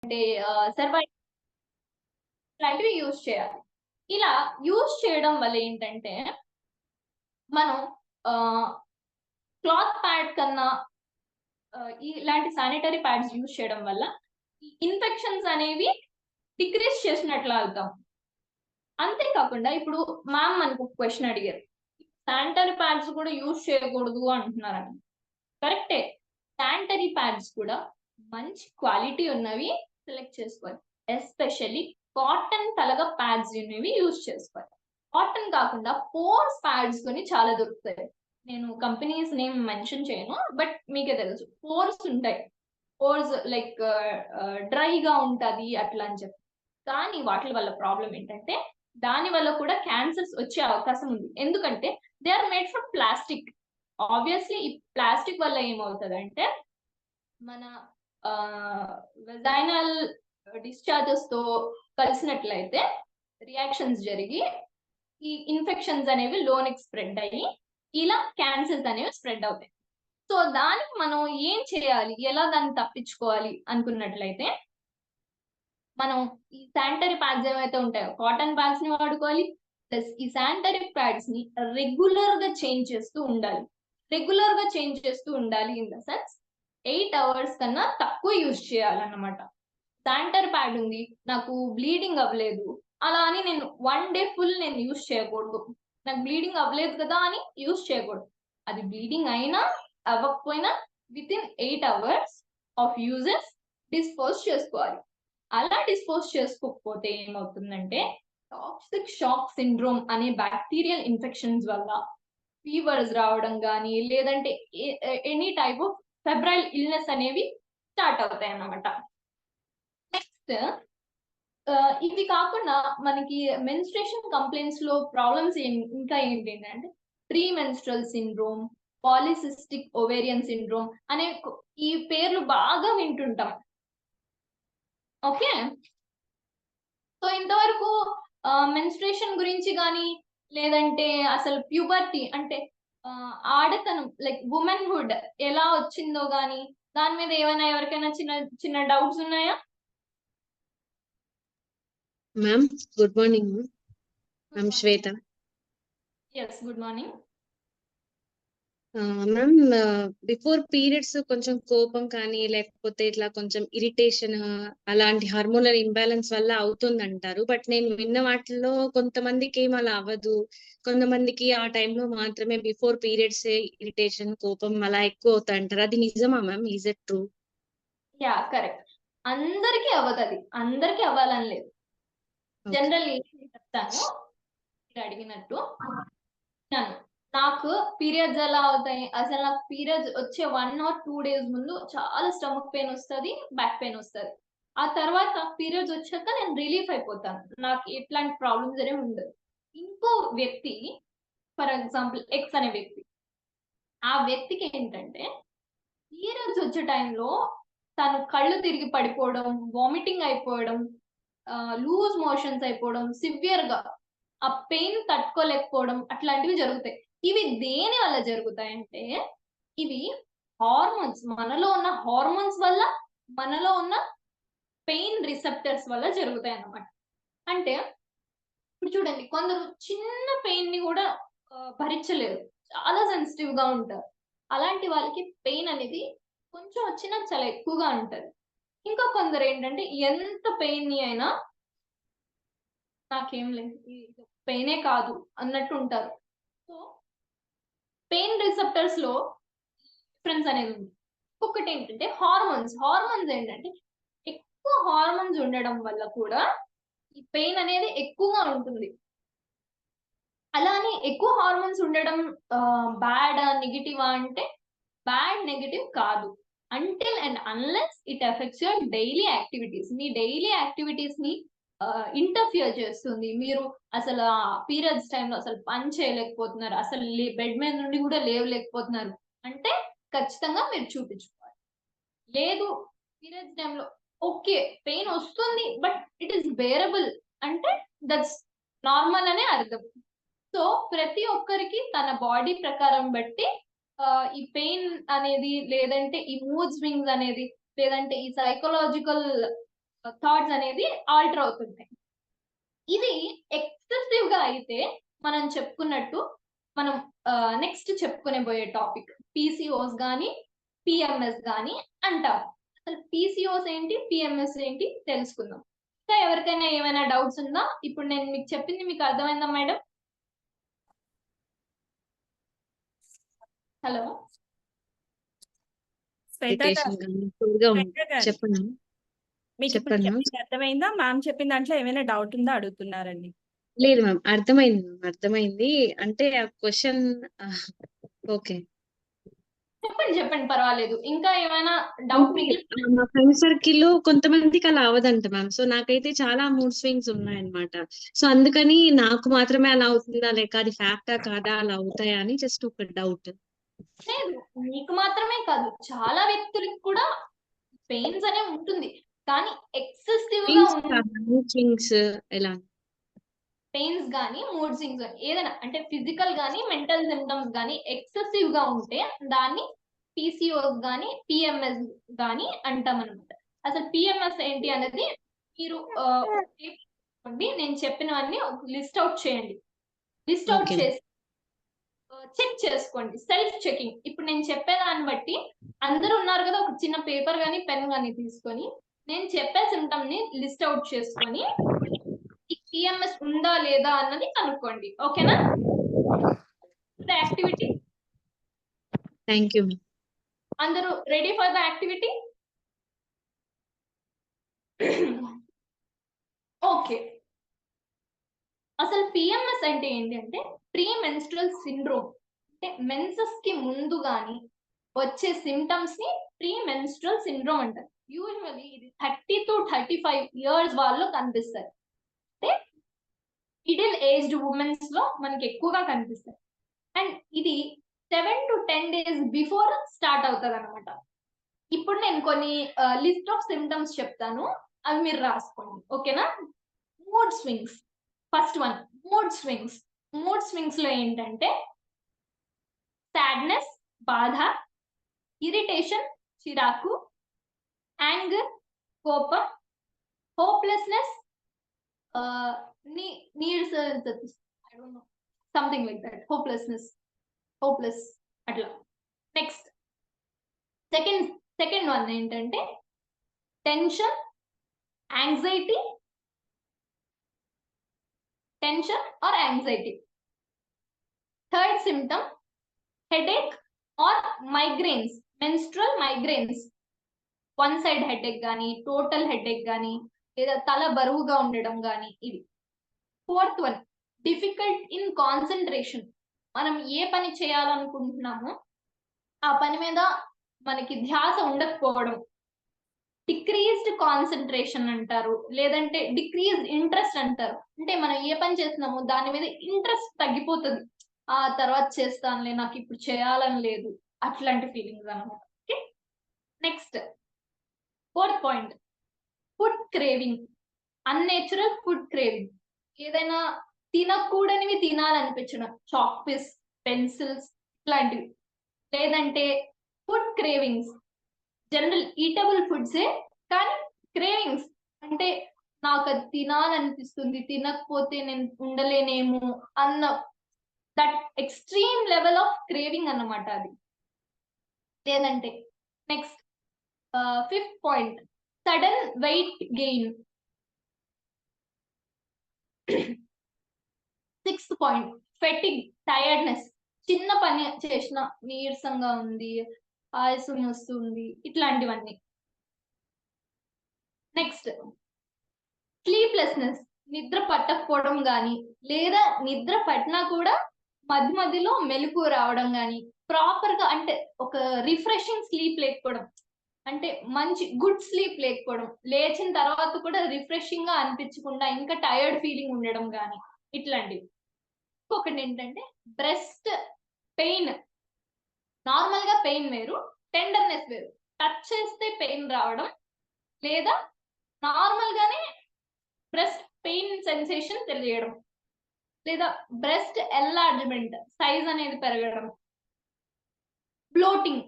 అంటే సర్వైవ్ ఇలాంటివి యూజ్ చేయాలి. ఇలా యూజ్ చేయడం వల్ల ఏంటంటే, మనం క్లాత్ ప్యాడ్ కన్నా ఇలాంటి శానిటరీ ప్యాడ్స్ యూజ్ చేయడం వల్ల ఈ ఇన్ఫెక్షన్స్ అనేవి డిక్రీజ్ చేసినట్లు అవుతాం. అంతే కాకుండా ఇప్పుడు మ్యామ్ మనకు ఒక క్వెషన్ అడిగారు. శానిటరీ ప్యాడ్స్ కూడా యూజ్ చేయకూడదు అంటున్నారని. కరెక్టే. శానిటరీ ప్యాడ్స్ కూడా మంచి క్వాలిటీ ఉన్నవి సెలెక్ట్ చేసుకోవాలి. ఎస్పెషల్లీ కాటన్ తలగ ప్యాడ్స్ ఉన్నవి యూజ్ చేసుకోవాలి. కాటన్ కాకుండా పోర్స్ ప్యాడ్స్ కొని చాలా దొరుకుతాయి. నేను కంపెనీస్ నేమ్ మెన్షన్ చేయను. బట్ మీకే తెలుసు. పోర్స్ ఉంటాయి. పోర్స్ లైక్ డ్రైగా ఉంటది అట్లా అని చెప్పి. కానీ వాటి వల్ల ప్రాబ్లమ్ ఏంటంటే, దాని వల్ల కూడా క్యాన్సర్స్ వచ్చే అవకాశం ఉంది. ఎందుకంటే they are made from plastic. Obviously ఈ ప్లాస్టిక్ వల్ల ఏమవుతదంటే, మన వెజైనల్ డిశ్చార్జెస్ తో కలిసినట్లయితే రియాక్షన్స్ జరిగి ఈ ఇన్ఫెక్షన్స్ అనేవి లోనికి స్ప్రెడ్ అయ్యి ఇలా క్యాన్సర్స్ అనేవి స్ప్రెడ్ అవుతాయి. సో దానికి మనం ఏం చేయాలి? ఎలా దాన్ని తప్పించుకోవాలి అనుకున్నట్లయితే, మనం ఈ శానిటరీ ప్యాడ్స్ ఏవైతే ఉంటాయో కాటన్ ప్యాడ్స్ ని వాడుకోవాలి. ప్లస్ ఈ శానిటరీ ప్యాడ్స్ ని రెగ్యులర్ గా చేంజ్ చేస్తూ ఉండాలి. రెగ్యులర్ గా చేంజ్ చేస్తూ ఉండాలి ఇన్ ద సెన్స్ 8 అవర్స్ కన్నా తక్కువ యూజ్ చేయాలన్నమాట. శానిటరీ ప్యాడ్ ఉంది, నాకు బ్లీడింగ్ అవ్వలేదు అలా అని నేను 1 డే ఫుల్ నేను యూజ్ చేయకూడదు. నాకు బ్లీడింగ్ అవ్వలేదు కదా అని యూజ్ చేయకూడదు. అది బ్లీడింగ్ అయినా అవ్వకపోయినా within 8 hours of uses dispose చేసుకోవాలి. అలా డిస్పోజ్ చేసుకోకపోతే ఏమవుతుందంటే, టాక్సిక్ షాక్ సిండ్రోమ్ అనే బ్యాక్టీరియల్ ఇన్ఫెక్షన్స్ వల్ల ఫీవర్స్ రావడం గానీ, లేదంటే any type of febrile illness అనేవి స్టార్ట్ అవుతాయన్నమాట. నెక్స్ట్ ఇవి కాకుండా మనకి మెన్స్ట్రుయేషన్ కంప్లెయింట్స్‌లో ప్రాబ్లమ్స్ ఇంకా ఏంటంటే, pre menstrual syndrome, polycystic ovarian syndrome అనే ఈ పేర్లు బాగా వింటుంటాం. ఓకే. సో ఇంతవరకు మెన్స్ట్రుయేషన్ గురించి గాని, లేదంటే అసలు ప్యూబర్టీ అంటే ఆడతనం లైక్ వుమెన్‌హుడ్ ఎలా వచ్చిందో గాని, దాని మీద ఏమైనా ఎవరికైనా చిన్న చిన్న డౌట్స్ ఉన్నాయా? Ma'am good morning ma'am. I'm Shweta. Yes, good morning. Ma'am before periods కొంచెం కోపం కానీ లేకపోతే ఇట్లా కొంచెం ఇరిటేషన్ అలాంటి హార్మోనల్ ఇంబ్యాలెన్స్ వల్ల అవుతుందంటారు. బట్ నేను విన్న వాటిల్లో కొంతమందికి ఏం అలా అవ్వదు. కొంతమందికి ఆ టైంలో మాత్రమే బిఫోర్ పీరియడ్స్ ఇరిటేషన్, కోపం అలా ఎక్కువ అవుతాయంటారు. అది నిజమా ma'am? Is it true? Yeah! Correct. అందరికి అవ్వదది. అందరికి అవ్వాలని లేదు. ఓకే. జనరల్లీ చెప్తాను. మీరు అడిగినట్టు. నాకు పీరియడ్స్ ఎలా అవుతాయి? అసలు నాకు పీరియడ్స్ వచ్చే 1 ఆర్ 2 డేస్ ముందు చాలా స్టమక్ పెయిన్ వస్తది. బ్యాక్ పెయిన్ వస్తది. ఆ తర్వాత పీరియడ్స్ వచ్చాక నేను రిలీఫ్ అయిపోతాను. నాకు ఎట్లాంటి ప్రాబ్లమ్స్ అనేవి ఉండదు. ఇంకో వ్యక్తి ఫర్ ఎగ్జాంపుల్ ఎక్స్ అనే వ్యక్తి. ఆ వ్యక్తికి ఏంటంటే పీరియడ్స్ వచ్చే టైంలో తను కళ్ళు తిరిగి పడిపోవడం, వామిటింగ్ అయిపోవడం, లూజ్ మోషన్స్ అయిపోవడం, సివియర్‌గా ఆ పెయిన్ తట్టుకోలేకపోవడం అట్లాంటివి జరుగుతాయి. ఇవి దేని వల్ల జరుగుతాయంటే, ఇవి హార్మోన్స్ మనలో ఉన్న హార్మోన్స్ వల్ల, మనలో ఉన్న పెయిన్ రిసెప్టర్స్ వల్ల జరుగుతాయన్నమాట. అంటే ఇప్పుడు చూడండి, కొందరు చిన్న పెయిన్‌ని గూడా భరించలేరు. చాలా సెన్సిటివ్‌గా ఉంటారు. అలాంటి వాళ్ళకి పెయిన్ అనేది కొంచెం వచ్చినా చాలా ఎక్కువగా ఉంటది. ఇంకా కొందరేంటంటే ఎంత పెయిన్‌ని అయినా నాకేం లేదు, ఇది పెయినే కాదు అన్నట్టు ఉంటారు. సో, పెయిన్ రిసెప్టర్స్‌లో డిఫరెన్స్ అనేది ఉంది. ఇంకొకటేంటంటే హార్మోన్స్. హార్మోన్స్ ఏంటంటే ఎక్కువ హార్మోన్స్ ఉండడం వల్ల కూడా ఈ పెయిన్ అనేది ఎక్కువగా ఉంటుంది. అలా అని ఎక్కువ హార్మోన్స్ ఉండడం బ్యాడా? నెగెటివా అంటే బ్యాడ్, నెగెటివ్ కాదు. Until and unless it affects your daily activities. మీ డైలీ యాక్టివిటీస్‌ని ఇంటర్ఫియర్ చేస్తుంది. మీరు అసల పీరియడ్స్ టైమ్‌లో అసలు పని చేయలేకపోతున్నారు. అసలు బెడ్ మీద నుండి కూడా లేవలేకపోతున్నారు. అంటే ఖచ్చితంగా మీరు చూపించుకోవాలి. లేదు, పీరియడ్స్ టైమ్‌లో ఓకే, పెయిన్ వస్తుంది. బట్ ఇట్ ఈస్ బేరబుల్ అంటే దట్స్ నార్మల్ అనే అర్థం. సో, ప్రతి ఒక్కరికి తన బాడీ ప్రకారం బట్టి ఈ పెయిన్ అనేది, లేదంటే ఈ మూడ్ స్వింగ్స్ అనేది, లేదంటే ఈ సైకలాజికల్ థాట్స్ అనేది ఆల్టర్ అవుతుంటాయి. ఇది ఎక్సెసివ్ గా అయితే మనం చెప్పుకున్నట్టు మనం నెక్స్ట్ చెప్పుకునే పోయే టాపిక్ పీసీఓస్ గాని పిఎంఎస్ గాని అంటారు. అసలు పీసీఓస్ ఏంటి, పిఎంఎస్ ఏంటి తెలుసుకుందాం. ఇంకా ఎవరికైనా ఏమైనా డౌట్స్ ఉందా? ఇప్పుడు నేను మీకు చెప్పింది మీకు అర్థమైందా మేడం? హలో శ్వేత ఇరిటేషన్ గారు, గానీ ఎక్కువగా శ్వేత గారు, చెప్పండి మీకు ఇప్పుడు చెప్పండి మ్యామ్. చెప్పింది అర్థమైందా? మ్యామ్ చెప్పిన దాంట్లో ఏమైనా డౌట్ ఉందా అడుగుతున్నారండి. లేదు మ్యామ్, అర్థమైంది మ్యామ్, అర్థమైంది. అంటే ఆ క్వశ్చన్ ఓకే. చెప్పండి చెప్పండి పర్వాలేదు. ఇంకా ఏమైనా డౌట్ అంటే మిగిలి మా ఫ్రెండ్ సర్కిల్ లో కొంతమందికి అలా అవదంట మ్యామ్. సో నాకైతే చాలా మూడ్ స్వింగ్స్ ఉన్నాయన్నమాట. సో అందుకని నాకు మాత్రమే అలా అవుతుందా, లేక అది ఫ్యాక్టా కాదా, అలా అవుతాయా అని జస్ట్ ఒక డౌట్. లేదు, మీకు మాత్రమే కాదు చాలా వ్యక్తులకు కూడా పెయిన్స్ అనే ఉంటుంది. కానీ ఎక్సెసివ్ గా మూడ్ స్వింగ్స్ ఎలా? పెయిన్స్ గానీ మూడ్ స్వింగ్స్ గానీ ఏదైనా అంటే ఫిజికల్ గానీ మెంటల్ సిమ్టమ్స్ గానీ ఎక్సెసివ్ గా ఉంటే దాన్ని పీసీఓస్ గానీ పిఎంఎస్ గానీ అంటాం అనమాట. అసలు పిఎంఎస్ ఏంటి అనేది మీరు నేను చెప్పినవన్నీ లిస్ట్ అవుట్ చేయండి. List out okay. చేసి చెక్ చేసుకోండి. Self checking. ఇప్పుడు నేను చెప్పేదాన్ని బట్టి అందరూ ఉన్నారు కదా, ఒక చిన్న పేపర్ గానీ పెన్ గానీ తీసుకొని నేను చెప్పే సిమ్టమ్ ని లిస్ట్ అవుట్ చేసుకొని పిఎంఎస్ ఉందా లేదా అన్నది కనుక్కోండి. ఓకేనా? Activity thank you ma'am. అందరూ ready for the activity? Okay. అసలు పిఎంఎస్ అంటే ఏంటి అంటే ప్రీ మెన్స్ట్రల్ సిండ్రోమ్. అంటే మెన్సెస్ కి ముందు గాని వచ్చే సిమ్టమ్స్ ని ప్రీ మెన్స్ట్రల్ సిండ్రోమ్ అంటారు. యూజువల్లీ ఇది 30 to 35 ఇయర్స్ వాళ్ళు కనిపిస్తారు. అంటే మిడిల్ ఏజ్డ్ ఉమెన్స్ లో మనకి ఎక్కువగా కనిపిస్తాయి. అండ్ ఇది 7 to 10 days బిఫోర్ స్టార్ట్ అవుతుంది అనమాట. ఇప్పుడు నేను కొన్ని లిస్ట్ ఆఫ్ సిమ్టమ్స్ చెప్తాను, అవి మీరు రాసుకోండి. ఓకేనా? Mood swings. First one mood swings. Mood swings లో ఏంటంటే సాడ్నెస్ బాధ, ఇరిటేషన్ చిరాకు, యాంగర్ కోపం, hopelessness, something like that. Hopeless అట్లా. నెక్స్ట్ సెకండ్ వన్ ఏంటంటే tension anxiety, tension are anxiety. Third symptom headache or migraines, menstrual migraines. One side headache గానీ total headache గానీ లేదా తల బరువుగా ఉండడం గానీ ఇవి. Fourth one difficult in concentration. మనం ఏ పని చేయాలనుకుంటున్నామో ఆ పని మీద మనకి ధ్యాస ఉండకపోవడం. డిక్రీజ్డ్ కాన్సన్ట్రేషన్ అంటారు, లేదంటే డిక్రీజ్డ్ ఇంట్రెస్ట్ అంటారు. అంటే మనం ఏ పని చేస్తున్నామో దాని మీద ఇంట్రెస్ట్ తగ్గిపోతుంది. ఆ తర్వాత చేస్తానులే, నాకు ఇప్పుడు చేయాలని లేదు, అట్లాంటి ఫీలింగ్స్ అనమాట. Okay. Next fourth point food craving. Unnatural food craving. ఏదైనా తినకూడనివి తినాలనిపించడం, చాక్ పీస్, పెన్సిల్స్ ఇట్లాంటివి. లేదంటే ఫుడ్ క్రేవింగ్స్ జనరల్ ఈటబుల్ ఫుడ్సే కానీ క్రేవింగ్స్ అంటే నాకు అది తినాలనిపిస్తుంది, తినకపోతే నేను ఉండలేనేమో అన్న that extreme level of craving అన్నమాట అది. లేదంటే next fifth point sudden weight gain. Sixth point fatigue tiredness. చిన్న పని చేసిన నీరసంగా ఉంది, ఆయాసం వస్తుంది, ఇట్లాంటివన్నీ. Next sleeplessness. నిద్ర పట్టకపోవడం గానీ లేదా నిద్ర పట్టినా కూడా మధ్య మధ్యలో మెలకు రావడం గానీ, ప్రాపర్ గా అంటే ఒక రిఫ్రెషింగ్ స్లీప్ లేకపోవడం, అంటే మంచి గుడ్ స్లీప్ లేకపోవడం, లేచిన తర్వాత కూడా రిఫ్రెషింగ్ గా అనిపించకుండా ఇంకా టైర్డ్ ఫీలింగ్ ఉండడం గానీ ఇట్లాంటివి. ఇంకొకటి ఏంటంటే బ్రెస్ట్ పెయిన్. నార్మల్ గా పెయిన్ వేరు, టెండర్నెస్ వేరు. టచ్ చేస్తే పెయిన్ రావడం లేదా నార్మల్ గానే బ్రెస్ట్ పెయిన్ సెన్సేషన్ తెలియడం, లేదా బ్రెస్ట్ ఎన్లార్జ్మెంట్ సైజ్ అనేది పెరగడం, బ్లోటింగ్,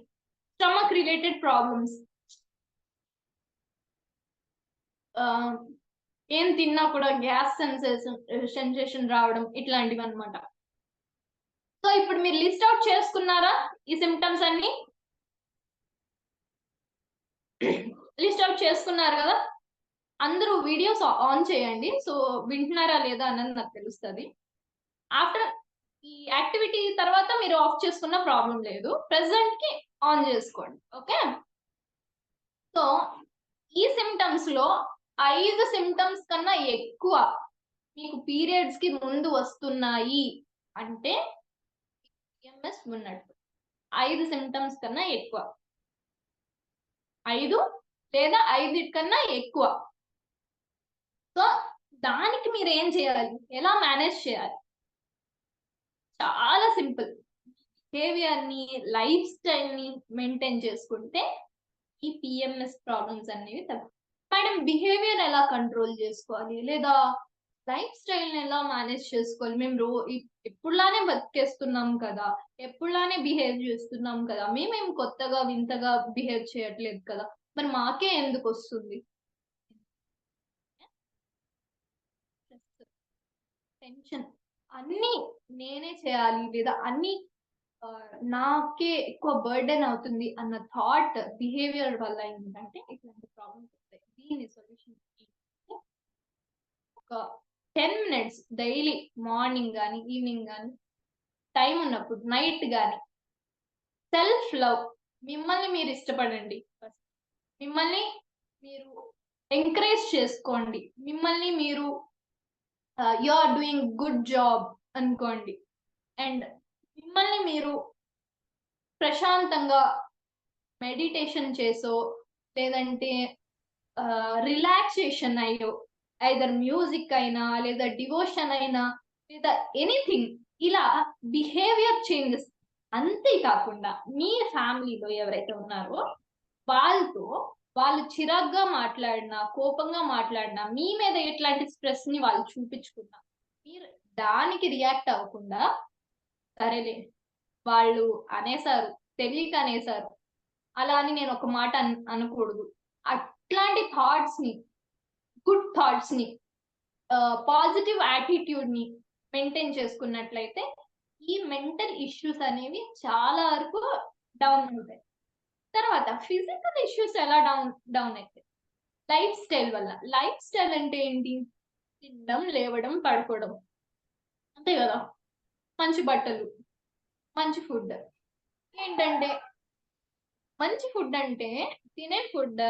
స్టమక్ రిలేటెడ్ ప్రాబ్లమ్స్. ఏం తిన్నా కూడా గ్యాస్ సెన్సేషన్ రావడం ఇట్లాంటివి అన్నమాట. సో ఇప్పుడు మీరు లిస్ట్ అవుట్ చేసుకున్నారా ఈ సిమ్టమ్స్ అన్ని? లిస్ట్ అవుట్ చేసుకున్నారు కదా? అందరూ వీడియోస్ ఆన్ చేయండి. సో వింటున్నారా లేదా అన్నది నాకు తెలుస్తుంది. ఆఫ్టర్ ఈ యాక్టివిటీ తర్వాత మీరు ఆఫ్ చేసుకున్న ప్రాబ్లం లేదు, ప్రెసెంట్ కి ఆన్ చేసుకోండి. ఓకే, సో ఈ సిమ్టమ్స్ లో 5 సిమ్టమ్స్ కన్నా ఎక్కువ మీకు పీరియడ్స్ కి ముందు వస్తున్నాయి అంటే పిఎంఎస్ ఉన్నట్టు. 5 సిమ్టమ్స్ కన్నా ఎక్కువ, 5 లేదా 5 కన్నా ఎక్కువ. సో దానికి మీరు ఏం చేయాలి, ఎలా మేనేజ్ చేయాలి? చాలా సింపుల్. బిహేవియర్ ని, లైఫ్ స్టైల్ ని మెయింటైన్ చేసుకుంటే ఈ పిఎంఎస్ ప్రాబ్లమ్స్ అనేవి తగ్గుతాయి. మేడం బిహేవియర్ ఎలా కంట్రోల్ చేసుకోవాలి, లేదా లైఫ్ స్టైల్ ని ఎలా మేనేజ్ చేసుకోవాలి? మేము ఎప్పుడులానే బతికేస్తున్నాం కదా, ఎప్పుడులానే బిహేవ్ చేస్తున్నాం కదా, మేమేం కొత్తగా వింతగా బిహేవ్ చేయట్లేదు కదా, మరి మాకే ఎందుకు వస్తుంది? టెన్షన్, అన్ని నేనే చేయాలి లేదా అన్ని నాకే ఎక్కువ బర్డెన్ అవుతుంది అన్న థాట్ బిహేవియర్ వల్ల ఏంటంటే ఇట్లాంటి ప్రాబ్లమ్స్ వస్తాయి. దీని సొల్యూషన్ ఒక 10 minutes డైలీ, మార్నింగ్ కానీ ఈవినింగ్ కానీ, టైం ఉన్నప్పుడు నైట్ కానీ, సెల్ఫ్ లవ్, మిమ్మల్ని మీరు ఇష్టపడండి. ఫస్ట్ మిమ్మల్ని మీరు ఎంకరేజ్ చేసుకోండి. మిమ్మల్ని మీరు you are doing good job అనుకోండి. అండ్ మిమ్మల్ని మీరు ప్రశాంతంగా మెడిటేషన్ చేసో, లేదంటే రిలాక్సేషన్ అయ్యో, ఐదర్ మ్యూజిక్ అయినా, లేదా డివోషన్ అయినా, లేదా ఎనీథింగ్, ఇలా బిహేవియర్ చేంజెస్. అంతేకాకుండా మీ ఫ్యామిలీలో ఎవరైతే ఉన్నారో వాళ్ళతో వాళ్ళు చిరాగ్గా మాట్లాడినా, కోపంగా మాట్లాడినా, మీ మీద ఎట్లాంటి స్ట్రెస్ ని వాళ్ళు చూపించుకున్నా, మీరు దానికి రియాక్ట్ అవ్వకుండా, సరేలే వాళ్ళు అనేసారు, తెలియక అనేసారు, అలా అని నేను ఒక మాట అనకూడదు, అట్లాంటి థాట్స్ ని, గుడ్ థాట్స్ ని, పాజిటివ్ యాటిట్యూడ్ ని మెయింటైన్ చేసుకున్నట్లయితే ఈ మెంటల్ ఇష్యూస్ అనేవి చాలా వరకు డౌన్ అవుతాయి. తర్వాత ఫిజికల్ ఇష్యూస్ ఎలా డౌన్ అవుతాయి? లైఫ్ స్టైల్ వల్ల. లైఫ్ స్టైల్ అంటే ఏంటి? తినడం, లేవడం, పడుకోవడం, అంతే కదా. మంచి బట్టలు, మంచి ఫుడ్. ఏంటంటే మంచి ఫుడ్ అంటే తినే ఫుడ్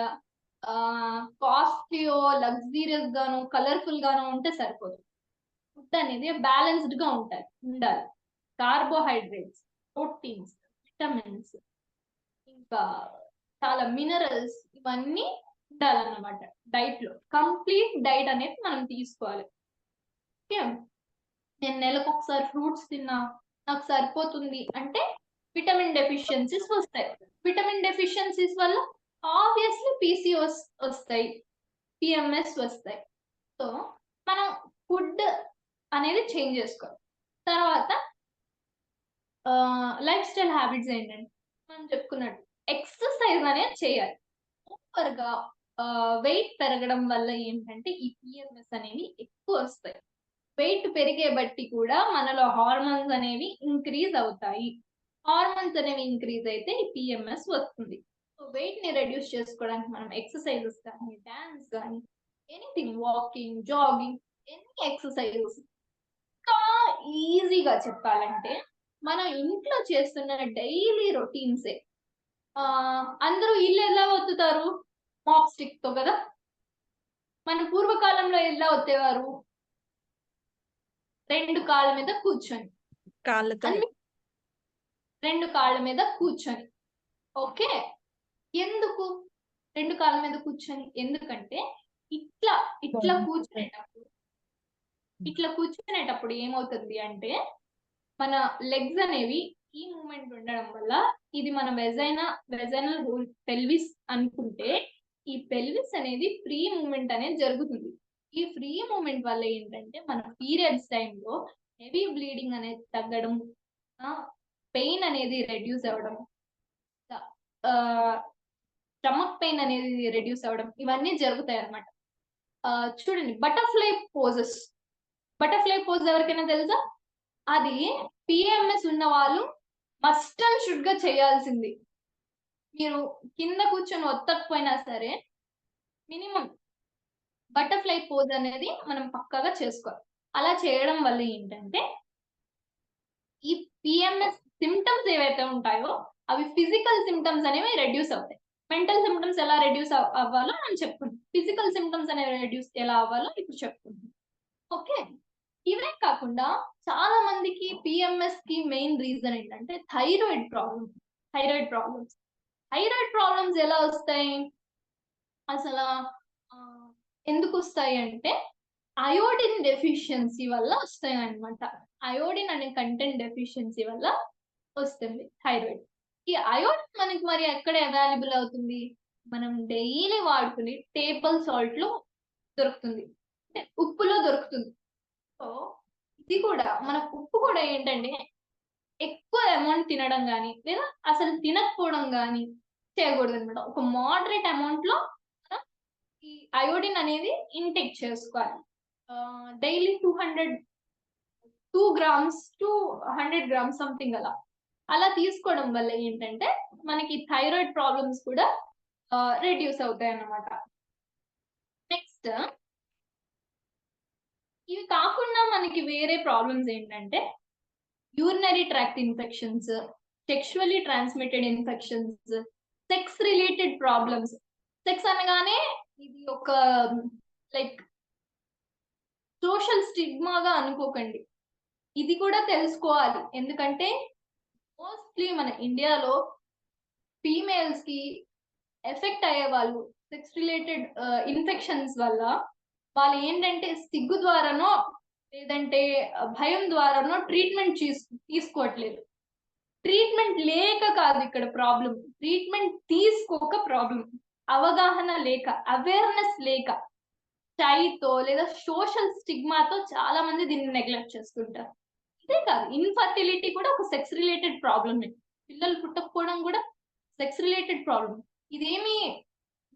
కాస్ట్లీయో, లగ్జీరియస్ గాను, కలర్ఫుల్ గాను ఉంటే సరిపోదు. ఫుడ్ అనేది బ్యాలెన్స్డ్ గా ఉండాలి. కార్బోహైడ్రేట్స్, ప్రోటీన్స్, విటమిన్స్, ఇంకా చాలా మినరల్స్, ఇవన్నీ ఉండాలన్నమాట డైట్ లో. కంప్లీట్ డైట్ అనేది మనం తీసుకోవాలి. ఓకే, నేను నెలకు ఒకసారి ఫ్రూట్స్ తిన్నా నాకు సరిపోతుంది అంటే విటమిన్ డెఫిషియన్సీస్ వస్తాయి. విటమిన్ డెఫిషియన్సీస్ వల్ల ఆబ్వియస్లీ పీసీఓస్ వస్తాయి, పిఎంఎస్ వస్తాయి. సో మనం ఫుడ్ అనేది చేంజ్ చేసుకోవాలి. తర్వాత లైఫ్ స్టైల్ హ్యాబిట్స్ ఏంటంటే మనం చెప్పుకున్నట్టు ఎక్సర్సైజ్ అనేది చేయాలి. ఓవర్ గా వెయిట్ పెరగడం వల్ల ఏంటంటే ఈ పిఎంఎస్ అనేవి ఎక్కువ వస్తాయి. వెయిట్ పెరిగే బట్టి కూడా మనలో హార్మోన్స్ అనేవి ఇంక్రీజ్ అవుతాయి. హార్మోన్స్ అనేవి ఇంక్రీజ్ అయితే ఈ పిఎంఎస్ వస్తుంది. సో వెయిట్ ని రెడ్యూస్ చేసుకోవడానికి మనం ఎక్సర్సైజెస్ కానీ, డాన్స్ కానీ, anything, walking, jogging, any exercises. ఇంకా ఈజీగా చెప్పాలంటే మనం ఇంట్లో చేస్తున్న డైలీ రొటీన్సే. అందరూ ఇల్లు ఎలా ఒత్తుతారు? మాప్ స్టిక్ తో కదా. మన పూర్వకాలంలో ఎలా ఒత్తేవారు? 2 కాళ్ళ మీద కూర్చొని, కాళ్ళతో. 2 కాళ్ళ మీద కూర్చొని. ఓకే, ఎందుకు 2 కాళ్ళ మీద కూర్చొని? ఎందుకంటే ఇట్లా కూర్చునేటప్పుడు ఏమవుతుంది అంటే మన లెగ్స్ అనేవి ఈ మూమెంట్ ఉండడం వల్ల, ఇది మన వెజైనల్ హోల్ పెల్విస్ అనుకుంటే, ఈ పెల్విస్ అనేది ఫ్రీ మూమెంట్ అనేది జరుగుతుంది. ఈ ఫ్రీ మూమెంట్ వల్ల ఏంటంటే మన పీరియడ్స్ టైంలో హెవీ బ్లీడింగ్ అనేది తగ్గడం, పెయిన్ అనేది రెడ్యూస్ అవ్వడం, స్టమక్ పెయిన్ అనేది రెడ్యూస్ అవ్వడం, ఇవన్నీ జరుగుతాయి అన్నమాట. చూడండి బటర్ఫ్లై పోజెస్. బటర్ఫ్లై పోజ్ ఎవరికైనా తెలుసా? అది పిఎంఎస్ ఉన్న వాళ్ళు మస్ట్ అండ్ షుడ్ గా చేయాల్సింది. మీరు కింద కూర్చొని ఒత్తకపోయినా సరే మినిమం బటర్ఫ్లై పోజ్ అనేది మనం పక్కాగా చేసుకోవాలి. అలా చేయడం వల్ల ఏంటంటే ఈ పిఎంఎస్ సిమ్టమ్స్ ఏవైతే ఉంటాయో అవి ఫిజికల్ సిమ్టమ్స్ అనేవి రెడ్యూస్ అవుతాయి. మెంటల్ సిమ్టమ్స్ ఎలా రెడ్యూస్ అవ్వాలో మనం చెప్పుకుంటాం. ఫిజికల్ సిమ్టమ్స్ అనేవి రెడ్యూస్ ఎలా అవ్వాలో ఇప్పుడు చెప్పుకుంటాం. ఓకే, ఇవే కాకుండా చాలా మందికి పిఎంఎస్ కి మెయిన్ రీజన్ ఏంటంటే థైరాయిడ్ ప్రాబ్లమ్స్. థైరాయిడ్ ప్రాబ్లమ్స్ ఎలా వస్తాయి అసలు? ఎందుకు వస్తాయి అంటే అయోడిన్ డెఫిషియన్సీ వల్ల వస్తాయి అన్నమాట. అయోడిన్ అనే కంటెంట్ డెఫిషియన్సీ వల్ల వస్తుంది థైరాయిడ్. ఈ అయోడిన్ మనకి మరి ఎక్కడ అవైలబుల్ అవుతుంది? మనం డైలీ వాడుకునే టేబుల్ సాల్ట్ లో దొరుకుతుంది, అంటే ఉప్పులో దొరుకుతుంది. సో ఇది కూడా మన ఉప్పు కూడా ఏంటంటే ఎక్కువ అమౌంట్ తినడం కానీ లేదా అసలు తినకపోవడం కానీ చేయకూడదు అనమాట. ఒక మోడరేట్ అమౌంట్ లో మనం ఈ అయోడిన్ అనేది ఇంటేక్ చేసుకోవాలి. Daily 2 grams to 100 grams something అలా తీసుకోవడం వల్ల ఏంటంటే మనకి థైరాయిడ్ ప్రాబ్లమ్స్ కూడా రెడ్యూస్ అవుతాయి అన్నమాట. నెక్స్ట్ ఇవి కాకుండా మనకి వేరే ప్రాబ్లమ్స్ ఏంటంటే urinary tract infections, sexually transmitted infections, sex related problems. Sex అనగానే ఇది ఒక లైక్ సోషల్ స్టిగ్మాగా అనుకోకండి, ఇది కూడా తెలుసుకోవాలి. ఎందుకంటే మోస్ట్లీ మన ఇండియాలో ఫీమేల్స్ కి ఎఫెక్ట్ అయ్యే వాళ్ళు సెక్స్ రిలేటెడ్ ఇన్ఫెక్షన్స్ వల్ల వాళ్ళు ఏంటంటే సిగ్గు ద్వారానో లేదంటే భయం ద్వారానో ట్రీట్మెంట్ తీసుకోవట్లేదు. ట్రీట్మెంట్ లేక కాదు ఇక్కడ ప్రాబ్లం, ట్రీట్మెంట్ తీసుకోక ప్రాబ్లం. అవగాహన లేక, అవేర్నెస్ లేక, టైతో లేదా సోషల్ స్టిగ్మాతో చాలా మంది దీన్ని నెగ్లెక్ట్ చేస్తుంటారు. ఇదే కాదు, ఇన్ఫర్టిలిటీ కూడా ఒక సెక్స్ రిలేటెడ్ ప్రాబ్లమే. పిల్లలు పుట్టకపోవడం కూడా సెక్స్ రిలేటెడ్ ప్రాబ్లం. ఇదేమి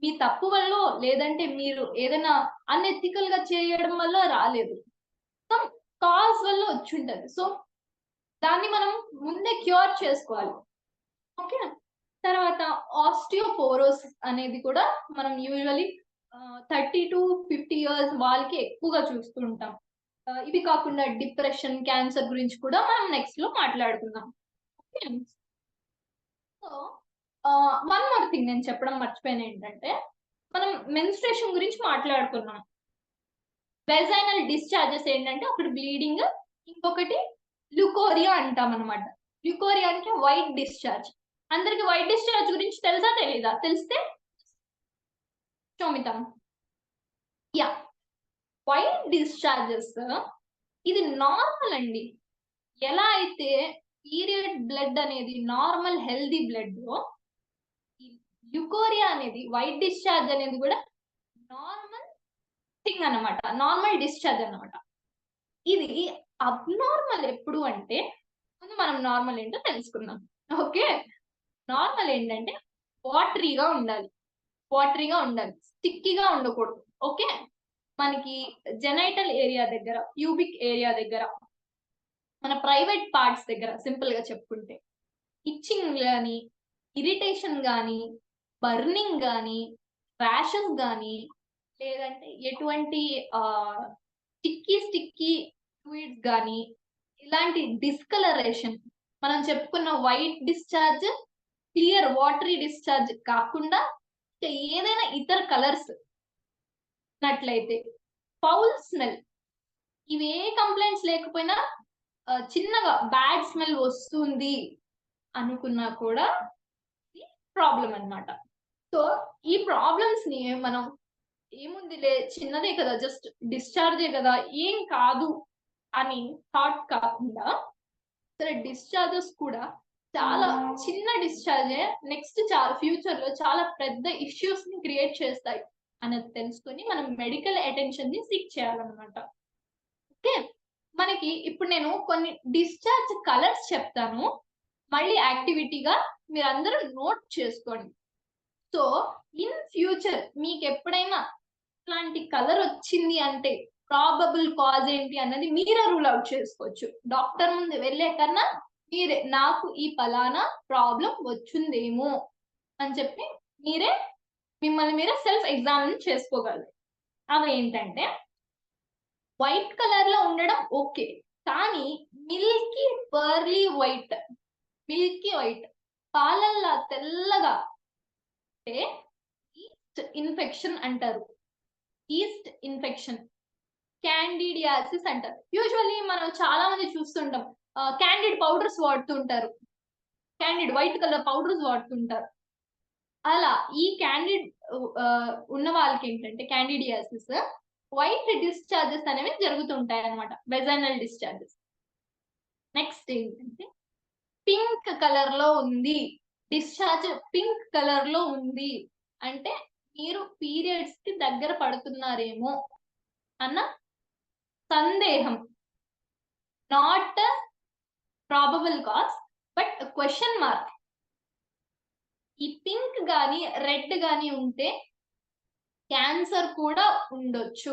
మీ తప్పు వల్ల లేదంటే మీరు ఏదైనా అన్ఎథికల్ గా చేయడం వల్ల రాలేదు, సమ్ కాజ్ వల్ల వచ్చి ఉంటది. సో దాన్ని మనం ముందే క్యూర్ చేసుకోవాలి. ఓకే, తర్వాత ఆస్టియోపోరోసిస్ అనేది కూడా మనం యూజువల్లీ 30 to 50 years వాళ్ళకి ఎక్కువగా చూస్తూ ఉంటాం. ఇవి కాకుండా డిప్రెషన్, క్యాన్సర్ గురించి కూడా మనం నెక్స్ట్ లో మాట్లాడుకుందాం. Okay, so one more thing నేను చెప్పడం మర్చిపోయాను ఏంటంటే మనం మెన్స్ట్రుయేషన్ గురించి మాట్లాడుకున్నాం. వెజైనల్ డిశ్చార్జెస్ ఏంటంటే ఒకటి బ్లీడింగ్, ఇంకొకటి ల్యూకోరియా అంటాం అనమాట. ల్యూకోరియా అంటే వైట్ డిశ్చార్జ్. అందరికి వైట్ డిశ్చార్జ్ గురించి తెలుసా తెలీదా? తెలిస్తే చూమితాం. యా, వైట్ డిశ్చార్జెస్ ఇది నార్మల్ అండి. ఎలా అయితే పీరియడ్ బ్లడ్ అనేది నార్మల్ హెల్దీ బ్లడ్ లో, ల్యూకోరియా అనేది వైట్ డిశ్చార్జ్ అనేది కూడా నార్మల్ థింగ్ అన్నమాట, నార్మల్ డిశ్చార్జ్ అన్నమాట. ఇది అబ్నార్మల్ ఎప్పుడు అంటే ముందు మనం నార్మల్ ఏంటో తెలుసుకుందాం. ఓకే, నార్మల్ ఏంటంటే వాటరీగా ఉండాలి, స్టిక్కీగా ఉండకూడదు. ఓకే, మనకి జెనైటల్ ఏరియా దగ్గర, ప్యూబిక్ ఏరియా దగ్గర, మన ప్రైవేట్ పార్ట్స్ దగ్గర సింపుల్ గా చెప్పుకుంటే ఇచ్చింగ్ గానీ, ఇరిటేషన్ గానీ, బర్నింగ్ గానీ, ర్యాషెస్ గానీ, లేదంటే ఎటువంటి స్టిక్కీ ఫ్లూయిడ్స్ గానీ, ఇలాంటి డిస్కలరేషన్, మనం చెప్పుకున్న white discharge, clear watery discharge కాకుండా ఏదైనా ఇతర కలర్స్ ఉన్నట్లయితే, ఫౌల్ స్మెల్, ఇవే కంప్లైంట్స్ లేకపోయినా చిన్నగా బ్యాడ్ స్మెల్ వస్తుంది అనుకున్నా కూడా ప్రాబ్లం అన్నమాట. సో ఈ ప్రాబ్లమ్స్ ని మనం ఏముందిలే చిన్నదే కదా, జస్ట్ డిశ్చార్జే కదా, ఏం కాదు అని థాట్ కాకుండా సరే డిశ్చార్జెస్ కూడా చాలా చిన్న డిశ్చార్జే నెక్స్ట్ ఫ్యూచర్ లో చాలా పెద్ద ఇష్యూస్ ని క్రియేట్ చేస్తాయి అనేది తెలుసుకొని మనం మెడికల్ అటెన్షన్ ని సీక్ చేయాలన్నమాట. ఓకే, మనకి ఇప్పుడు నేను కొన్ని డిశ్చార్జ్ కలర్స్ చెప్తాను, మళ్ళీ యాక్టివిటీగా మీరు అందరూ నోట్ చేసుకోండి. సో ఇన్ ఫ్యూచర్ మీకు ఎప్పుడైనా ఇట్లాంటి కలర్ వచ్చింది అంటే ప్రాబబుల్ కాజ్ ఏంటి అన్నది మీరే రూల్ అవుట్ చేసుకోవచ్చు. డాక్టర్ ముందు వెళ్ళే కన్నా మీరే నాకు ఈ ఫలానా ప్రాబ్లం వచ్చిందేమో అని చెప్పి మీరే మిమ్మల్ని మీరే సెల్ఫ్ ఎగ్జామిన్ చేసుకోగలరు. అవి ఏంటంటే వైట్ కలర్ లో ఉండడం ఓకే, కానీ Milky Palri white, Milky white పాలల్లా తెల్లగా అంటే ఈస్ట్ ఇన్ఫెక్షన్ అంటారు. ఈస్ట్ ఇన్ఫెక్షన్, క్యాండిడియాసిస్ అంటారు. యూజువల్లీ మనం చాలా మంది చూస్తుంటాం క్యాండిడ్ పౌడర్స్ వాడుతుంటారు, క్యాండిడ్ వైట్ కలర్ పౌడర్స్ వాడుతుంటారు. అలా ఈ క్యాండిడ్ ఉన్న వాళ్ళకి ఏంటంటే క్యాండిడియాసిస్ వైట్ డిశ్చార్జెస్ అనేవి జరుగుతుంటాయి అన్నమాట, వెజైనల్ డిశ్చార్జెస్. నెక్స్ట్ ఏంటంటే పింక్ కలర్ లో ఉంది, డిశ్చార్జ్ పింక్ కలర్ లో ఉంది అంటే మీరు పీరియడ్స్ కి దగ్గర పడుతున్నారేమో అన్న సందేహం. Not probable cause but question mark. ఈ పింక్ గాని రెడ్ గాని ఉంటే క్యాన్సర్ కూడా ఉండొచ్చు.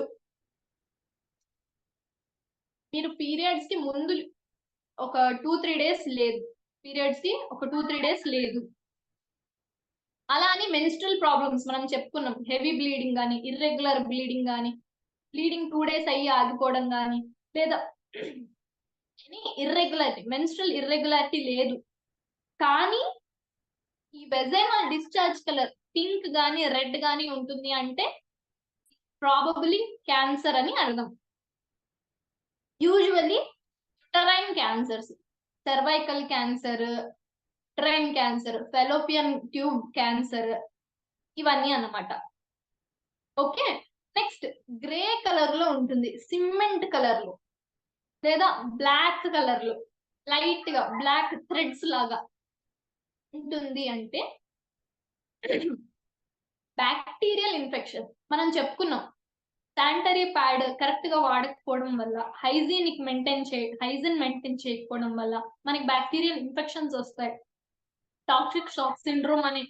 మీరు పీరియడ్స్ కి ముందు ఒక 2-3 డేస్ లేదు, పీరియడ్స్ కి ఒక 2-3 డేస్ లేదు, అలా అని మెన్స్ట్రల్ ప్రాబ్లమ్స్ మనం చెప్పుకున్నాం, హెవీ బ్లీడింగ్ కానీ ఇర్రెగ్యులర్ బ్లీడింగ్ కానీ, బ్లీడింగ్ 2 డేస్ అయ్యి ఆగిపోవడం కానీ, లేదా ఇర్రెగ్యులారిటీ మెన్స్ట్రల్ ఇర్రెగ్యులారిటీ లేదు కానీ ఈ వెజైనల్ డిశ్చార్జ్ కలర్ పింక్ గానీ రెడ్ గానీ ఉంటుంది అంటే ప్రాబబులీ క్యాన్సర్ అని అర్థం. Usually uterine cancers, cervical cancer, uterine cancer, fallopian tube cancer, ఇవన్నీ అన్నమాట. ఓకే, నెక్స్ట్ గ్రే కలర్ లో ఉంటుంది, సిమెంట్ కలర్ లో లేదా బ్లాక్ కలర్ లో లైట్ గా బ్లాక్ థ్రెడ్స్ లాగా ఉంటుంది అంటే బ్యాక్టీరియల్ ఇన్ఫెక్షన్. మనం చెప్పుకున్నాం శానిటరీ ప్యాడ్ కరెక్ట్ గా వాడకపోవడం వల్ల, హైజీన్ మెయింటైన్ చేయకపోవడం వల్ల మనకి బ్యాక్టీరియల్ ఇన్ఫెక్షన్స్ వస్తాయి, టాక్సిక్ షాక్ సిండ్రోమ్ అనే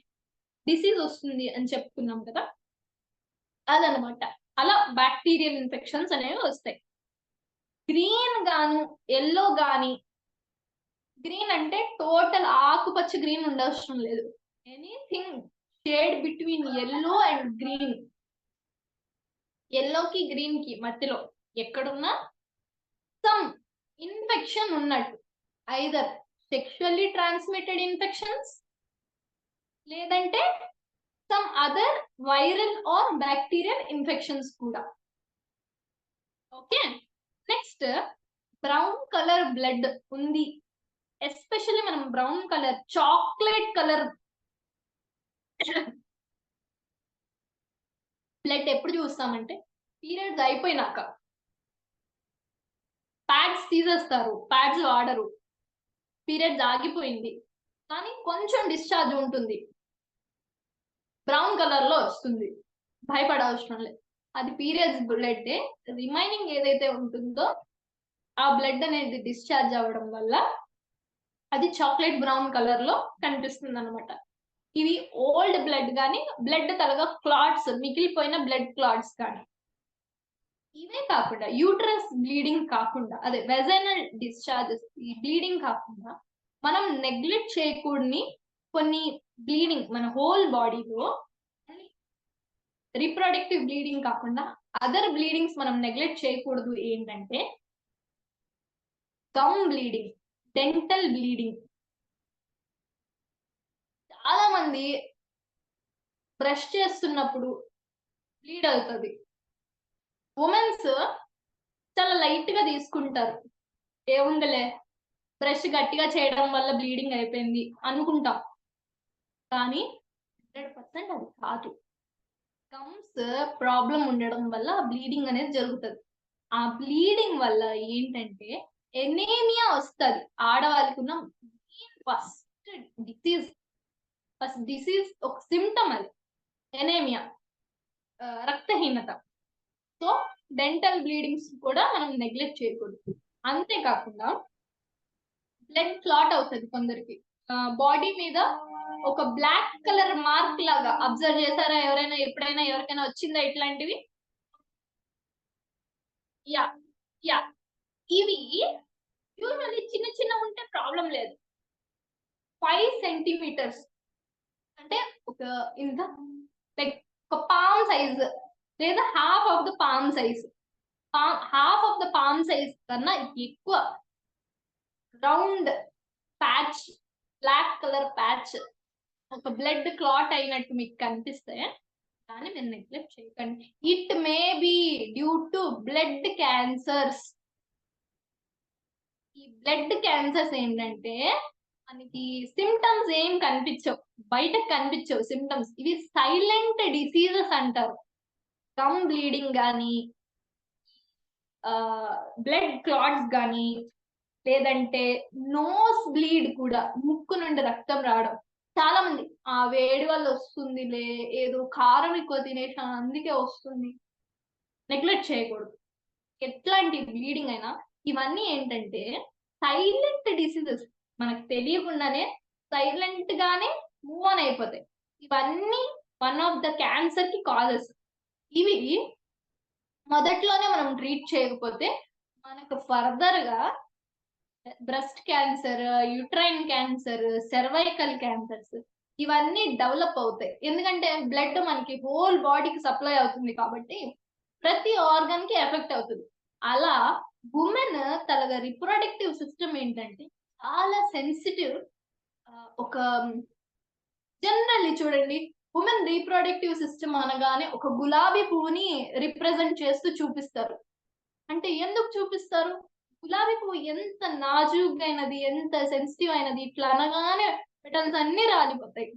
డిసీజ్ వస్తుంది అని చెప్పుకున్నాం కదా, అదనమాట. అలా బ్యాక్టీరియల్ ఇన్ఫెక్షన్స్ అనేవి వస్తాయి. గ్రీన్ గాను ఎల్లో గాని, గ్రీన్ అంటే టోటల్ ఆకుపచ్చ గ్రీన్ ఉండవసరం లేదు, anything shade between yellow and green, ఎల్లోకి గ్రీన్ కి మధ్యలో ఎక్కడున్నా సమ్ ఇన్ఫెక్షన్ ఉన్నట్టు, ఐదర్ సెక్షువల్లీ ట్రాన్స్మిటెడ్ ఇన్ఫెక్షన్స్ లేదంటే some other viral or bacterial infections కూడా. Okay, next brown colour blood ఉంది, ఎస్పెషల్లీ మనం brown colour chocolate colour blood ఎప్పుడు చూస్తామంటే పీరియడ్స్ అయిపోయినాక. ప్యాడ్స్ తీసేస్తారు, ప్యాడ్స్ వాడరు, పీరియడ్స్ ఆగిపోయింది కానీ కొంచెం డిశ్చార్జ్ ఉంటుంది, బ్రౌన్ కలర్ లో వస్తుంది, భయపడవసరం లేదు, అది పీరియడ్స్ బ్లడ్. రిమైనింగ్ ఏదైతే ఉంటుందో ఆ బ్లడ్ అనేది డిశ్చార్జ్ అవ్వడం వల్ల అది చాక్లెట్ బ్రౌన్ కలర్ లో కనిపిస్తుంది అనమాట. ఇవి ఓల్డ్ బ్లడ్ కానీ, బ్లడ్ తలగా క్లాట్స్, మిగిలిపోయిన బ్లడ్ క్లాట్స్ కానీ. ఇవే కాకుండా యూట్రస్ బ్లీడింగ్ కాకుండా, అదే వెజైనల్ డిశ్చార్జెస్, ఈ బ్లీడింగ్ కాకుండా మనం నెగ్లెక్ట్ చేయకూడని కొన్ని బ్లీడింగ్ మన హోల్ బాడీలో, రీప్రొడక్టివ్ బ్లీడింగ్ కాకుండా అదర్ బ్లీడింగ్స్ మనం నెగ్లెక్ట్ చేయకూడదు. ఏంటంటే గమ్ బ్లీడింగ్, డెంటల్ బ్లీడింగ్. చాలా మంది బ్రష్ చేస్తున్నప్పుడు బ్లీడ్ అవుతుంది, ఉమెన్స్ చాలా లైట్ గా తీసుకుంటారు, ఏముందలే బ్రష్ గట్టిగా చేయడం వల్ల బ్లీడింగ్ అయిపోయింది అనుకుంటాం, కానీ 100% అది కాదు. గమ్స్ ప్రాబ్లం ఉండడం వల్ల బ్లీడింగ్ అనేది జరుగుతుంది. ఆ బ్లీడింగ్ వల్ల ఏంటంటే ఎనీమియా వస్తుంది. ఆడవాళ్ళకి ఉన్న ఫస్ట్ డిసీజ్ ఒక సిమ్టమ్ అది ఎనీమియా, రక్తహీనత. సో డెంటల్ బ్లీడింగ్స్ కూడా మనం నెగ్లెక్ట్ చేయకూడదు. అంతేకాకుండా బ్లడ్ క్లాట్ అవుతుంది కొందరికి, బాడీ మీద ఒక బ్లాక్ కలర్ మార్క్ లాగా. అబ్జర్వ్ చేశారా ఎవరైనా, ఎప్పుడైనా ఎవరికైనా వచ్చిందా ఇట్లాంటివి? యా యా ఇవి యూజువల్లీ చిన్న చిన్న ఉంటే ప్రాబ్లం లేదు. 5 సెంటీమీటర్స్ అంటే ఒక ఇంత లైక్ ఒక పామ్ సైజ్ లేదా half of the palm size, half of the palm size కన్నా ఎక్కువ round patch, black colour patch, ఒక బ్లడ్ క్లాట్ అయినట్టు మీకు కనిపిస్తే దాన్ని మీరు నెగ్లెక్ట్ చేయకండి. It may be due to blood cancers. ఈ బ్లడ్ క్యాన్సర్స్ ఏంటంటే మనకి సిమ్టమ్స్ ఏం కనిపించవు, బయటకు కనిపించవు సిమ్టమ్స్. ఇవి సైలెంట్ డిసీజెస్ అంటారు. గమ్ బ్లీడింగ్ కానీ, బ్లడ్ క్లాట్స్ కానీ, లేదంటే నోస్ బ్లీడ్ కూడా, ముక్కు నుండి రక్తం రావడం. చాలా మంది ఆ వేడి వల్ల వస్తుందిలే, ఏదో కారం ఎక్కువ తినేసా అందుకే వస్తుంది, నెగ్లెక్ట్ చేయకూడదు. ఎట్లాంటి బ్లీడింగ్ అయినా ఇవన్నీ ఏంటంటే సైలెంట్ డిసీజెస్, మనకు తెలియకుండానే సైలెంట్ గానే మూవ్ ఆన్ అయిపోతాయి. ఇవన్నీ వన్ ఆఫ్ ద క్యాన్సర్ కి కాజెస్. ఇవి మొదట్లోనే మనం ట్రీట్ చేయకపోతే మనకు ఫర్దర్ గా breast cancer, uterine cancer, cervical cancers ఇవన్నీ డెవలప్ అవుతాయి. ఎందుకంటే బ్లడ్ మనకి హోల్ బాడీకి సప్లై అవుతుంది కాబట్టి ప్రతి ఆర్గన్ కి ఎఫెక్ట్ అవుతుంది. అలా ఉమెన్ తన రిప్రొడక్టివ్ సిస్టమ్ ఏంటంటే చాలా సెన్సిటివ్. ఒక జనరల్లీ చూడండి, ఉమెన్ రీప్రొడక్టివ్ సిస్టమ్ అనగానే ఒక గులాబీ పువ్వుని రిప్రజెంట్ చేస్తూ చూపిస్తారు. అంటే ఎందుకు చూపిస్తారు? గులాబీ పువ్వు ఎంత నాజూక్ అయినది, ఎంత సెన్సిటివ్ అయినది, ఇట్లా అనగానే పెటల్స్ అన్ని రాలిపోతాయి.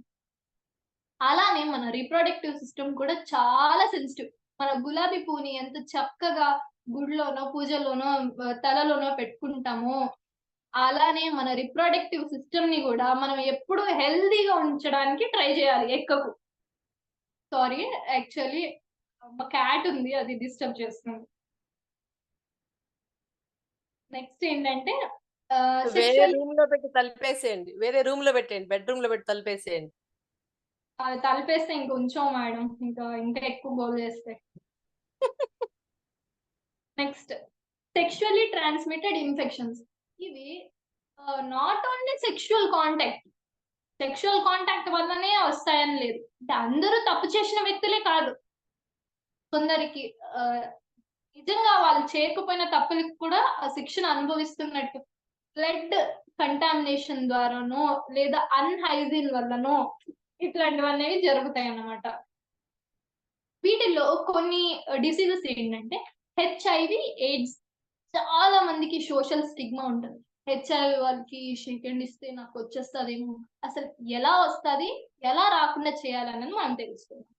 అలానే మన రీప్రొడక్టివ్ సిస్టమ్ కూడా చాలా సెన్సిటివ్. మన గులాబీ పువ్వుని ఎంత చక్కగా గుడిలోనో, పూజలోనో, తలలోనో పెట్టుకుంటామో, అలానే మన రిప్రొడక్టివ్ సిస్టమ్ ని కూడా మనం ఎప్పుడు హెల్దీగా ఉంచడానికి ట్రై చేయాలి. ఎక్కకు. సారీ, యాక్చువల్లీ మా క్యాట్ ఉంది, అది డిస్టర్బ్ చేస్తుంది. నెక్స్ట్ ఏంటంటే వేరే సెక్షువల్, రూమ్ లో పెట్టి తలిపేసేయండి, వేరే రూమ్ లో పెట్టండి, బెడ్రూమ్ లో పెట్టి తలిపేసేయండి. అది తలిపేస్తే ఇంకొంచెం మేడం, ఇంకా ఎక్కువ గోల్ చేస్తే. Next sexually transmitted infections. ఇవి నాట్ ఓన్లీ సెక్షువల్ కాంటాక్ట్ వల్లనే వస్తాయని లేదు. అంటే అందరూ తప్పు చేసిన వ్యక్తులే కాదు. కొందరికి నిజంగా వాళ్ళు చేయకపోయిన తప్పులకు కూడా శిక్షణ అనుభవిస్తున్నట్టు బ్లడ్ కంటామినేషన్ ద్వారానో లేదా అన్హైజీన్ వల్లనో ఇట్లాంటివన్నీ జరుగుతాయి అన్నమాట. వీటిల్లో కొన్ని డిసీజెస్ ఏంటంటే హెచ్ఐవి, ఎయిడ్స్. చాలా మందికి సోషల్ స్టిగ్మా ఉంటుంది. హెచ్ఐవి వాళ్ళకి సెకండ్ ఇస్తే నాకు వచ్చేస్తుందేమో, అసలు ఎలా వస్తుంది, ఎలా రాకుండా చేయాలన్నది మనం తెలుసుకుందాం.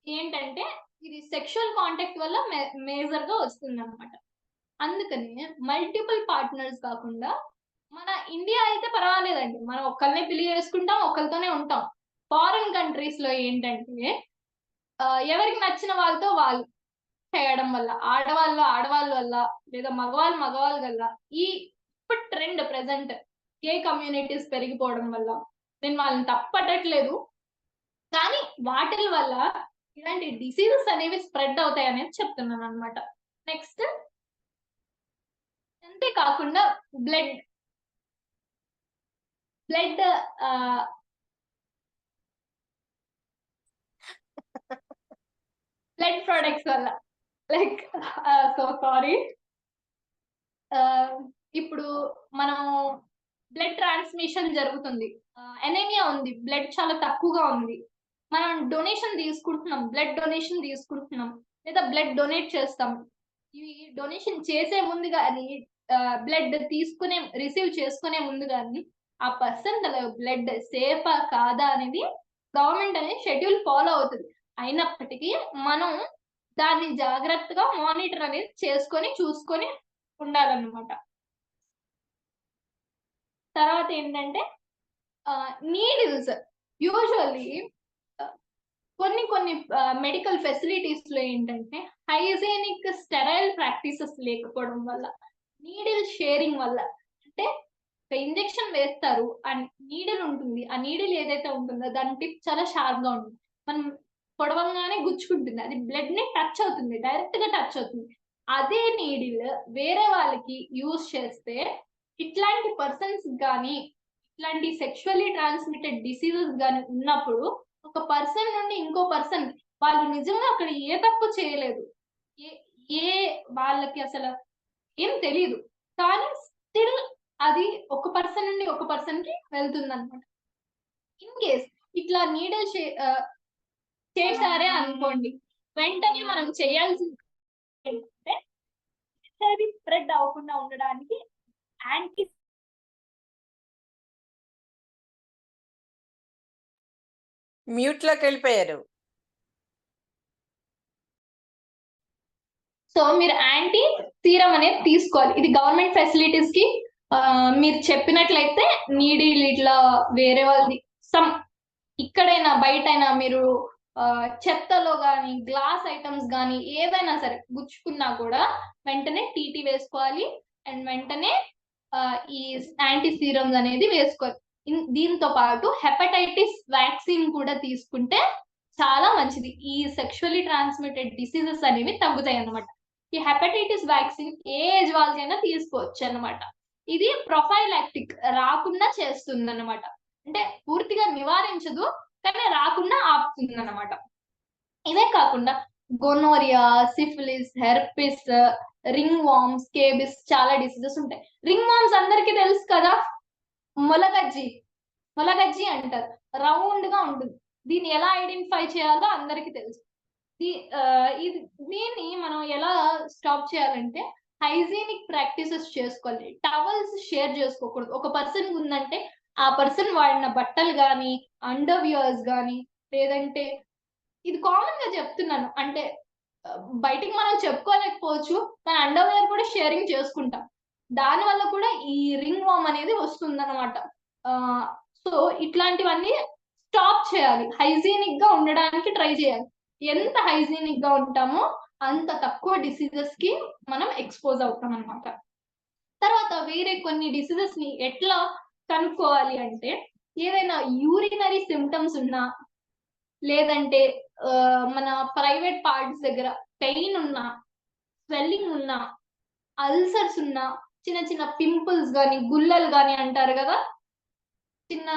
ఏంటంటే ఇది సెక్షువల్ కాంటాక్ట్ వల్ల మేజర్ గా వస్తుంది అనమాట. అందుకని మల్టిపుల్ పార్ట్నర్స్ కాకుండా, మన ఇండియా అయితే పర్వాలేదండి, మనం ఒక్కరినే పెళ్లి చేసుకుంటాం, ఒకరితోనే ఉంటాం. ఫారిన్ కంట్రీస్ లో ఏంటంటే ఎవరికి నచ్చిన వాళ్ళతో వాళ్ళు చేయడం వల్ల, ఆడవాళ్ళ వల్ల లేదా మగవాళ్ళ వల్ల ఈ ఇప్పుడు ట్రెండ్ ప్రెసెంట్ గే కమ్యూనిటీస్ పెరిగిపోవడం వల్ల, నేను వాళ్ళని తప్పట్టట్లేదు, కానీ వాటి వల్ల ఇలాంటి డిసీజెస్ అనేవి స్ప్రెడ్ అవుతాయి అనేది చెప్తున్నాను అనమాట. నెక్స్ట్ అంతేకాకుండా బ్లడ్ ప్రొడక్ట్స్ వల్ల, లైక్ సో సారీ, ఇప్పుడు మనం బ్లడ్ ట్రాన్స్మిషన్ జరుగుతుంది, ఎనీమియా ఉంది, బ్లడ్ చాలా తక్కువగా ఉంది, మనం బ్లడ్ డొనేషన్ తీసుకుంటున్నాం లేదా బ్లడ్ డొనేట్ చేస్తాం. ఇవి డొనేషన్ చేసే ముందు కానీ, బ్లడ్ రిసీవ్ చేసుకునే ముందు కానీ ఆ పర్సన్ తన బ్లడ్ సేఫా కాదా అనేది గవర్నమెంట్ అనేది షెడ్యూల్ ఫాలో అవుతుంది. అయినప్పటికీ మనం దాన్ని జాగ్రత్తగా మానిటర్ అనేది చూసుకొని ఉండాలన్నమాట. తర్వాత ఏంటంటే నీడిల్స్. యూజువల్లీ కొన్ని మెడికల్ ఫెసిలిటీస్ లో ఏంటంటే హైజీనిక్ స్టెరైల్ ప్రాక్టీసెస్ లేకపోవడం వల్ల, నీడిల్ షేరింగ్ వల్ల, అంటే ఒక ఇంజెక్షన్ వేస్తారు, ఆ నీడిల్ ఉంటుంది, ఆ నీడిల్ ఏదైతే ఉంటుందో దాని టిప్ చాలా షార్ప్ గా ఉంటుంది, మనం పొడవంగానే గుచ్చుకుంటుంది, అది బ్లడ్ ని టచ్ అవుతుంది, డైరెక్ట్ గా టచ్ అవుతుంది. అదే నీడిల్ వేరే వాళ్ళకి యూజ్ చేస్తే ఇట్లాంటి పర్సన్స్ గానీ ఇట్లాంటి సెక్షువల్లీ ట్రాన్స్మిటెడ్ డిసీజెస్ గానీ ఉన్నప్పుడు ఒక పర్సన్ నుండి ఇంకో పర్సన్ వాళ్ళు నిజంగా అక్కడ ఏ తప్పు చేయలేదు, ఏ ఏ వాళ్ళకి అసలు ఏం తెలియదు, కానీ స్టిల్ అది ఒక పర్సన్ నుండి ఒక పర్సన్ కి వెళ్తుంది అనమాట. ఇన్ కేస్ ఇట్లా నీడల్ చేశారే అనుకోండి, వెంటనే మనం చేయాల్సింది ఏంటంటే హెవీ స్ప్రెడ్ అవ్వకుండా ఉండడానికి యాంటీ మ్యూట్ లోకి వెళ్ళిపోయారు. సో మీరు యాంటీ సీరం అనేది తీసుకోవాలి. ఇది గవర్నమెంట్ ఫెసిలిటీస్ కి మీరు చెప్పినట్లయితే నీడిల్ ఇట్లా వేరే వాళ్ళది సమ్ ఇక్కడైనా బయటైనా మీరు చెత్తలో కానీ గ్లాస్ ఐటమ్స్ కానీ ఏదైనా సరే గుచ్చుకున్నా కూడా వెంటనే టీటీ వేసుకోవాలి అండ్ వెంటనే ఈ యాంటీ సీరమ్స్ అనేది వేసుకోవాలి. దీంతో పాటు హెపటైటిస్ వ్యాక్సిన్ కూడా తీసుకుంటే చాలా మంచిది. ఈ సెక్షువల్లీ ట్రాన్స్మిటెడ్ డిసీజెస్ అనేవి తగ్గుతాయి అన్నమాట. ఈ హెపటైటిస్ వ్యాక్సిన్ ఏ ఏజ్ వాళ్ళకైనా తీసుకోవచ్చు అన్నమాట. ఇది ప్రొఫైలాక్టిక్, రాకుండా చేస్తుంది అన్నమాట. అంటే పూర్తిగా నివారించదు కానీ రాకుండా ఆపుతుంది అన్నమాట. ఇదే కాకుండా gonorrhoea, syphilis, herpes, ring worms, scabies చాలా డిసీజెస్ ఉంటాయి. రింగ్ వార్మ్స్ అందరికీ తెలుసు కదా, మొలగజ్జి అంటారు, రౌండ్ గా ఉంటుంది. దీన్ని ఎలా ఐడెంటిఫై చేయాలో అందరికీ తెలుసు. దీన్ని మనం ఎలా స్టాప్ చేయాలంటే హైజీనిక్ ప్రాక్టీసెస్ చేసుకోవాలి. టవల్స్ షేర్ చేసుకోకూడదు. ఒక పర్సన్ ఉందంటే ఆ పర్సన్ వాడిన బట్టలు కానీ అండర్ వియర్స్ కానీ, లేదంటే ఇది కామన్ గా చెప్తున్నాను, అంటే బయటికి మనం చెప్పుకోలేకపోవచ్చు కానీ అండర్ వేర్ కూడా షేరింగ్ చేసుకుంటాం. దాని వల్ల కూడా ఈ రింగ్ వార్మ్ అనేది వస్తుందన్నమాట. సో ఇట్లాంటివన్నీ స్టాప్ చేయాలి. హైజీనిక్ గా ఉండడానికి ట్రై చేయాలి. ఎంత హైజీనిక్ గా ఉంటామో అంత తక్కువ డిసీజెస్ కి మనం ఎక్స్పోజ్ అవుతాం అన్నమాట. తర్వాత వేరే కొన్ని డిసీజెస్ ని ఎట్లా కనుక్కోవాలి అంటే, ఏదైనా యూరినరీ సిమ్టమ్స్ ఉన్నా, లేదంటే మన ప్రైవేట్ పార్ట్స్ దగ్గర పెయిన్ ఉన్నా, స్వెల్లింగ్ ఉన్నా, అల్సర్స్ ఉన్నా, చిన్న చిన్న పింపుల్స్ కానీ గుల్లలు కానీ అంటారు కదా, చిన్న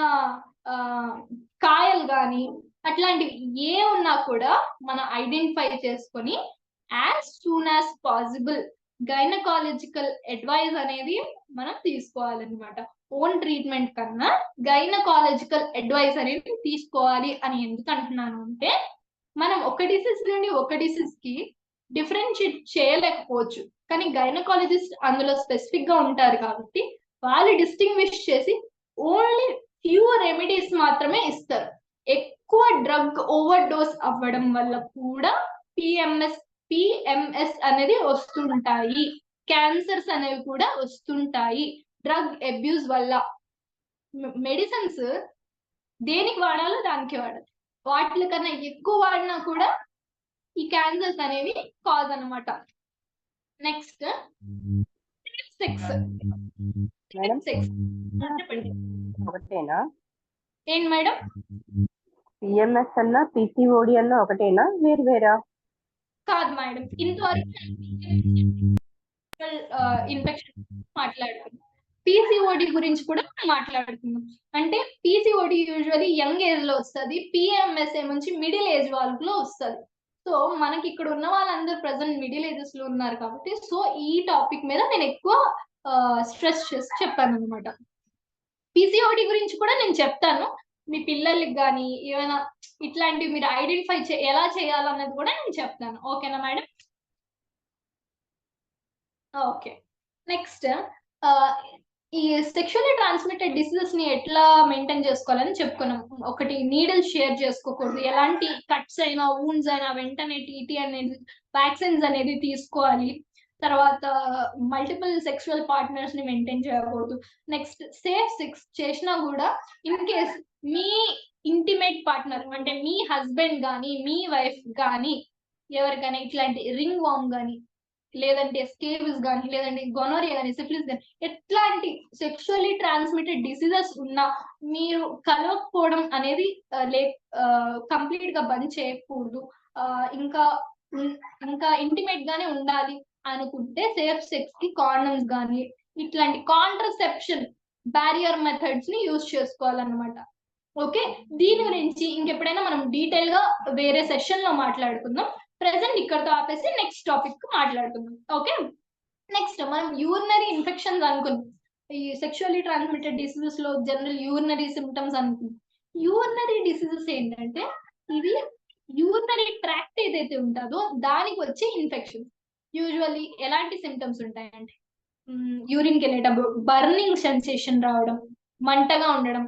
కాయలు కానీ అట్లాంటివి ఏ ఉన్నా కూడా మనం ఐడెంటిఫై చేసుకొని as soon as possible gynaecological advice అనేది మనం తీసుకోవాలన్నమాట. ఓన్ ట్రీట్మెంట్ కన్నా గైనకాలజికల్ అడ్వైస్ అనేది తీసుకోవాలి అని ఎందుకు అంటున్నాను అంటే, మనం ఒక డిసీజ్ నుండి ఒక డిసీజ్ కి డిఫరెన్షియేట్ చేయలేకపోవచ్చు, కానీ గైనకాలజిస్ట్ అందులో స్పెసిఫిక్ గా ఉంటారు కాబట్టి వాళ్ళు డిస్టింగ్విష్ చేసి ఓన్లీ ఫ్యూ రెమెడీస్ మాత్రమే ఇస్తారు. ఎక్కువ డ్రగ్ ఓవర్ డోస్ అవ్వడం వల్ల కూడా పిఎంఎస్ అనేది వస్తుంటాయి, క్యాన్సర్స్ అనేవి కూడా వస్తుంటాయి. డ్రగ్ అబ్యూస్ వల్ల మెడిసిన్స్ దేనికి వాడాలో దానికి వాడాలి, వాటి కన్నా ఎక్కువ వాడినా కూడా ఈ క్యాన్సర్స్ అనేవి కాజ్ అన్నమాట. Next sex. ఒకటేనా ఏంటి మేడం? పిఎంఎస్ అన్నా పిసిఓడి అన్నా ఒకటేనా, వేరు వేరా? కాదు మేడం, ఇంతవరకు ఇన్ఫెక్షన్ మాట్లాడుతున్నాం, పిసిఓడి గురించి కూడా మాట్లాడుతున్నాం. అంటే పిసిఓడి యూజువల్లీ యంగ్ ఏజ్ లో వస్తుంది, పిఎంఎస్ ఏమొచ్చి మిడిల్ ఏజ్ వాళ్ళలో వస్తుంది. సో మనకి ఇక్కడ ఉన్న వాళ్ళందరూ ప్రెసెంట్ మిడిల్ ఏజెస్ లో ఉన్నారు కాబట్టి సో ఈ టాపిక్ మీద నేను ఎక్కువ స్ట్రెస్ చేసి చెప్పాను అనమాట. పిసిఓడి గురించి కూడా నేను చెప్తాను, మీ పిల్లలకి కానీ ఏమైనా ఇట్లాంటివి మీరు ఐడెంటిఫై ఎలా చేయాలన్నది కూడా నేను చెప్తాను. ఓకేనా మేడం? ఓకే. నెక్స్ట్ ఈ సెక్షువల్లీ ట్రాన్స్మిటెడ్ డిసీజెస్ ని ఎట్లా మెయింటైన్ చేసుకోవాలని చెప్పుకున్నాం. ఒకటి, నీడిల్ షేర్ చేసుకోకూడదు, ఎలాంటి కట్స్ అయినా వూండ్స్ అయినా వెంటనే టీటీ అనేది వ్యాక్సిన్స్ అనేది తీసుకోవాలి. తర్వాత మల్టిపుల్ సెక్షువల్ పార్ట్నర్స్ ని మెయింటైన్ చేయకూడదు. నెక్స్ట్, సేఫ్ సెక్స్ చేసినా కూడా in case me intimate partner అంటే మీ హస్బెండ్ కానీ మీ వైఫ్ కానీ ఎవరికైనా ఇట్లాంటి రింగ్ వార్మ్ కానీ, లేదంటే స్కేబిస్ కానీ, లేదంటే గొనోరియా కానీ, సిఫిలిస్ కానీ ఎట్లాంటి సెక్షువల్లీ ట్రాన్స్మిటెడ్ డిసీజెస్ ఉన్నా మీరు కలవకపోవడం అనేది కంప్లీట్ గా బంద్ చేయకూడదు. ఇంకా ఇంకా ఇంటిమేట్ గానే ఉండాలి అనుకుంటే సేఫ్ సెక్స్ కి కాండమ్స్ గానీ ఇట్లాంటి కాంట్రసెప్షన్ బ్యారియర్ మెథడ్స్ ని యూజ్ చేసుకోవాలన్నమాట. ఓకే, దీని గురించి ఇంకెప్పుడైనా మనం డీటెయిల్ గా వేరే సెషన్ లో మాట్లాడుకుందాం. ప్రెసెంట్ ఇక్కడతో ఆపేసి నెక్స్ట్ టాపిక్ మాట్లాడుకుందాం. ఓకే, నెక్స్ట్ మనం యూరినరీ ఇన్ఫెక్షన్స్ అనుకున్నాం. ఈ సెక్షువల్లీ ట్రాన్స్మిటెడ్ డిసీజెస్ లో జనరల్ యూరినరీ సిమ్టమ్స్ అనుకున్నాం. యూరినరీ డిసీజెస్ ఏంటంటే ఇది యూరినరీ ట్రాక్ట్ ఏదైతే ఉంటుందో దానికి వచ్చే ఇన్ఫెక్షన్. యూజువల్లీ ఎలాంటి సిమ్టమ్స్ ఉంటాయంటే యూరిన్కి వెళ్ళేటప్పుడు బర్నింగ్ సెన్సేషన్ రావడం, మంటగా ఉండడం,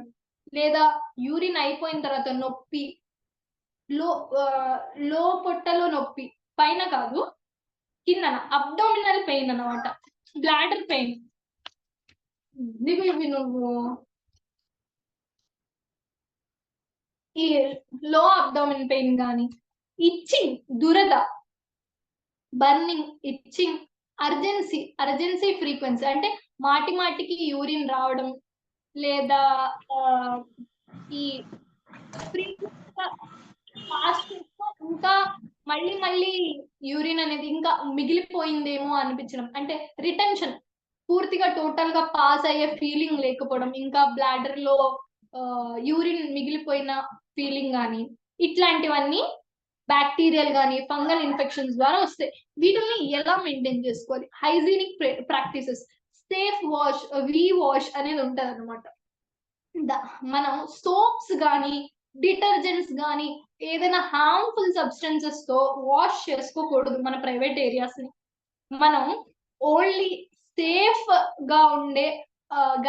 లేదా యూరిన్ అయిపోయిన తర్వాత నొప్పి, లో పొట్టలో నొప్పి, పైన కాదు కిందన అబ్డామినల్ పెయిన్ అన్నమాట, బ్లాడర్ పెయిన్. ఇవి నువ్వు ఈ లో అబ్డామిన్ పెయిన్ కానీ, ఇచ్చింగ్ దురద, బర్నింగ్, ఇచ్చింగ్, అర్జెన్సీ ఫ్రీక్వెన్సీ అంటే మాటి మాటికి యూరిన్ రావడం, లేదా ఈ ఫాస్ట్ ఇంకా మళ్ళీ యూరిన్ అనేది ఇంకా మిగిలిపోయిందేమో అనిపించడం, అంటే రిటెన్షన్ పూర్తిగా టోటల్ గా పాస్ అయ్యే ఫీలింగ్ లేకపోవడం, ఇంకా బ్లాడర్ లో యూరిన్ మిగిలిపోయిన ఫీలింగ్ కానీ, ఇట్లాంటివన్నీ బ్యాక్టీరియల్ కానీ ఫంగల్ ఇన్ఫెక్షన్స్ ద్వారా వస్తాయి. వీటిని ఎలా మెయింటైన్ చేసుకోవాలి? Hygienic practices, safe wash, wash అనేది ఉంటది అనమాట. మనం సోప్స్ కానీ డిటర్జెంట్స్ కానీ ఏదైనా హార్మ్ఫుల్ సబ్స్టెన్సెస్ తో వాష్ చేసుకోకూడదు మన ప్రైవేట్ ఏరియాస్ ని. మనం ఓన్లీ సేఫ్ గా ఉండే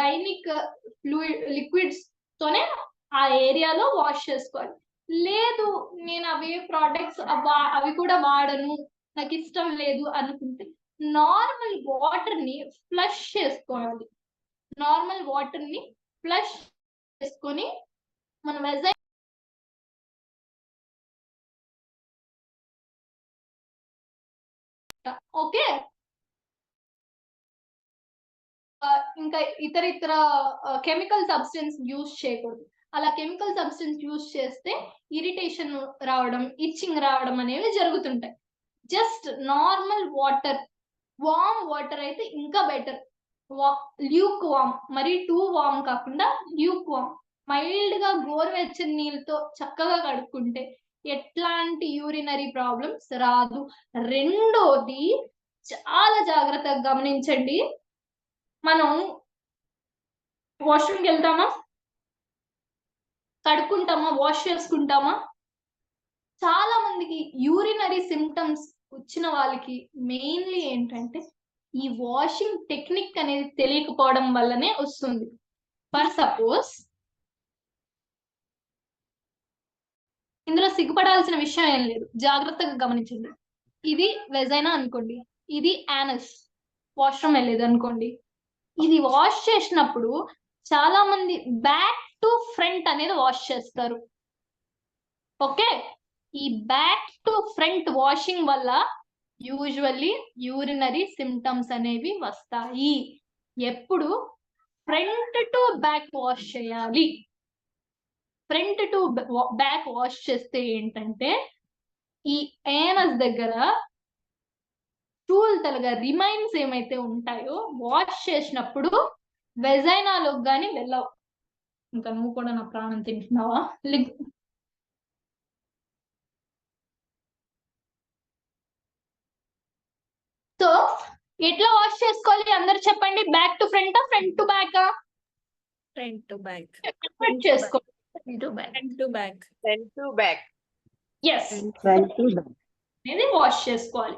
గైనిక్ ఫ్లూయిడ్ లిక్విడ్స్ తోనే ఆ ఏరియాలో వాష్ చేసుకోవాలి. లేదు నేను అవే ప్రోడక్ట్స్ అవి కూడా వాడను, నాకు ఇష్టం లేదు అనుకుంటే నార్మల్ వాటర్ ని ఫ్లష్ చేసుకోవాలి. నార్మల్ వాటర్ ని ఫ్లష్ చేసుకొని మన వెజైన్ ఓకే. ఇంకా ఇతర కెమికల్ సబ్స్టెన్స్ యూజ్ చేయకూడదు. అలా కెమికల్ సబ్స్టెన్స్ యూజ్ చేస్తే ఇరిటేషన్ రావడం, ఇచ్చింగ్ రావడం అనేవి జరుగుతుంటాయి. Just normal water, warm water అయితే ఇంకా బెటర్. ల్యూక్ వామ్, మరి టూ వామ్ కాకుండా ల్యూక్ వామ్, మైల్డ్ గా గోరువెచ్చని నీళ్ళతో చక్కగా కడుక్కుంటే ఎట్లాంటి యూరినరీ ప్రాబ్లమ్స్ రాదు. రెండోది చాలా జాగ్రత్తగా గమనించండి, మనం వాష్రూమ్కి వెళ్తామా, కడుక్కుంటామా, వాష్ చేసుకుంటామా? చాలా మందికి యూరినరీ సిమ్టమ్స్ వచ్చిన వాళ్ళకి మెయిన్లీ ఏంటంటే ఈ వాషింగ్ టెక్నిక్ అనేది తెలియకపోవడం వల్లనే వస్తుంది. ఫర్ సపోజ్ ఇందులో సిగ్గుపడాల్సిన విషయం ఏం లేదు, జాగ్రత్తగా గమనించండి. ఇది వెజైనా అనుకోండి, ఇది యానస్, వాష్రూమ్ వెళ్ళేది అనుకోండి. ఇది వాష్ చేసినప్పుడు చాలా మంది బ్యాక్ టు ఫ్రంట్ అనేది వాష్ చేస్తారు. ఓకే, ఈ బ్యాక్ టు ఫ్రంట్ వాషింగ్ వల్ల యూజువల్లీ యూరినరీ సిమ్టమ్స్ అనేవి వస్తాయి. ఎప్పుడు ఫ్రంట్ టు బ్యాక్ వాష్ చేయాలి. ఫ్రంట్ టు బ్యాక్ వాష్ చేస్తే ఏంటంటే ఈ ఏనస్ దగ్గర స్టూల్ తలగా రిమైన్స్ ఏమైతే ఉంటాయో వాష్ చేసినప్పుడు వెజైనాలోకి కానీ వెళ్ళవు. ఇంకా నువ్వు కూడా నా ప్రాణం తింటున్నావా? సో ఎట్లా వాష్ చేసుకోవాలి అందరు చెప్పండి. Back to front, front to back? Front to back. చేసుకోండి. Front to back. Front to back. Yes, అనేది వాష్ చేసుకోవాలి.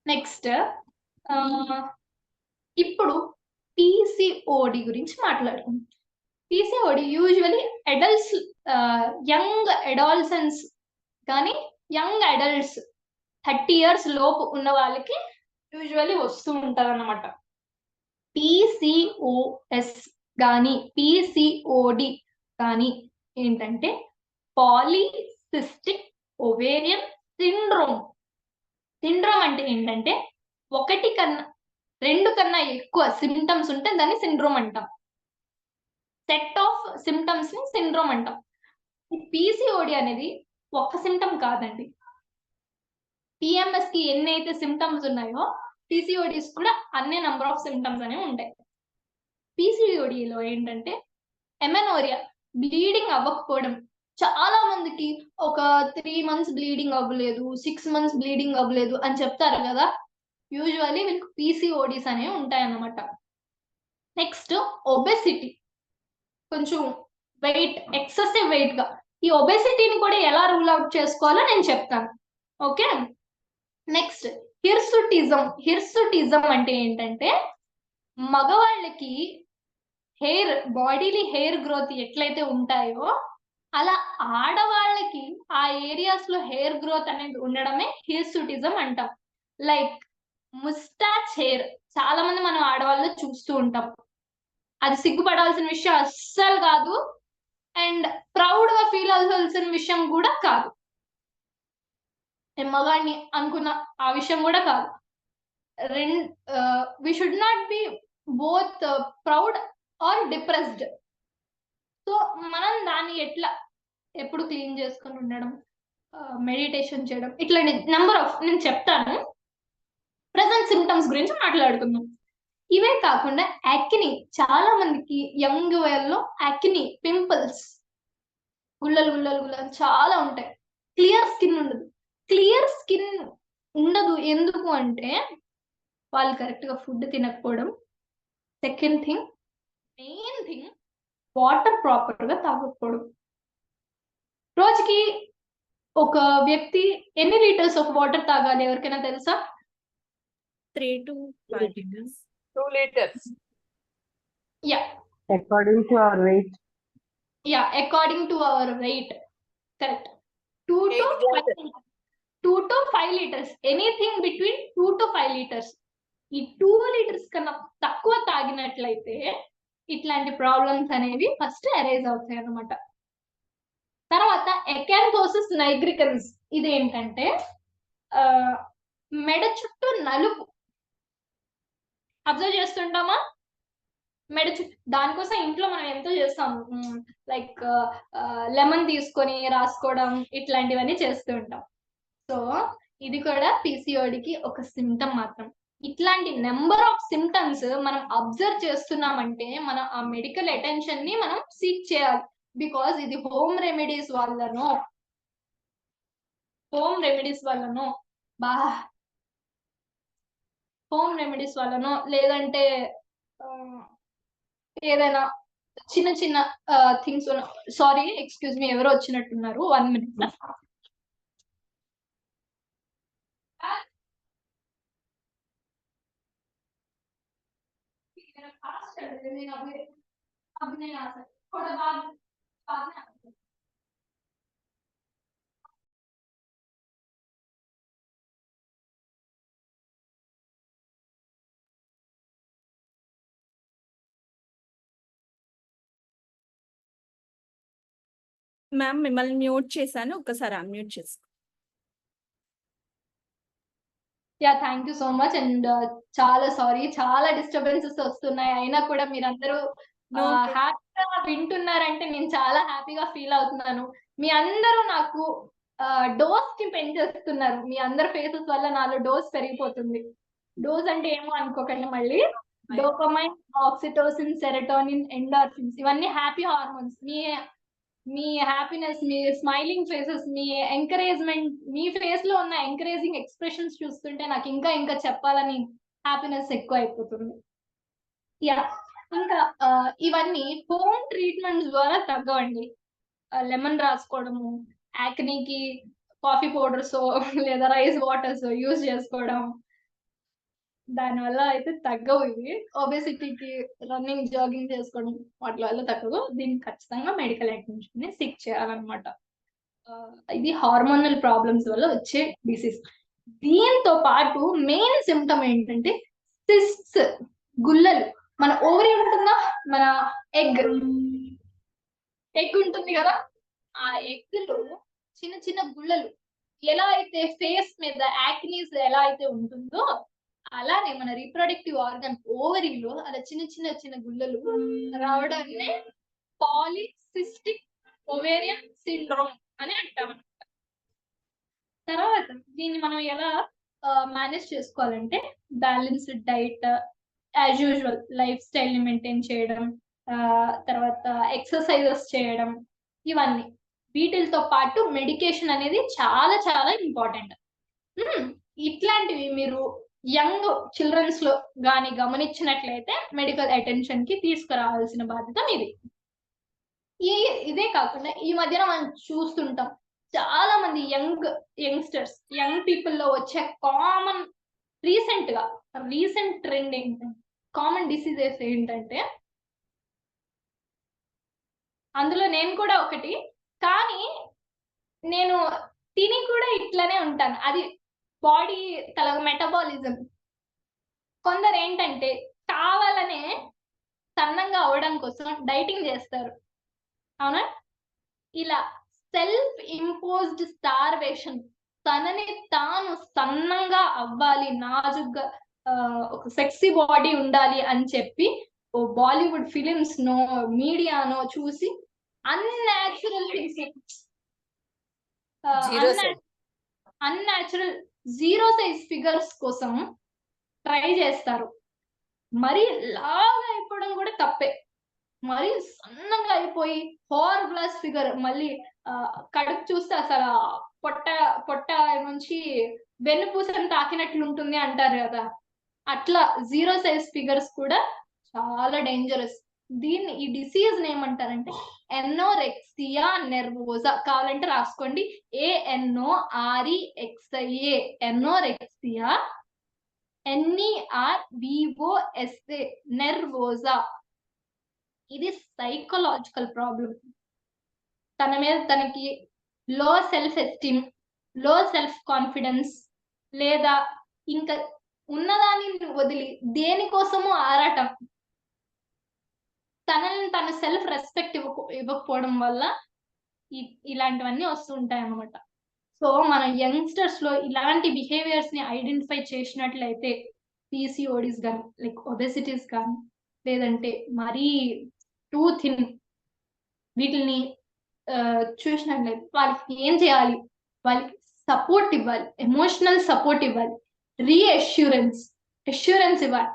నెక్స్ట్ ఇప్పుడు PCOD గురించి మాట్లాడుకుందాం. PCOD usually adults, young adolescence కానీ యంగ్ అడల్ట్స్ 30 years లోపు ఉన్న వాళ్ళకి యూజువల్లీ వస్తూ ఉంటారు అన్నమాట. PCOS కానీ PCOD కానీ ఏంటంటే పాలీసిస్టిక్ ఓవేరియన్ సిండ్రోమ్. సిండ్రోమ్ అంటే ఏంటంటే 1 కన్నా 2 కన్నా ఎక్కువ సిమ్టమ్స్ ఉంటే దాన్ని సిండ్రోమ్ అంటాం. సెట్ ఆఫ్ సిమ్టమ్స్ ని సిండ్రోమ్ అంటాం. ఈ PCOD అనేది ఒక్క సిమ్టమ్ కాదండి. పిఎంఎస్ కి ఎన్నైతే సిమ్టమ్స్ ఉన్నాయో పీసీఓడిస్ కూడా అన్ని నంబర్ ఆఫ్ సిమ్టమ్స్ అనేవి ఉంటాయి. పీసీఓడిలో ఏంటంటే ఎమెనోరియా, బ్లీడింగ్ అవ్వకపోవడం. చాలా మందికి ఒక 3 months బ్లీడింగ్ అవ్వలేదు, 6 months బ్లీడింగ్ అవ్వలేదు అని చెప్తారు కదా. యూజువల్లీ వీళ్ళకి పీసీఓడిస్ అనేవి ఉంటాయన్నమాట. నెక్స్ట్ ఒబెసిటీ, కొంచెం వెయిట్, ఎక్సెసివ్ వెయిట్ గా. ఈ ఒబెసిటీని కూడా ఎలా రూల్ అవుట్ చేసుకోవాలో నేను చెప్తాను. ఓకే. నెక్స్ట్ హిర్సుటిజం అంటే ఏంటంటే మగవాళ్ళకి బాడీలీ హెయిర్ గ్రోత్ ఎట్లయితే ఉంటాయో అలా ఆడవాళ్ళకి ఆ ఏరియాస్ లో హెయిర్ గ్రోత్ అనేది ఉండడమే హిర్సుటిజం అంటాం. లైక్ ముస్టాచ్ హెయిర్ చాలా మంది మనం ఆడవాళ్ళు చూస్తూ ఉంటాం. అది సిగ్గుపడాల్సిన విషయం అస్సలు కాదు, అండ్ ప్రౌడ్ గా ఫీల్ అవ్వాల్సిన విషయం కూడా కాదు. మగాడిని అనుకున్న ఆ విషయం కూడా కాదు. We should not be both proud or depressed. So మనం దాన్ని ఎట్లా ఎప్పుడు క్లీన్ చేసుకొని ఉండడం, మెడిటేషన్ చేయడం, ఇట్లాంటి నెంబర్ ఆఫ్ నేను చెప్తాను. ప్రెసెంట్ సిమ్టమ్స్ గురించి మాట్లాడుకుందాం. ఇవే కాకుండా యాక్ని, చాలా మందికి యంగ్ వయల్లో యాక్ని, పింపుల్స్, గుల్లలు చాలా ఉంటాయి. క్లియర్ స్కిన్ ఉండదు. క్లియర్ స్కిన్ ఉండదు ఎందుకు అంటే వాళ్ళు కరెక్ట్ గా ఫుడ్ తినకపోవడం. Second thing, main thing, water proper గా తాగకపోవడం. రోజుకి ఒక వ్యక్తి ఎన్ని లీటర్స్ ఆఫ్ వాటర్ తాగాలి ఎవరికైనా తెలుసా? 3 to 5 liters. 2 liters. Yeah, according to our weight. According to our weight, correct. 2 to 5 liters, anything between 2 to 5 liters. ఈ 2 liters కన్నా తక్కువ తాగినట్లయితే ఇట్లాంటి ప్రాబ్లమ్స్ అనేవి ఫస్ట్ అరైజ్ అవుతాయి అన్నమాట. తర్వాత ఎకాంథోసిస్ నైగ్రికన్స్, ఇదేంటంటే మెడ చుట్టూ నలుపు అబ్జర్వ్ చేస్తుంటామా? మెడ చుట్టూ, దానికోసం ఇంట్లో మనం ఎంతో చేస్తాం. లైక్ లెమన్ తీసుకొని రాసుకోవడం, ఇట్లాంటివన్నీ చేస్తూ ఉంటాం. సో ఇది కూడా పీసీఓడికి ఒక సిమ్టమ్ మాత్రం. ఇట్లాంటి నెంబర్ ఆఫ్ సిమ్టమ్స్ మనం అబ్జర్వ్ చేస్తున్నామంటే మనం ఆ మెడికల్ అటెన్షన్ ని మనం సీక్ చేయాలి. బికాజ్ ఇది హోమ్ రెమెడీస్ వల్లనో లేదంటే ఏదైనా చిన్న చిన్న థింగ్స్. సారీ, ఎక్స్క్యూజ్ మీ, ఎవరో వచ్చినట్టున్నారు. 1 minute. మ్యామ్ మిమ్మల్ని మ్యూట్ చేశాను, ఒక్కసారి అన్మ్యూట్ చేసుకో. Thank you so much. And చాలా సారీ, చాలా డిస్టర్బెన్సెస్ వస్తున్నాయి. అయినా కూడా మీరందరూ హ్యాపీగా వింటున్నారంటే నేను చాలా హ్యాపీగా ఫీల్ అవుతున్నాను. మీ అందరూ నాకు డోస్ కి పెంచేస్తున్నారు. మీ అందరి ఫేసెస్ వల్ల నాలో డోస్ పెరిగిపోతుంది. డోస్ అంటే ఏమో అనుకోకండి మళ్ళీ. డోపమైన్, ఆక్సిటోసిన్, సెరటోనిన్, ఎండార్ఫిన్స్, ఇవన్నీ హ్యాపీ హార్మోన్స్. మీ హ్యాపీనెస్, మీ స్మైలింగ్ ఫేసెస్, మీ ఎంకరేజ్మెంట్, మీ ఫేస్ లో ఉన్న ఎంకరేజింగ్ ఎక్స్ప్రెషన్స్ చూస్తుంటే నాకు ఇంకా ఇంకా చెప్పాలని హ్యాపీనెస్ ఎక్కువ అయిపోతుంది. ఇంకా ఇవన్నీ హోమ్ ట్రీట్మెంట్స్ ద్వారా తగ్గవండి. లెమన్ రాసుకోవడము, యాక్నీకి కాఫీ పౌడర్స్ లేదా రైస్ వాటర్స్ యూజ్ చేసుకోవడం, దానివల్ల అయితే తగ్గవు. ఇవి ఒబెసిటీకి రన్నింగ్, జాగింగ్ చేసుకోవడం, వాటి వల్ల తగ్గవు. దీనికి ఖచ్చితంగా మెడికల్ అటెన్షన్ ని సీక్ చేయాలన్నమాట. ఇది హార్మోనల్ ప్రాబ్లమ్స్ వల్ల వచ్చే డిసీజ్. దీంతో పాటు మెయిన్ సిమ్టమ్ ఏంటంటే సిస్ట్స్, గుల్లలు. మన ఓవరీ ఉంటుందా, మన ఎగ్ ఉంటుంది కదా, ఆ ఎగ్ లో చిన్న చిన్న గుల్లలు. ఎలా అయితే ఫేస్ మీద యాక్నీస్ ఎలా అయితే ఉంటుందో అలానే మన రీప్రొడక్టివ్ ఆర్గన్ ఓవరీలో అలా చిన్న చిన్న చిన్న గుల్లలు రావడాన్ని పాలిసిస్టిక్ ఓవేరియన్ సిండ్రోమ్ అని అంటాం. తర్వాత దీన్ని మనం ఎలా మేనేజ్ చేసుకోవాలంటే balanced diet, as usual life style ని మెయింటైన్ చేయడం, తర్వాత ఎక్సర్సైజెస్ చేయడం, ఇవన్నీ. వీటితో పాటు మెడికేషన్ అనేది చాలా చాలా ఇంపార్టెంట్. ఇట్లాంటివి మీరు యంగ్ చిల్డ్రన్స్ లో గాని గమనించినట్లయితే మెడికల్ అటెన్షన్ కి తీసుకురావాల్సిన బాధ్యత మీది. ఇదే కాకుండా ఈ మధ్యన మనం చూస్తుంటాం చాలా మంది యంగ్స్టర్స్, యంగ్ పీపుల్ లో వచ్చే రీసెంట్ ట్రెండ్ ఏంటంటే, కామన్ డిసీజెస్ ఏంటంటే, అందులో నేను కూడా ఒకటి. కానీ నేను తిని కూడా ఇట్లనే ఉంటాను. అది బాడీ మెటబాలిజం. కొందరు ఏంటంటే కావాలనే సన్నంగా అవడం కోసం డైటింగ్ చేస్తారు, అవునా? ఇలా సెల్ఫ్ ఇంపోజ్డ్ స్టార్వేషన్, తనని తాను సన్నంగా అవ్వాలి, నాజుగ్గా ఒక సెక్సీ బాడీ ఉండాలి అని చెప్పి ఓ బాలీవుడ్ ఫిలిమ్స్ నో మీడియానో చూసి unnatural things, unnatural zero size figures కోసం ట్రై చేస్తారు. మరి లాగా అయిపోవడం కూడా తప్పే. మరి సన్నగా అయిపోయి హోర్ గ్లాస్ ఫిగర్, మళ్ళీ కడుపు చూస్తే అసలు పొట్ట నుంచి వెన్నుపూసను తాకినట్లు ఉంటుంది అంటారు కదా, అట్లా జీరో సైజ్ ఫిగర్స్ కూడా చాలా డేంజరస్. ఈ డిసీజ్ ఏమంటారంటే ఎనోరెక్సియా నెర్వోజా. కావాలంటే రాసుకోండి, ANOREXIA, ఎనోరెక్సియా, NERVOSA, నెర్వోజా. ఇది సైకలాజికల్ ప్రాబ్లం. తన మీద తనకి లో సెల్ఫ్ ఎస్టీమ్, లో సెల్ఫ్ కాన్ఫిడెన్స్, లేదా ఇంకా ఉన్నదాన్ని వదిలి దేనికోసమో ఆరాటం, తనని తన సెల్ఫ్ రెస్పెక్ట్ ఇవ్వకపోవడం వల్ల ఇలాంటివన్నీ వస్తూ ఉంటాయి అన్నమాట. సో మన యంగ్స్టర్స్ లో ఇలాంటి బిహేవియర్స్ ని ఐడెంటిఫై చేసినట్లయితే, PCODs కానీ, లైక్ ఒబెసిటీస్ కానీ, లేదంటే మరీ టూ థిన్, వీటిని చూసినట్లయితే వాళ్ళకి ఏం చేయాలి? వాళ్ళకి సపోర్ట్ ఇవ్వాలి, ఎమోషనల్ సపోర్ట్ ఇవ్వాలి, అష్యూరెన్స్ ఇవ్వాలి.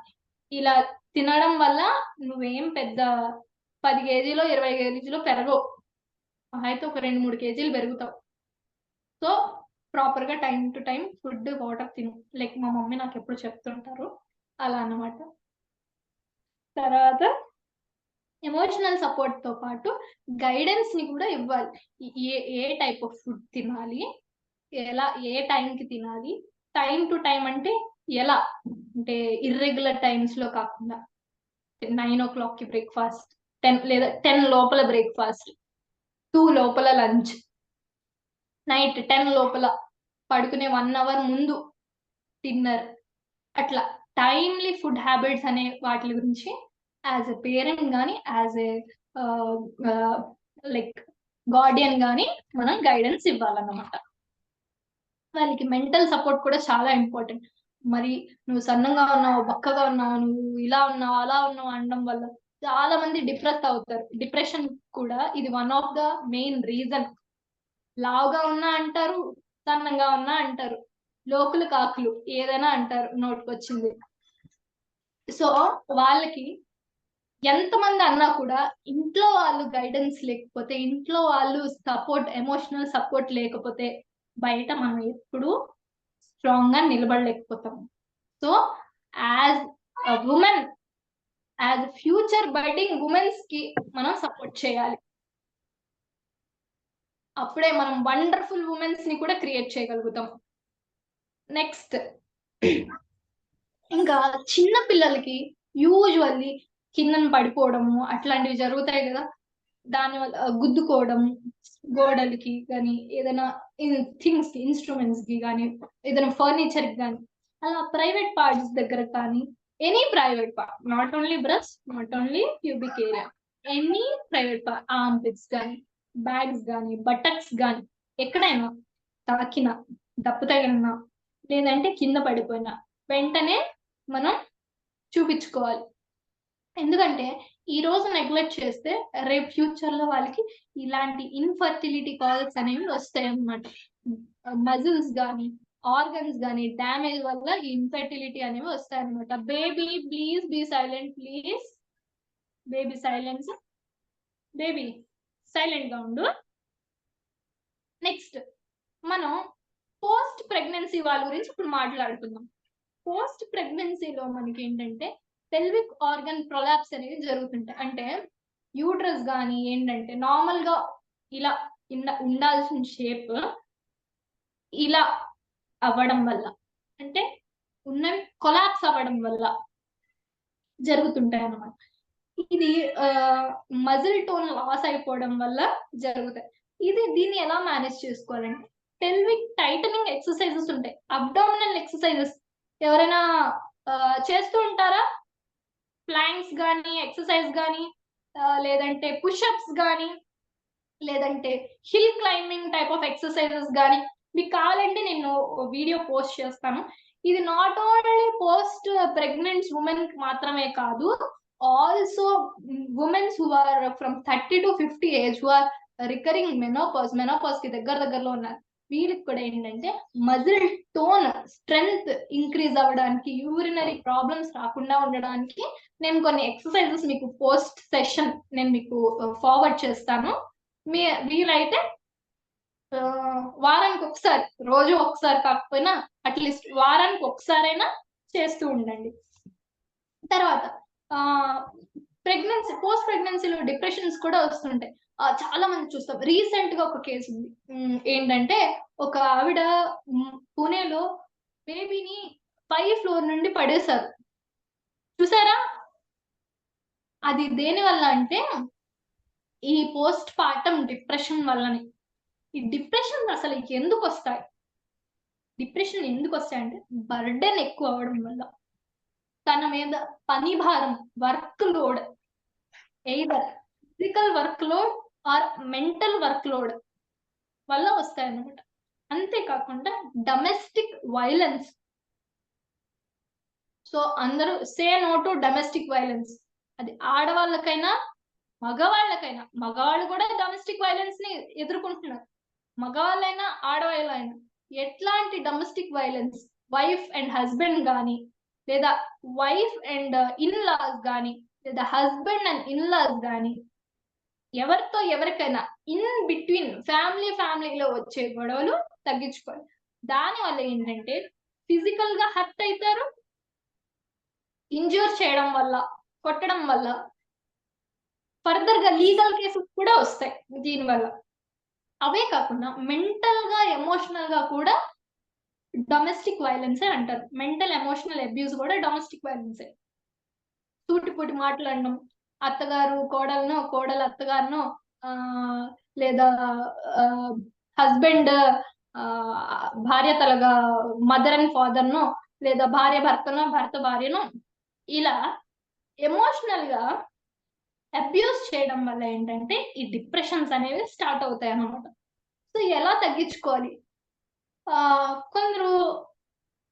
ఇలా తినడం వల్ల నువ్వేం పెద్ద 10 కేజీలో 20 కేజీలో పెరగవు, అయితే ఒక 2-3 కేజీలు పెరుగుతావు. సో ప్రాపర్ గా time to time food, water తిను, లైక్ మా మమ్మీ నాకు ఎప్పుడు చెప్తుంటారు అలా అన్నమాట. తర్వాత ఎమోషనల్ సపోర్ట్ తో పాటు గైడెన్స్ ని కూడా ఇవ్వాలి. ఏ టైప్ ఆఫ్ ఫుడ్ తినాలి, ఎలా, ఏ టైంకి తినాలి. టైం టు టైం అంటే ఎలా అంటే ఇర్రెగ్యులర్ టైమ్స్ లో కాకుండా 9 o'clock కి బ్రేక్ఫాస్ట్, 10 లేదా 10 లోపల బ్రేక్ఫాస్ట్, 2 లోపల లంచ్, నైట్ 10 లోపల పడుకునే 1 hour ముందు డిన్నర్. అట్లా టైమ్లీ ఫుడ్ హ్యాబిట్స్ అనే వాటి గురించి యాజ్ ఎ పేరెంట్ కానీ, యాజ్ ఎ లైక్ గార్డియన్ కానీ మనం గైడెన్స్ ఇవ్వాలన్నమాట. వాళ్ళకి మెంటల్ సపోర్ట్ కూడా చాలా ఇంపార్టెంట్. మరి నువ్వు సన్నంగా ఉన్నావు, బక్కగా ఉన్నావు, నువ్వు ఇలా ఉన్నావు, అలా ఉన్నావు అనడం వల్ల చాలా మంది డిప్రెస్ అవుతారు. డిప్రెషన్ కూడా ఇది one of the main reason. లావుగా ఉన్నా అంటారు, సన్నంగా ఉన్నా అంటారు, లోకులు కాకులు ఏదైనా అంటారు, నోటికొచ్చింది. సో వాళ్ళకి ఎంతమంది అన్నా కూడా ఇంట్లో వాళ్ళు గైడెన్స్ లేకపోతే, ఇంట్లో వాళ్ళు సపోర్ట్, ఎమోషనల్ సపోర్ట్ లేకపోతే బయట మనం ఎప్పుడు స్ట్రాంగ్ గా నిలబడలేకపోతాం. So as women, as future biding womens కి మనం సపోర్ట్ చేయాలి. అప్పుడే మనం వండర్ఫుల్ ఉమెన్స్ ని కూడా క్రియేట్ చేయగలుగుతాం. నెక్స్ట్, ఇంకా చిన్న పిల్లలకి యూజువల్లీ కిందన పడిపోవడము అట్లాంటివి జరుగుతాయి కదా, దానివల్ల గుద్దుకోవడం, గోడలకి కానీ, ఏదైనా థింగ్స్ కి, ఇన్స్ట్రుమెంట్స్ కి కానీ, ఏదైనా ఫర్నిచర్ కి కానీ, అలా ప్రైవేట్ పార్ట్స్ దగ్గర కానీ, any private part, not only breast, not only pubic area, any private part, arm pits కానీ, బ్యాగ్స్ కానీ, బటక్స్ కానీ, ఎక్కడైనా తాకినా, దెబ్బ తగిలినా, లేదంటే కింద పడిపోయినా వెంటనే మనం చూపించుకోవాలి. ఎందుకంటే ఈ రోజు నెగ్లెక్ట్ చేస్తే రేపు ఫ్యూచర్ లో వాళ్ళకి ఇలాంటి ఇన్ఫర్టిలిటీ కాల్స్ అనేవి వస్తాయి అన్నమాట. మజిల్స్ కానీ ఆర్గన్స్ కానీ డ్యామేజ్ వల్ల ఈ ఇన్ఫెర్టిలిటీ అనేవి వస్తాయి అనమాట. Baby please be silent, please baby silence, baby silent గా ఉండు. నెక్స్ట్ మనం పోస్ట్ ప్రెగ్నెన్సీ వాళ్ళ గురించి ఇప్పుడు మాట్లాడుకుందాం. పోస్ట్ ప్రెగ్నెన్సీలో మనకి ఏంటంటే పెల్విక్ ఆర్గన్ ప్రొలాప్స్ అనేవి జరుగుతుంటాయి. అంటే యూట్రస్ కానీ ఏంటంటే నార్మల్ గా ఇలా ఉండాల్సిన షేప్ ఇలా అవ్వడం వల్ల, అంటే ఉన్నవి కొలాప్స్ అవ్వడం వల్ల జరుగుతుంటాయి అన్నమాట. ఇది మజిల్ టోన్ లాస్ అయిపోవడం వల్ల జరుగుతాయి. దీన్ని ఎలా మేనేజ్ చేసుకోవాలంటే పెల్విక్ టైటనింగ్ ఎక్సర్సైజెస్ ఉంటాయి, అబ్డామినల్ ఎక్సర్సైజెస్ ఎవరైనా చేస్తూ ఉంటారా? ప్లాంక్స్ కానీ ఎక్సర్సైజ్ కానీ లేదంటే పుషప్స్ కానీ లేదంటే hill climbing type of exercises కానీ మీకు కావాలంటే నేను వీడియో పోస్ట్ చేస్తాను. ఇది not only post pregnant women మాత్రమే కాదు, also womens who are from 30 to 50 age who are recurring menopause కి దగ్గరలో ఉన్నారు. వీళ్ళకి కూడా ఏంటంటే మజిల్ టోన్ స్ట్రెంగ్త్ ఇంక్రీజ్ అవ్వడానికి, యూరినరీ ప్రాబ్లమ్స్ రాకుండా ఉండడానికి నేను కొన్ని ఎక్సర్సైజెస్ మీకు పోస్ట్ సెషన్ నేను మీకు ఫార్వర్డ్ చేస్తాను. వీలైతే వారానికి ఒకసారి, రోజు ఒకసారి కాకపోయినా అట్లీస్ట్ వారానికి ఒకసారైనా చేస్తూ ఉండండి. తర్వాత ప్రెగ్నెన్సీ, పోస్ట్ ప్రెగ్నెన్సీలో డిప్రెషన్స్ కూడా వస్తుంటాయి. చాలా మంది చూస్తాం. రీసెంట్ గా ఒక కేసు ఉంది. ఏంటంటే ఒక ఆవిడ పూణేలో బేబీని 5th floor నుండి పడేశారు. చూసారా? అది దేని వల్ల అంటే ఈ పోస్ట్ పార్టమ్ డిప్రెషన్ వల్లనే. ఈ డిప్రెషన్ అసలు ఎందుకు వస్తాయి? డిప్రెషన్ ఎందుకు వస్తాయంటే బర్డెన్ ఎక్కువ అవడం వల్ల, తన మీద పని భారం, work load, either physical work load or mental work load వల్ల వస్తాయి అన్నమాట. అంతేకాకుండా డొమెస్టిక్ వైలెన్స్. సో అందరూ say no to domestic violence. అది ఆడవాళ్ళకైనా మగవాళ్ళకైనా. మగవాళ్ళు కూడా డొమెస్టిక్ వైలెన్స్ ని ఎదుర్కొంటున్నారు, మగవాళ్ళైనా ఆడవాళ్ళైనా. ఎట్లాంటి domestic violence? Wife and husband కానీ, లేదా వైఫ్ అండ్ ఇన్ లాస్ కానీ, లేదా హస్బెండ్ అండ్ ఇన్ లాస్ కానీ, ఎవరితో ఎవరికైనా ఇన్ బిట్వీన్ ఫ్యామిలీలో వచ్చే గొడవలు తగ్గించుకోవాలి. దాని వల్ల ఏంటంటే ఫిజికల్ గా హర్ట్ అవుతారు, ఇంజ్యూర్ చేయడం వల్ల, కొట్టడం వల్ల, ఫర్దర్ గా లీగల్ కేసెస్ కూడా వస్తాయి దీనివల్ల. అవే కాకుండా మెంటల్ గా ఎమోషనల్ గా కూడా డొమెస్టిక్ వైలెన్సే అంటారు. మెంటల్ ఎమోషనల్ అబ్యూస్ కూడా డొమెస్టిక్ వైలెన్సే. సూటిపూటి మాట్లాడడం, అత్తగారు కోడలను, కోడలు అత్తగారును, లేదా హస్బెండ్ భార్య తలగా మదర్ అండ్ ఫాదర్ ను, లేదా భార్య భర్తను, భర్త భార్యను, ఇలా ఎమోషనల్ గా అబ్యూస్ చేయడం వల్ల ఏంటంటే ఈ డిప్రెషన్స్ అనేవి స్టార్ట్ అవుతాయి అన్నమాట. సో ఎలా తగ్గించుకోవాలి? కొందరు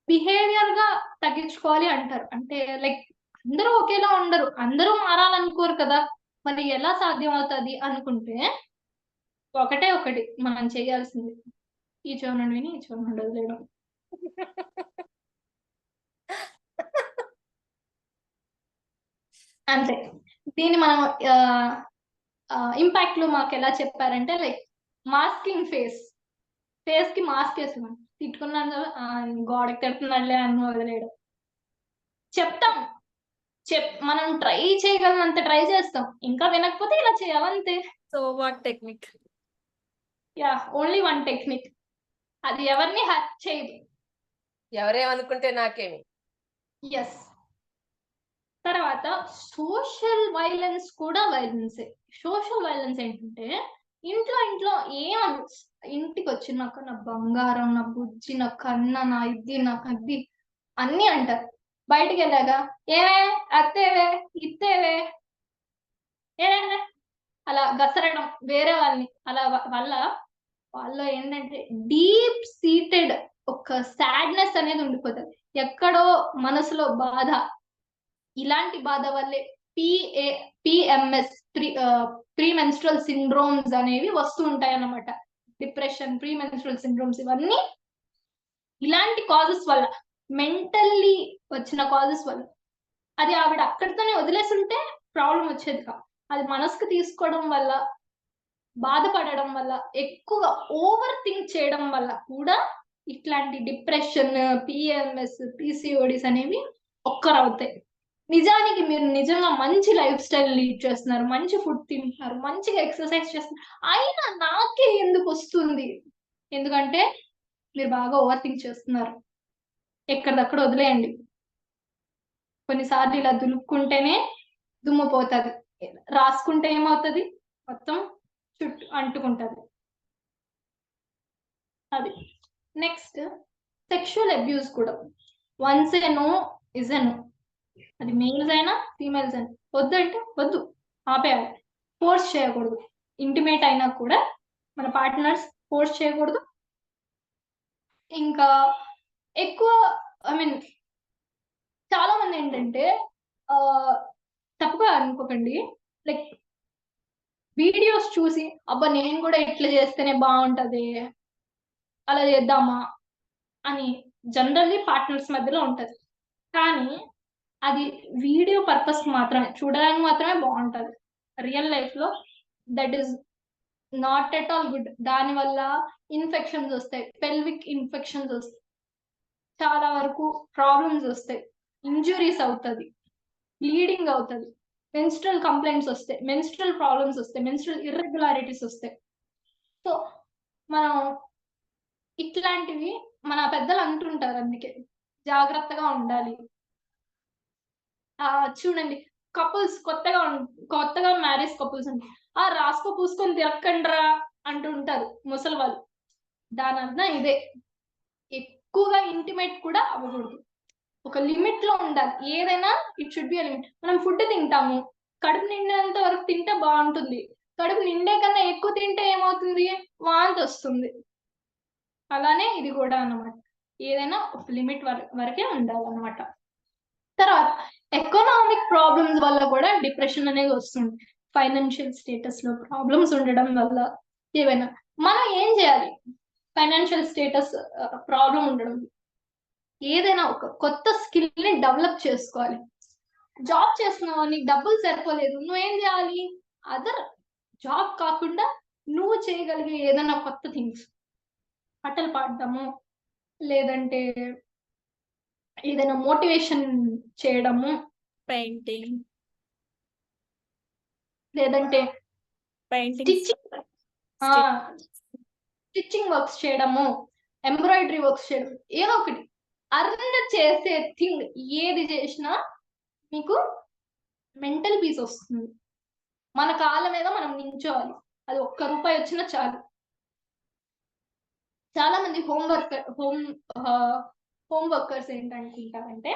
బిహేవియర్ గా తగ్గించుకోవాలి అంటారు. అంటే లైక్ అందరూ ఒకేలా ఉండరు, అందరూ మారాలనుకోరు కదా, మరి ఎలా సాధ్యం అవుతుంది అనుకుంటే ఒకటి మనం చేయాల్సింది ఈ చెవు విని ఈ చెవు నుండి వదిలేయడం. అంతే. దీన్ని మనం ఇంపాక్ట్ లో మాకు ఎలా చెప్పారంటే లైక్ మాస్కింగ్ ఫేస్ కి మాస్క్ వేసుకున్నాం, తిట్టుకున్నాను గోడకి తిడుతున్నాడులే అని వదిలేయడం. చెప్తాం, మనం ట్రై చేయగలనంత ట్రై చేస్తాం, ఇంకా వినకపోతే ఇలా చేయాలంతే. So what technique? Yeah, only one technique. అది ఎవరిని హర్ట్ చేయదు. ఎవరేమనుకుంటే నాకేమి. ఎస్. తర్వాత సోషల్ వైలెన్స్ కూడా వైలెన్సే. సోషల్ వైలెన్స్ ఏంటంటే ఇంట్లో ఇంటికి వచ్చి నాకు నా బంగారం, నా బుజ్జి, నా కన్న, నా ఇది, నాకు అది అన్ని అంటారు. బయటికి వెళ్ళాగా ఏవే అత్తేవే ఇత్తేవే ఏవే అలా గసరడం వేరే వాళ్ళని. అలా వాళ్ళ ఏంటంటే డీప్ సీటెడ్ ఒక సాడ్నెస్ అనేది ఉండిపోతుంది ఎక్కడో మనసులో బాధ. ఇలాంటి బాధ వల్లే PMS ప్రీ మెన్స్ట్రల్ సిండ్రోమ్స్ అనేవి వస్తూ ఉంటాయి అన్నమాట. డిప్రెషన్, ప్రీ మెన్స్ట్రువల్ సిండ్రోమ్స్, ఇవన్నీ ఇలాంటి కాజెస్ వల్ల, మెంటల్లీ వచ్చిన కాజెస్ వల్ల. అది ఆవిడ అక్కడితోనే వదిలేస్తుంటే ప్రాబ్లం వచ్చేది కాదు. అది మనసుకు తీసుకోవడం వల్ల, బాధపడడం వల్ల, ఎక్కువ ఓవర్ థింక్ చేయడం వల్ల కూడా ఇట్లాంటి డిప్రెషన్, పిఎంఎస్, పిసిఓడిస్ అనేవి ఒక్కరవుతాయి. నిజానికి మీరు నిజంగా మంచి లైఫ్ స్టైల్ లీడ్ చేస్తున్నారు, మంచి ఫుడ్ తింటున్నారు, మంచిగా ఎక్సర్సైజ్ చేస్తున్నారు, అయినా నాకే ఎందుకు వస్తుంది? ఎందుకంటే మీరు బాగా ఓవర్ థింక్ చేస్తున్నారు. ఎక్కడిదక్కడ వదిలేయండి. కొన్నిసార్లు ఇలా దులుపుకుంటేనే దుమ్ము పోతుంది, రాసుకుంటే ఏమవుతుంది? మొత్తం చుట్టూ అంటుకుంటది. అది. నెక్స్ట్, సెక్షువల్ అబ్యూస్ కూడా. Once a no is a no. అది మేల్స్ అయినా ఫీమేల్స్ అయినా వద్దు అంటే వద్దు, ఆపేయాలి. ఫోర్స్ చేయకూడదు. ఇంటిమేట్ అయినా కూడా మన పార్ట్నర్స్ ఫోర్స్ చేయకూడదు. ఇంకా ఎక్కువ చాలా మంది ఏంటంటే తప్పుగా అనుకోకండి, లైక్ వీడియోస్ చూసి అబ్బా నేను కూడా ఇట్లా చేస్తేనే బాగుంటది, అలా చేద్దామా అని జనరల్లీ పార్ట్నర్స్ మధ్యలో ఉంటది. కానీ అది వీడియో పర్పస్ మాత్రమే, చూడడానికి మాత్రమే బాగుంటది. రియల్ లైఫ్ లో that is not at all good. దానివల్ల ఇన్ఫెక్షన్స్ వస్తాయి, పెల్విక్ ఇన్ఫెక్షన్స్ వస్తాయి, చాలా వరకు ప్రాబ్లమ్స్ వస్తాయి, ఇంజురీస్ అవుతుంది, బ్లీడింగ్ అవుతుంది, మెన్స్ట్రల్ కంప్లైంట్స్ వస్తాయి, మెన్స్ట్రల్ ప్రాబ్లమ్స్ వస్తాయి, మెన్స్ట్రల్ ఇర్రెగ్యులారిటీస్ వస్తాయి. సో మనం ఇట్లాంటివి మన పెద్దలు అంటుంటారు, అందుకే జాగ్రత్తగా ఉండాలి. చూడండి, కపుల్స్ కొత్తగా మ్యారేజ్ కపుల్స్ అంటే రాసుకో పూసుకొని తిరక్కండ్రా అంటుంటారు ముసలి వాళ్ళు. దాని అర్థం ఇదే. ఎక్కువగా ఇంటిమేట్ కూడా అవ్వకూడదు, ఒక లిమిట్ లో ఉండాలి. ఏదైనా ఇట్ షుడ్ బి లిమిట్. మనం ఫుడ్ తింటాము, కడుపు నిండినంత వరకు తింటే బాగుంటుంది. కడుపు నిండే కన్నా ఎక్కువ తింటే ఏమవుతుంది? వాంతి వస్తుంది. అలానే ఇది కూడా అన్నమాట, ఏదైనా ఒక లిమిట్ వరకే ఉండాలన్నమాట. తర్వాత ఎకనామిక్ ప్రాబ్లమ్స్ వల్ల కూడా డిప్రెషన్ అనేది వస్తుంది. ఫైనాన్షియల్ స్టేటస్ లో ప్రాబ్లమ్స్ ఉండడం వల్ల ఏవైనా. మనం ఏం చేయాలి? ఫైనాన్షియల్ స్టేటస్ ప్రాబ్లం ఉండడం, ఏదైనా ఒక కొత్త స్కిల్ ని డెవలప్ చేసుకోవాలి. జాబ్ చేస్తున్నావు, నీకు డబ్బులు సరిపోలేదు, నువ్వేం చేయాలి? అదర్ జాబ్ కాకుండా నువ్వు చేయగలిగే ఏదైనా కొత్త థింగ్స్, పాటలు పాడటము, లేదంటే ఏదైనా మోటివేషన్ చేయడము, పెయింటింగ్, లేదంటే పెయింటింగ్, స్టిచ్చింగ్ వర్క్స్ చేయడము, ఎంబ్రాయిడరీ వర్క్స్ చేయడం, ఏదో ఒకటి అర్న్ చేసే థింగ్ ఏది చేసినా మీకు మెంటల్ పీస్ వస్తుంది. మన కాళ్ళ మీద మనం నించోవాలి, అది ₹1 వచ్చినా చాలు. చాలా మంది హోమ్ వర్కర్స్ ఏంటనుకుంటారంటే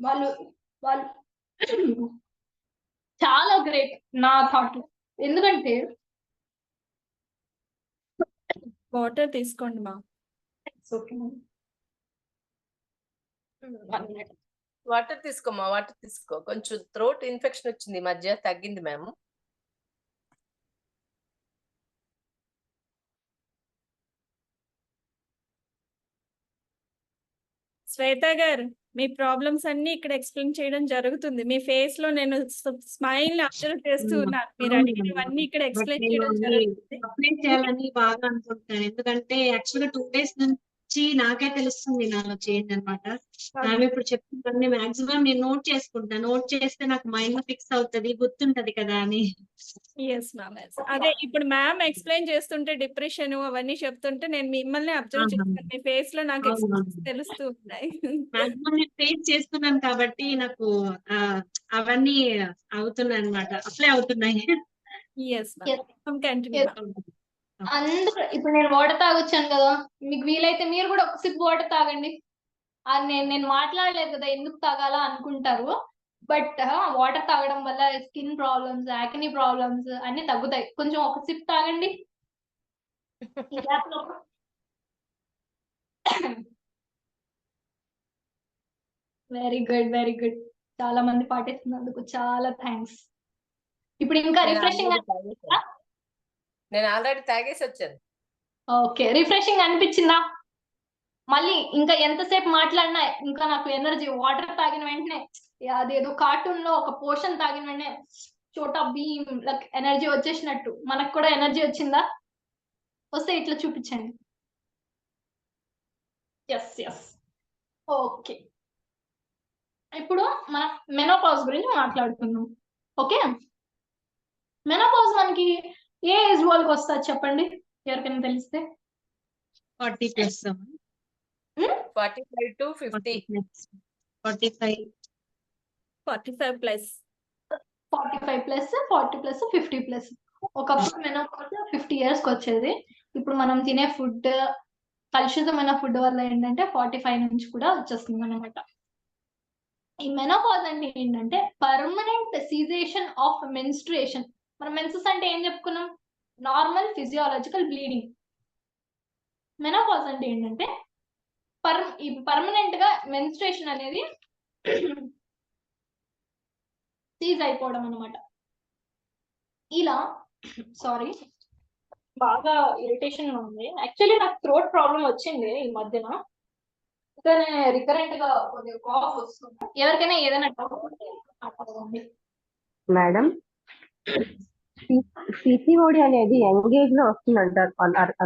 వాళ్ళు చాలా గ్రేట్ నా థాట్. ఎందుకంటే వాటర్ తీసుకోండి మా. వాటర్ తీసుకోమా, వాటర్ తీసుకో. కొంచెం థ్రోట్ ఇన్ఫెక్షన్ వచ్చింది, ఈ మధ్య తగ్గింది మ్యామ్. శ్వేత గారు, మీ ప్రాబ్లమ్స్ అన్ని ఇక్కడ ఎక్స్ప్లెయిన్ చేయడం జరుగుతుంది. మీ ఫేస్ లో నేను స్మైల్ అబ్జర్వ్ చేస్తూ ఉన్నాను. మీరు అడిగినవన్నీ ఇక్కడ ఎక్స్ప్లెయిన్ చేయడం జరుగుతుంది. అప్లై చేయాలని బాగా అనుకుంటున్నాను, ఎందుకంటే యాక్చువల్ గా 2 days నుంచి నాకే తెలుస్తుంది నాలో చేంజ్ అనమాట. ఆమె ఇప్పుడు చెప్తుంటే మాక్సిమం నేను నోట్ చేసుకుంటాను, నోట్ చేస్తే నాకు మైండ్ లో ఫిక్స్ అవుతుంది, గుర్తుంటది కదా అని. Yes ma'am. అదే ఇప్పుడు మ్యామ్ ఎక్స్ప్లెయిన్ చేస్తుంటే డిప్రెషన్ అవన్నీ చెప్తుంటే నేను మిమ్మల్ని అబ్జర్వ్ చేస్తాను. మీ ఫేస్ లో నాకు తెలుస్తూ ఉన్నాయి. మాక్సిమం నేను ఫేస్ చేస్తున్నాను కాబట్టి నాకు అవన్నీ అవుతున్నాయి అనమాట, అప్లై అవుతున్నాయి. Yes ma'am, continue. అందరూ ఇప్పుడు నేను వాటర్ తాగొచ్చాను కదా, మీకు వీలైతే మీరు కూడా ఒక సిప్ వాటర్ తాగండి. నేను మాట్లాడలేదు కదా ఎందుకు తాగాలా అనుకుంటారు, బట్ వాటర్ తాగడం వల్ల స్కిన్ ప్రాబ్లమ్స్, యాక్ని ప్రాబ్లమ్స్ అన్ని తగ్గుతాయి. కొంచెం ఒక సిప్ తాగండి. Very good, very good. చాలా మంది పాటిస్తున్నందుకు చాలా థ్యాంక్స్. ఇప్పుడు ఇంకా రిఫ్రెషింగ్. నేను ఆల్రెడీ తాగేసి వచ్చాను. ఓకే, రిఫ్రెషింగ్ అనిపించిందా? మళ్ళీ ఇంకా ఎంతసేపు మాట్లాడినా ఇంకా నాకు ఎనర్జీ, వాటర్ తాగిన వెంటనే అదేదో కార్టూన్ లో ఒక పోషన్ తాగిన వెంటనే చోటా భీమ్ లైక్ ఎనర్జీ వచ్చేసినట్టు మనకు కూడా ఎనర్జీ వచ్చిందా? వస్తే ఇట్లా చూపించండి. Yes yes. ఓకే, ఇప్పుడు మనం మెనోపాజ్ గురించి మాట్లాడుకుందాం. ఓకే, మెనోపాజ్ మనకి ఏ ఏజ్ వాళ్ళకి వస్తుంది చెప్పండి, ఎవరికైనా తెలిస్తే? 40+ 45 to 50. 45. 45 ప్లస్ 45+, 40+, 50+. ఒకప్పుడు మెనోపాజ్ 50 years కి వచ్చేది. ఇప్పుడు మనం తినే ఫుడ్, కలుషితమైన ఫుడ్ వల్ల ఏంటంటే 45 నుంచి కూడా వచ్చేస్తుంది అనమాట. ఈ మెనోపాజ్ అంటే ఏంటంటే పర్మనెంట్ సీజేషన్ ఆఫ్ మెన్స్ట్రుయేషన్. మనం మెన్సెస్ అంటే ఏం చెప్పుకున్నాం? Normal physiological bleeding. మెనోపాజ్ అంటే ఏంటంటే పర్మనెంట్ గా మెన్స్ట్రుయేషన్ అనేది సీజ్ అయిపోవడం అనమాట. ఇలా సారీ, బాగా ఇరిటేషన్ గా ఉంది. యాక్చువల్లీ నాకు థ్రోట్ ప్రాబ్లం వచ్చింది ఈ మధ్యన, కానీ రికరెంట్ గా కొద్దిగా కాఫ్ వస్తుంది. ఎవరికైనా ఏదైనా డౌట్ ఉంటే మాట్లాడండి. మేడం, పిసిఓడి అనేది యంగ్ ఏజ్ లో వస్తుంది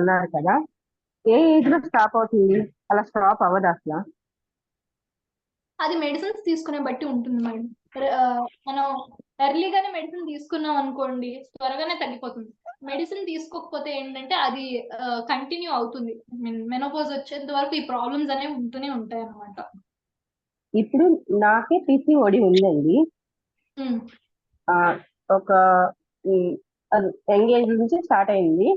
అన్నారు కదా, ఏ ఏజ్ లో స్టాప్ అవుతుంది? అలా స్టాప్ అవ్వదు అసలు? అది మెడిసిన్స్ తీసుకునే బట్టి ఉంటుంది మేడం. మనం ఎర్లీగానే మెడిసిన్ తీసుకున్నాం అనుకోండి, త్వరగానే తగ్గిపోతుంది. మెడిసిన్ తీసుకోకపోతే ఏంటంటే అది కంటిన్యూ అవుతుంది. మెనోపాజ్ వచ్చేంత వరకు ఈ ప్రాబ్లమ్స్ అనేవి ఉంటూనే ఉంటాయి అన్నమాట. ఇప్పుడు నాకే పిసిఓడి ఉందండి. ఒక యంగ్ ఏజ్ నుంచి స్టార్ట్ అయింది.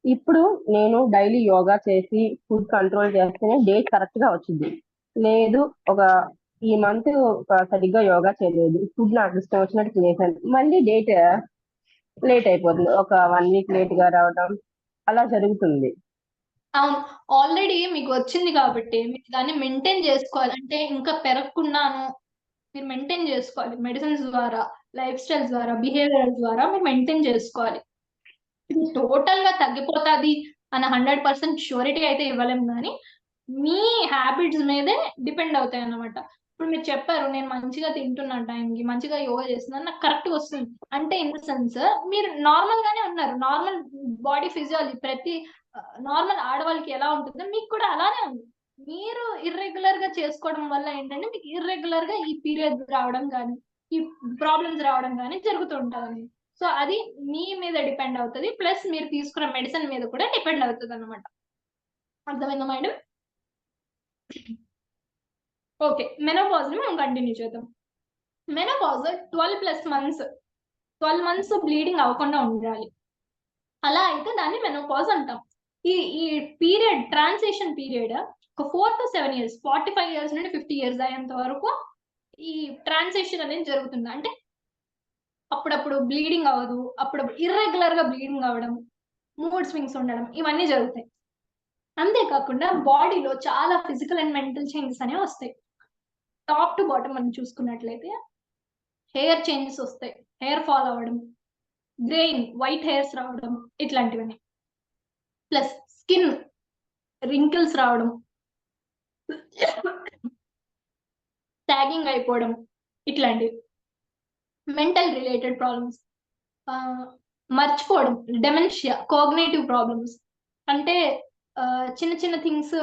ఇప్పుడు నేను డైలీ యోగా చేసి ఫుడ్ కంట్రోల్ చేస్తేనే డేట్ కరెక్ట్ గా వచ్చింది. లేదు, ఒక ఈ మంత్ సరిగ్గా యోగా చేయలేదు, ఫుడ్ నాకు ఇష్టం వచ్చినట్టు తినేసాను, మళ్ళీ డేట్ లేట్ అయిపోతుంది. ఒక 1 week లేట్ గా రావడం అలా జరుగుతుంది. అవును, ఆల్రెడీ మీకు వచ్చింది కాబట్టి మీరు దాన్ని మెయింటైన్ చేసుకోవాలి. అంటే ఇంకా పెరగకుండాను మీరు మెయింటైన్ చేసుకోవాలి. మెడిసిన్స్ ద్వారా, లైఫ్ స్టైల్ ద్వారా, బిహేవియర్ ద్వారా మీరు మెయింటైన్ చేసుకోవాలి. టోటల్ గా తగ్గిపోతుంది అని 100% షూరిటీ అయితే ఇవ్వలేము, కానీ మీ హ్యాబిట్స్ మీదే డిపెండ్ అవుతాయి అన్నమాట. ఇప్పుడు మీరు చెప్పారు నేను మంచిగా తింటున్నాను, టైంకి మంచిగా యోగా చేస్తున్నాను, నాకు కరెక్ట్ వస్తుంది అంటే ఇన్ ద సెన్స్ మీరు నార్మల్ గానే ఉన్నారు. నార్మల్ బాడీ ఫిజియాలజీ ప్రతి నార్మల్ ఆడవాళ్ళకి ఎలా ఉంటుందో మీకు కూడా అలానే ఉంది. మీరు ఇర్రెగ్యులర్ గా చేసుకోవడం వల్ల ఏంటంటే మీకు ఇర్రెగ్యులర్ గా ఈ పీరియడ్ రావడం కానీ, ఈ ప్రాబ్లమ్స్ రావడం కానీ జరుగుతూ ఉంటుంది. సో అది మీ మీద డిపెండ్ అవుతుంది, ప్లస్ మీరు తీసుకున్న మెడిసిన్ మీద కూడా డిపెండ్ అవుతుంది అనమాట. అర్థమైందా మేడం? ఓకే, మెనోపాజ్ ని మనం కంటిన్యూ చేద్దాం. మెనోపాజ్ 12+ months, 12 months బ్లీడింగ్ అవ్వకుండా ఉండాలి. అలా అయితే దాన్ని మెనోపాజ్ అంటాం. ఈ పీరియడ్, ట్రాన్సిషన్ పీరియడ్ ఒక 4 to 7 years, 45 years నుండి 50 years అయ్యేంత వరకు ఈ ట్రాన్సిషన్ అనేది జరుగుతుంది. అంటే అప్పుడప్పుడు బ్లీడింగ్ అవ్వదు, అప్పుడప్పుడు ఇర్రెగ్యులర్ గా బ్లీడింగ్ అవ్వడం, మూడ్ స్వింగ్స్ ఉండడం, ఇవన్నీ జరుగుతాయి. అంతేకాకుండా బాడీలో చాలా ఫిజికల్ అండ్ మెంటల్ చేంజెస్ అనేవి వస్తాయి. టాప్ టు బాటమ్ మనం చూసుకున్నట్లయితే హెయిర్ చేంజెస్ వస్తాయి, హెయిర్ ఫాల్ అవ్వడం, గ్రేయింగ్, వైట్ హెయిర్స్ రావడం, ఇట్లాంటివన్నీ. ప్లస్ స్కిన్ రింకిల్స్ రావడం, ట్యాగింగ్ అయిపోవడం, ఇట్లాంటివి. మెంటల్ రిలేటెడ్ ప్రాబ్లమ్స్, మర్చిపోవడం, డెమెన్షియా, కోగ్నేటివ్ ప్రాబ్లమ్స్, అంటే చిన్న చిన్న థింగ్స్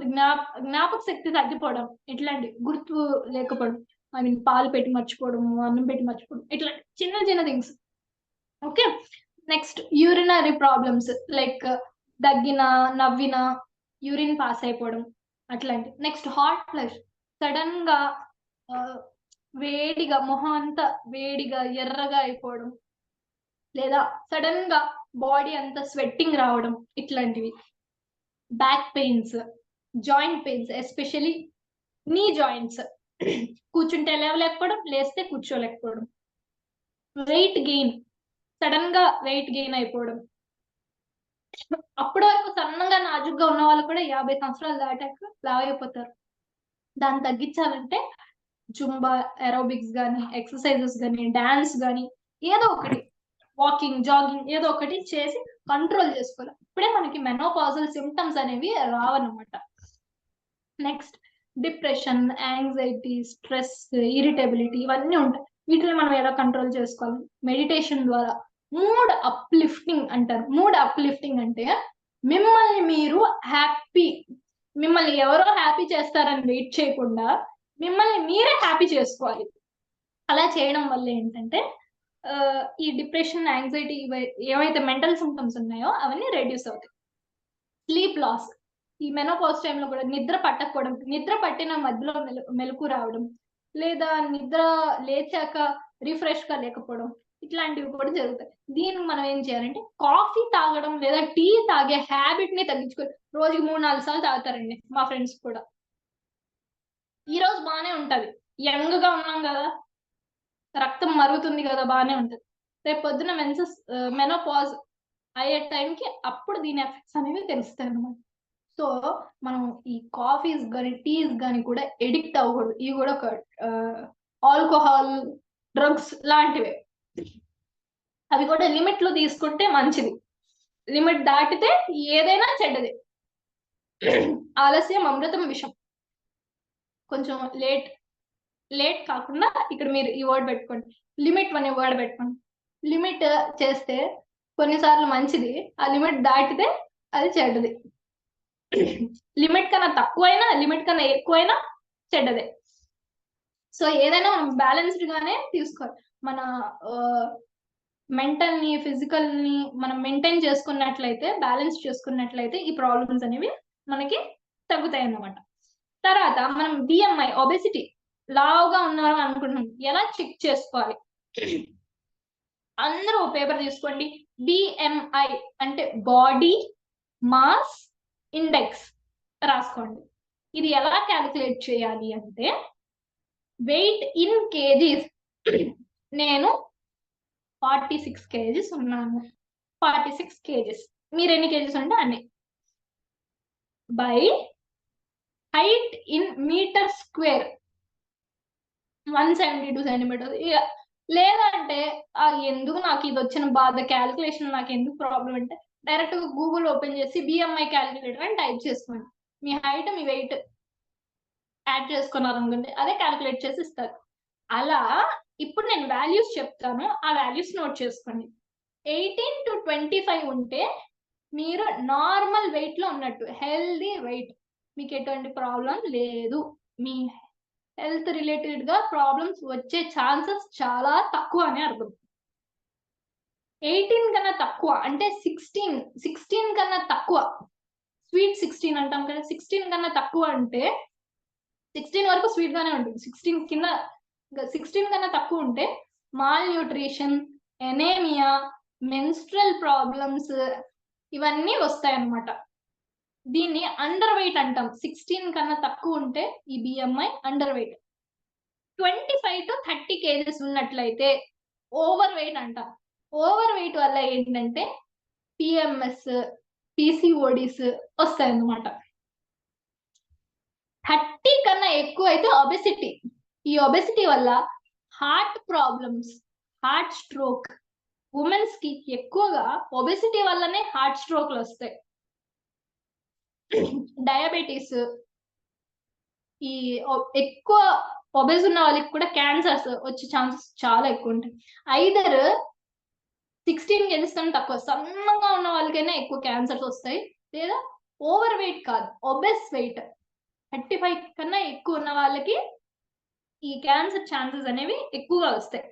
జ్ఞాపక శక్తి తగ్గిపోవడం, ఇట్లాంటి గుర్తు లేకపోవడం, ఐ మీన్ పాలు పెట్టి మర్చిపోవడం, అన్నం పెట్టి మర్చిపోవడం, ఇట్లా చిన్న చిన్న things. Okay, next urinary problems, like దగ్గిన, నవ్విన, యూరిన్ పాస్ అయిపోవడం, అట్లాంటి. నెక్స్ట్ హాట్ ఫ్లష్, సడన్ గా వేడిగా మొహం అంతా వేడిగా ఎర్రగా అయిపోవడం, లేదా సడన్ గా బాడీ అంతా స్వెట్టింగ్ రావడం, ఇట్లాంటివి. Back pains, joint pains, especially నీ జాయింట్స్, కూర్చుంటే లేవలేకపోవడం, లేస్తే కూర్చోలేకపోవడం. వెయిట్ గెయిన్, సడన్ గా వెయిట్ గెయిన్ అయిపోవడం. అప్పటి వరకు సన్నగా నాజుగ్గా ఉన్న వాళ్ళు కూడా 50 సంవత్సరాలు దాటాక లావ్ అయిపోతారు. దాన్ని తగ్గించాలంటే జుంబా, ఏరోబిక్స్ కానీ, ఎక్సర్సైజెస్ కానీ, డాన్స్ కానీ, ఏదో ఒకటి, వాకింగ్, జాగింగ్, ఏదో ఒకటి చేసి కంట్రోల్ చేసుకోవాలి. ఇప్పుడే మనకి మెనోపాజల్ సిమ్టమ్స్ అనేవి రావన్నమాట. Next depression, anxiety, stress, irritability ఇవన్నీ ఉంటాయి. వీటిని మనం ఎలా కంట్రోల్ చేసుకోవాలి? మెడిటేషన్ ద్వారా. మూడ్ అప్లిఫ్టింగ్ అంటారు. మూడ్ అప్లిఫ్టింగ్ అంటే మిమ్మల్ని మీరు హ్యాపీ, మిమ్మల్ని ఎవరో హ్యాపీ చేస్తారని వెయిట్ చేయకుండా మిమ్మల్ని మీరే హ్యాపీ చేసుకోవాలి. అలా చేయడం వల్ల ఏంటంటే ఈ డిప్రెషన్, యాంగ్జైటీ ఏవైతే మెంటల్ సిమ్టమ్స్ ఉన్నాయో అవన్నీ రెడ్యూస్ అవుతాయి. స్లీప్ లాస్, ఈ మెనోపాజ్ టైంలో కూడా నిద్ర పట్టకపోవడం, నిద్ర పట్టిన మధ్యలో మెలకు రావడం, లేదా నిద్ర లేచాక రిఫ్రెష్ గా లేకపోవడం, ఇట్లాంటివి కూడా జరుగుతాయి. దీనికి మనం ఏం చేయాలంటే కాఫీ తాగడం లేదా టీ తాగే హ్యాబిట్ ని తగ్గించుకొని రోజుకి 3-4 సార్లు తాగుతారండి మా ఫ్రెండ్స్ కూడా. ఈ రోజు బాగానే ఉంటది, యంగ్ గా ఉన్నాం కదా, రక్తం మరుగుతుంది కదా, బాగానే ఉంటది. రేపు పొద్దున మెనోపాజ్ అయ్యే టైంకి అప్పుడు దీని ఎఫెక్ట్స్ అనేవి తెలుస్తాయి అన్నమాట. సో మనం ఈ కాఫీస్ కానీ టీస్ కానీ కూడా ఎడిక్ట్ అవ్వకూడదు. ఇవి కూడా ఒక ఆల్కహాల్, డ్రగ్స్ లాంటివే. అవి కూడా లిమిట్ లో తీసుకుంటే మంచిది. లిమిట్ దాటితే ఏదైనా చెడ్డది. ఆలస్యం అమృతం విషం. కొంచెం లేట్ కాకుండా ఇక్కడ మీరు ఈ వర్డ్ పెట్టుకోండి, లిమిట్ అనే వర్డ్ పెట్టుకోండి. లిమిట్ చేస్తే కొన్నిసార్లు మంచిది, ఆ లిమిట్ దాటితే అది చెడ్డది. లిమిట్ కన్నా తక్కువైనా లిమిట్ కన్నా ఎక్కువైనా చెడ్డదే. సో ఏదైనా మనం బ్యాలెన్స్డ్ గానే తీసుకోవాలి. మన మెంటల్ ని, ఫిజికల్ ని మనం మెయింటైన్ చేసుకున్నట్లయితే, బ్యాలెన్స్ చేసుకున్నట్లయితే ఈ ప్రాబ్లమ్స్ అనేవి మనకి తగ్గుతాయి అన్నమాట. తర్వాత మనం బిఎంఐ, ఒబెసిటీ, లావుగా ఉన్నారు అనుకుంటున్నాం, ఎలా చెక్ చేసుకోవాలి? అందరూ పేపర్ తీసుకోండి. బిఎంఐ అంటే బాడీ మాస్ ఇండెక్స్ రాసుకోండి. ఇది ఎలా క్యాలిక్యులేట్ చేయాలి అంటే వెయిట్ ఇన్ కేజీస్. నేను 46 kgs ఉన్నాను. 46 kgs. మీరు ఎన్ని కేజీస్ ఉంటే అన్ని. By height in metre square 172 centimetres. లేదంటే ఎందుకు నాకు ఇది వచ్చిన బాధ, క్యాలిక్యులేషన్ నాకు ఎందుకు ప్రాబ్లం అంటే డైరెక్ట్ గా గూగుల్ ఓపెన్ చేసి బిఎంఐ క్యాలిక్యులేటర్ అని టైప్ చేసుకోండి. మీ హైట్, మీ వెయిట్ యాడ్ చేసుకున్నారు అనుకోండి, అదే క్యాలిక్యులేట్ చేసి ఇస్తారు. అలా ఇప్పుడు నేను వాల్యూస్ చెప్తాను, ఆ వాల్యూస్ నోట్ చేసుకోండి. 18 to 25 ఉంటే మీరు నార్మల్ వెయిట్ లో ఉన్నట్టు, హెల్దీ వెయిట్, మీకు ఎటువంటి ప్రాబ్లం లేదు. మీ హెల్త్ రిలేటెడ్ గా ప్రాబ్లమ్స్ వచ్చే ఛాన్సెస్ చాలా తక్కువ అని అర్థం. 18 కన్నా తక్కువ అంటే 16 కన్నా తక్కువ, స్వీట్ 16 అంటాం కదా, 16 కన్నా తక్కువ అంటే 16 వరకు స్వీట్ గానే ఉంటుంది. 16 కన్నా తక్కువ ఉంటే mall nutrition, anaemia, menstrual problems ఇవన్నీ వస్తాయి అన్నమాట. దీన్ని అండర్ వెయిట్ అంటాం. 16 కన్నా తక్కువ ఉంటే ఈ BMI under weight. 25 to 30 kgs ఉన్నట్లయితే ఓవర్ వెయిట్ అంటాం. ఓవర్ వెయిట్ వల్ల ఏంటంటే పిఎంఎస్, పిసిఓడిస్ వస్తాయి అన్నమాట. 30 కన్నా ఎక్కువ అయితే ఒబెసిటీ. ఈ ఒబెసిటీ వల్ల heart problems, heart stroke, women's కి ఎక్కువగా ఒబెసిటీ వల్లనే హార్ట్ స్ట్రోక్లు వస్తాయి. డయాబెటీస్, ఈ ఎక్కువ ఒబెస్ ఉన్న వాళ్ళకి కూడా క్యాన్సర్స్ వచ్చే ఛాన్సెస్ చాలా ఎక్కువ ఉంటాయి. ఐదర్ 16 kgs కన్నా తక్కువ, సన్నగా ఉన్న వాళ్ళకైనా ఎక్కువ క్యాన్సర్స్ వస్తాయి, లేదా ఓవర్ వెయిట్ కాదు, ఒబెస్ వెయిట్ 35 కన్నా ఎక్కువ ఉన్న వాళ్ళకి ఈ క్యాన్సర్ ఛాన్సెస్ అనేవి ఎక్కువగా వస్తాయి.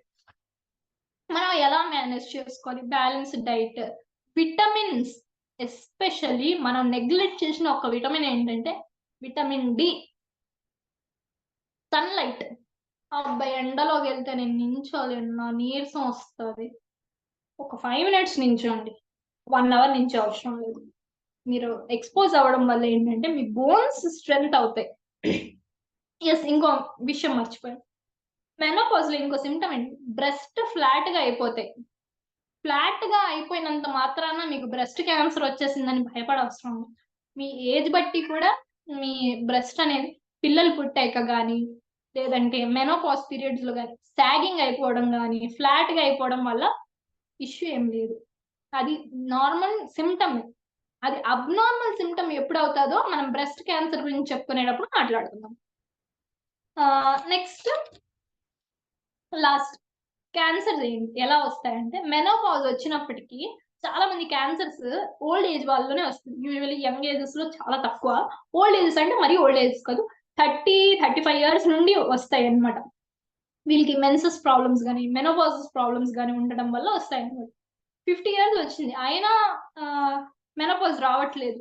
మనం ఎలా మేనేజ్ చేసుకోవాలి? బ్యాలెన్స్డ్ డైట్, విటమిన్స్, ఎస్పెషల్లీ మనం నెగ్లెక్ట్ చేసిన ఒక విటమిన్ ఏంటంటే విటమిన్ డి. సన్లైట్, అబ్బాయి ఎండలోకి వెళ్తే నేను నించోలేను, నా నీరసం వస్తుంది. ఒక 5 minutes నించోండి, 1 hour నుంచి అవసరం లేదు. మీరు ఎక్స్పోజ్ అవ్వడం వల్ల ఏంటంటే మీ బోన్స్ స్ట్రెంగ్త్ అవుతాయి. ఎస్, ఇంకో విషయం మర్చిపోయాను. మెనోపాజ్ లో ఇంకో సిమ్టమ్ ఏంటి? బ్రెస్ట్ ఫ్లాట్ గా అయిపోతాయి. ఫ్లాట్ గా అయిపోయినంత మాత్రాన మీకు బ్రెస్ట్ క్యాన్సర్ వచ్చేసిందని భయపడవసరం. మీ ఏజ్ బట్టి కూడా మీ బ్రెస్ట్ అనేది పిల్లలు పుట్టాక కానీ, లేదంటే మెనోపాజ్ పీరియడ్స్ లో కానీ సాగింగ్ అయిపోవడం కానీ, ఫ్లాట్ గా అయిపోవడం వల్ల ఇష్యూ ఏం లేదు. అది నార్మల్ సిమ్టమ్. అది అబ్నార్మల్ సిమ్టమ్ ఎప్పుడు అవుతుందో మనం బ్రెస్ట్ క్యాన్సర్ గురించి చెప్పుకునేటప్పుడు మాట్లాడుకుందాం. నెక్స్ట్ లాస్ట్ క్యాన్సర్ ఎలా వస్తాయంటే, మెనోపాజ్ వచ్చినప్పటికీ చాలా మంది క్యాన్సర్స్ ఓల్డ్ ఏజ్ వాళ్ళలోనే వస్తుంది. యూజువల్లీ యంగ్ ఏజెస్ లో చాలా తక్కువ. ఓల్డ్ ఏజెస్ అంటే మరీ ఓల్డ్ ఏజెస్ కాదు, 30-35 ఇయర్స్ నుండి వస్తాయి అన్నమాట. వీళ్ళకి మెన్సెస్ ప్రాబ్లమ్స్ కానీ మెనోపాజస్ ప్రాబ్లమ్స్ కానీ ఉండడం వల్ల వస్తాయి అన్నమాట. 50 ఇయర్స్ వచ్చింది అయినా మెనోపాజ్ రావట్లేదు,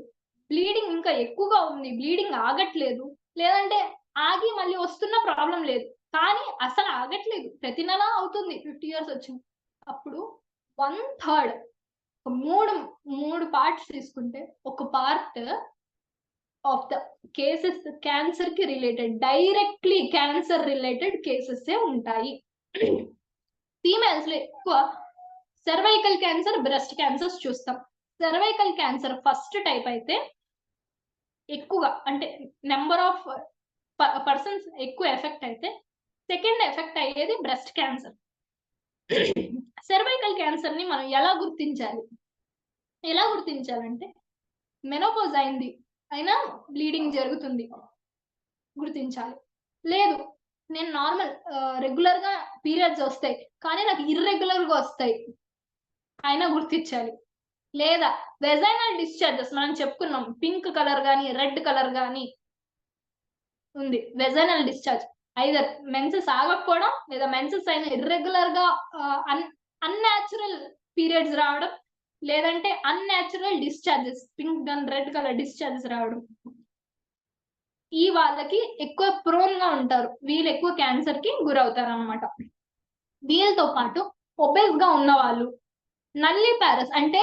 బ్లీడింగ్ ఇంకా ఎక్కువగా ఉంది, బ్లీడింగ్ ఆగట్లేదు, లేదంటే ఆగి మళ్ళీ వస్తున్న ప్రాబ్లం లేదు, కానీ అసలు ఆగట్లేదు, ప్రతి నెల అవుతుంది 50 ఇయర్స్ వచ్చింది. అప్పుడు 1/3 మూడు పార్ట్స్ తీసుకుంటే ఒక part of the cases cancer కి related, directly cancer related cases ఉంటాయి. ఫీమేల్స్ లో ఎక్కువ సర్వైకల్ క్యాన్సర్, బ్రెస్ట్ క్యాన్సర్స్ చూస్తాం. సర్వైకల్ క్యాన్సర్ ఫస్ట్ టైప్ అయితే ఎక్కువగా, అంటే నెంబర్ ఆఫ్ పర్సన్స్ ఎక్కువ ఎఫెక్ట్ అయితే, సెకండ్ ఎఫెక్ట్ అయ్యేది బ్రెస్ట్ క్యాన్సర్. సర్వైకల్ క్యాన్సర్ ని మనం ఎలా గుర్తించాలంటే, మెనోపాజ్ అయింది అయినా బ్లీడింగ్ జరుగుతుంది, గుర్తించాలి. లేదు నేను నార్మల్ రెగ్యులర్ గా పీరియడ్స్ వస్తాయి కానీ నాకు ఇర్రెగ్యులర్ గా వస్తాయి అయినా గుర్తించాలి. లేదా వెజైనల్ డిశ్చార్జెస్ మనం చెప్పుకున్నాం, పింక్ కలర్ గానీ రెడ్ కలర్ గానీ ఉంది వెజైనల్ డిశ్చార్జ్, ఐదర్ మెన్సెస్ ఆగకపోవడం లేదా మెన్సెస్ అయిన ఇర్రెగ్యులర్ గా అన్యాచురల్ పీరియడ్స్ రావడం, లేదంటే unnatural discharges pink and red colour discharges రావడం, ఈ వాళ్ళకి ఎక్కువ ప్రోన్ గా ఉంటారు, వీళ్ళు ఎక్కువ క్యాన్సర్ కి గురవుతారు అన్నమాట. వీళ్ళతో పాటు ఒబేస్ గా ఉన్న వాళ్ళు, నల్లి ప్యారస్ అంటే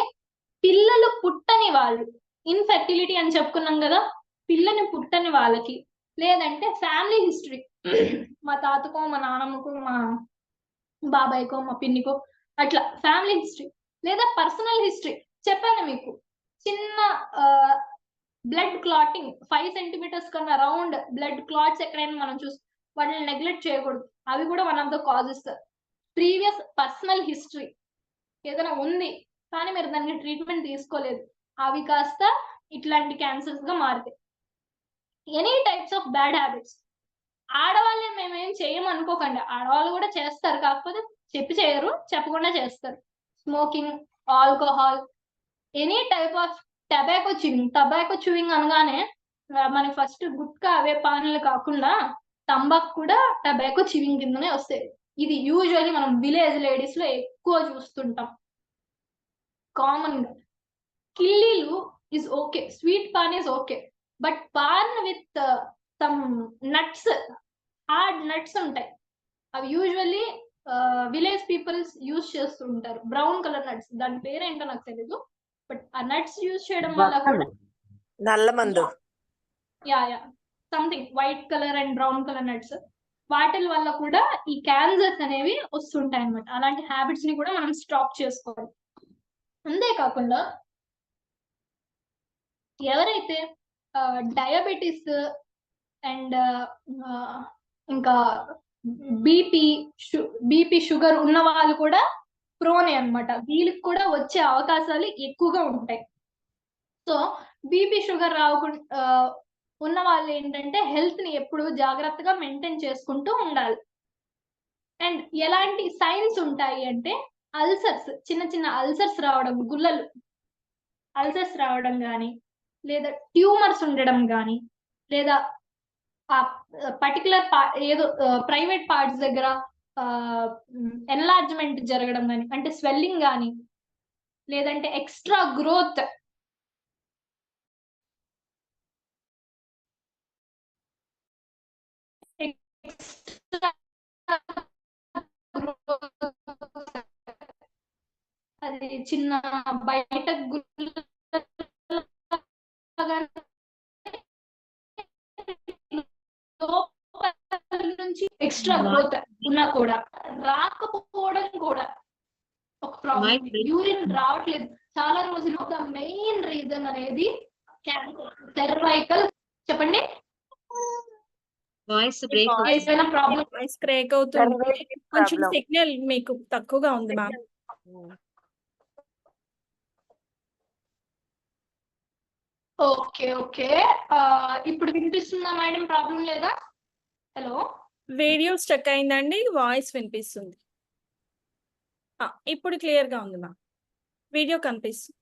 పిల్లలు పుట్టని వాళ్ళు, ఇన్ఫెర్టిలిటీ అని చెప్పుకున్నాం కదా, పిల్లని పుట్టని వాళ్ళకి, లేదంటే ఫ్యామిలీ హిస్టరీ, మా తాతకో మా నాన్నమ్మకో మా బాబాయ్కో మా పిన్నికో అట్లా ఫ్యామిలీ హిస్టరీ, లేదా పర్సనల్ హిస్టరీ. చెప్పాను మీకు, చిన్న బ్లడ్ క్లాటింగ్ 5 సెంటీమీటర్స్ కన్నా రౌండ్ బ్లడ్ క్లాట్స్ ఎక్కడైనా మనం వాటిని నెగ్లెక్ట్ చేయకూడదు, అవి కూడా one of the causes. Previous personal history ఏదైనా ఉంది కానీ మీరు దానికి ట్రీట్మెంట్ తీసుకోలేదు, అవి కాస్త ఇట్లాంటి క్యాన్సర్స్ గా మారుతాయి. Any types of bad habits, ఆడవాళ్ళే మేమేం చేయమనుకోకండి, ఆడవాళ్ళు కూడా చేస్తారు, కాకపోతే చెప్పి చేయరు, చెప్పకుండా చేస్తారు. Smoking, alcohol, any type of tobacco chewing అనగానే మనకి ఫస్ట్ గుట్కా అవే పానీలు కాకుండా తంబాకు కూడా టొబాకో చూయింగ్ కిందనే వస్తాయి. ఇది యూజువల్లీ మనం విలేజ్ లేడీస్ లో ఎక్కువ చూస్తుంటాం కామన్ గా. కిల్లీలు is okay, sweet paan is okay, but paan with some nuts, hard nuts ఉంటాయి, అవి యూజువల్లీ విలేజ్ పీపుల్స్ యూజ్ చేస్తూ ఉంటారు. బ్రౌన్ కలర్ నట్స్, దాని పేరేంటో నాకు తెలీదు, బట్ ఆ నట్స్ యూజ్ చేయడం వల్ల కూడా నల్ల మందు, yeah something white colour and brown colour nuts, వాటి వల్ల కూడా ఈ క్యాన్సర్స్ అనేవి వస్తుంటాయి అన్నమాట. అలాంటి హ్యాబిట్స్ ని కూడా మనం స్టాప్ చేసుకోవాలి. అంతేకాకుండా ఎవరైతే డయాబెటీస్ అండ్ ఇంకా బీపీ షుగర్ ఉన్న వాళ్ళు కూడా ప్రోనే అన్నమాట, వీళ్ళకి కూడా వచ్చే అవకాశాలు ఎక్కువగా ఉంటాయి. సో బీపీ షుగర్ రాకుండా ఉన్న వాళ్ళు ఏంటంటే హెల్త్ ని ఎప్పుడు జాగ్రత్తగా మెయింటైన్ చేసుకుంటూ ఉండాలి. అండ్ ఎలాంటి సైన్స్ ఉంటాయి అంటే, అల్సర్స్, చిన్న చిన్న అల్సర్స్ రావడం, గుల్లలు అల్సర్స్ రావడం కానీ, లేదా ట్యూమర్స్ ఉండడం కానీ, లేదా ఆ పర్టికులర్ ఏదో ప్రైవేట్ పార్ట్స్ దగ్గర ఎన్లార్జ్మెంట్ జరగడం కానీ, అంటే స్వెల్లింగ్ కానీ, లేదంటే ఎక్స్ట్రా గ్రోత్, అది చిన్న బయట నుంచి ఎక్స్ట్రా గ్రోత్ ఉన్నా కూడా రాకపోవడం కూడా ఒక ప్రాబ్లం. యూరిన్ రావట్లేదు చాలా రోజులు, ద మెయిన్ రీజన్ అనేది సర్వైకల్. చెప్పండి, వాయిస్ బ్రేక్ ఏదైనా ప్రాబ్లం? వాయిస్ క్రేక్ అవుతుంది, కొంచెం సిగ్నల్ మీకు తక్కువగా ఉంది మ్యామ్. ఓకే ఓకే ఇప్పుడు వినిపిస్తుందా మేడం? ప్రాబ్లం లేదా? హలో. వీడియో స్టక్ అయిందండి, వాయిస్ వినిపిస్తుంది. ఇప్పుడు క్లియర్ గా ఉంది మ్యామ్, వీడియో కనిపిస్తుంది.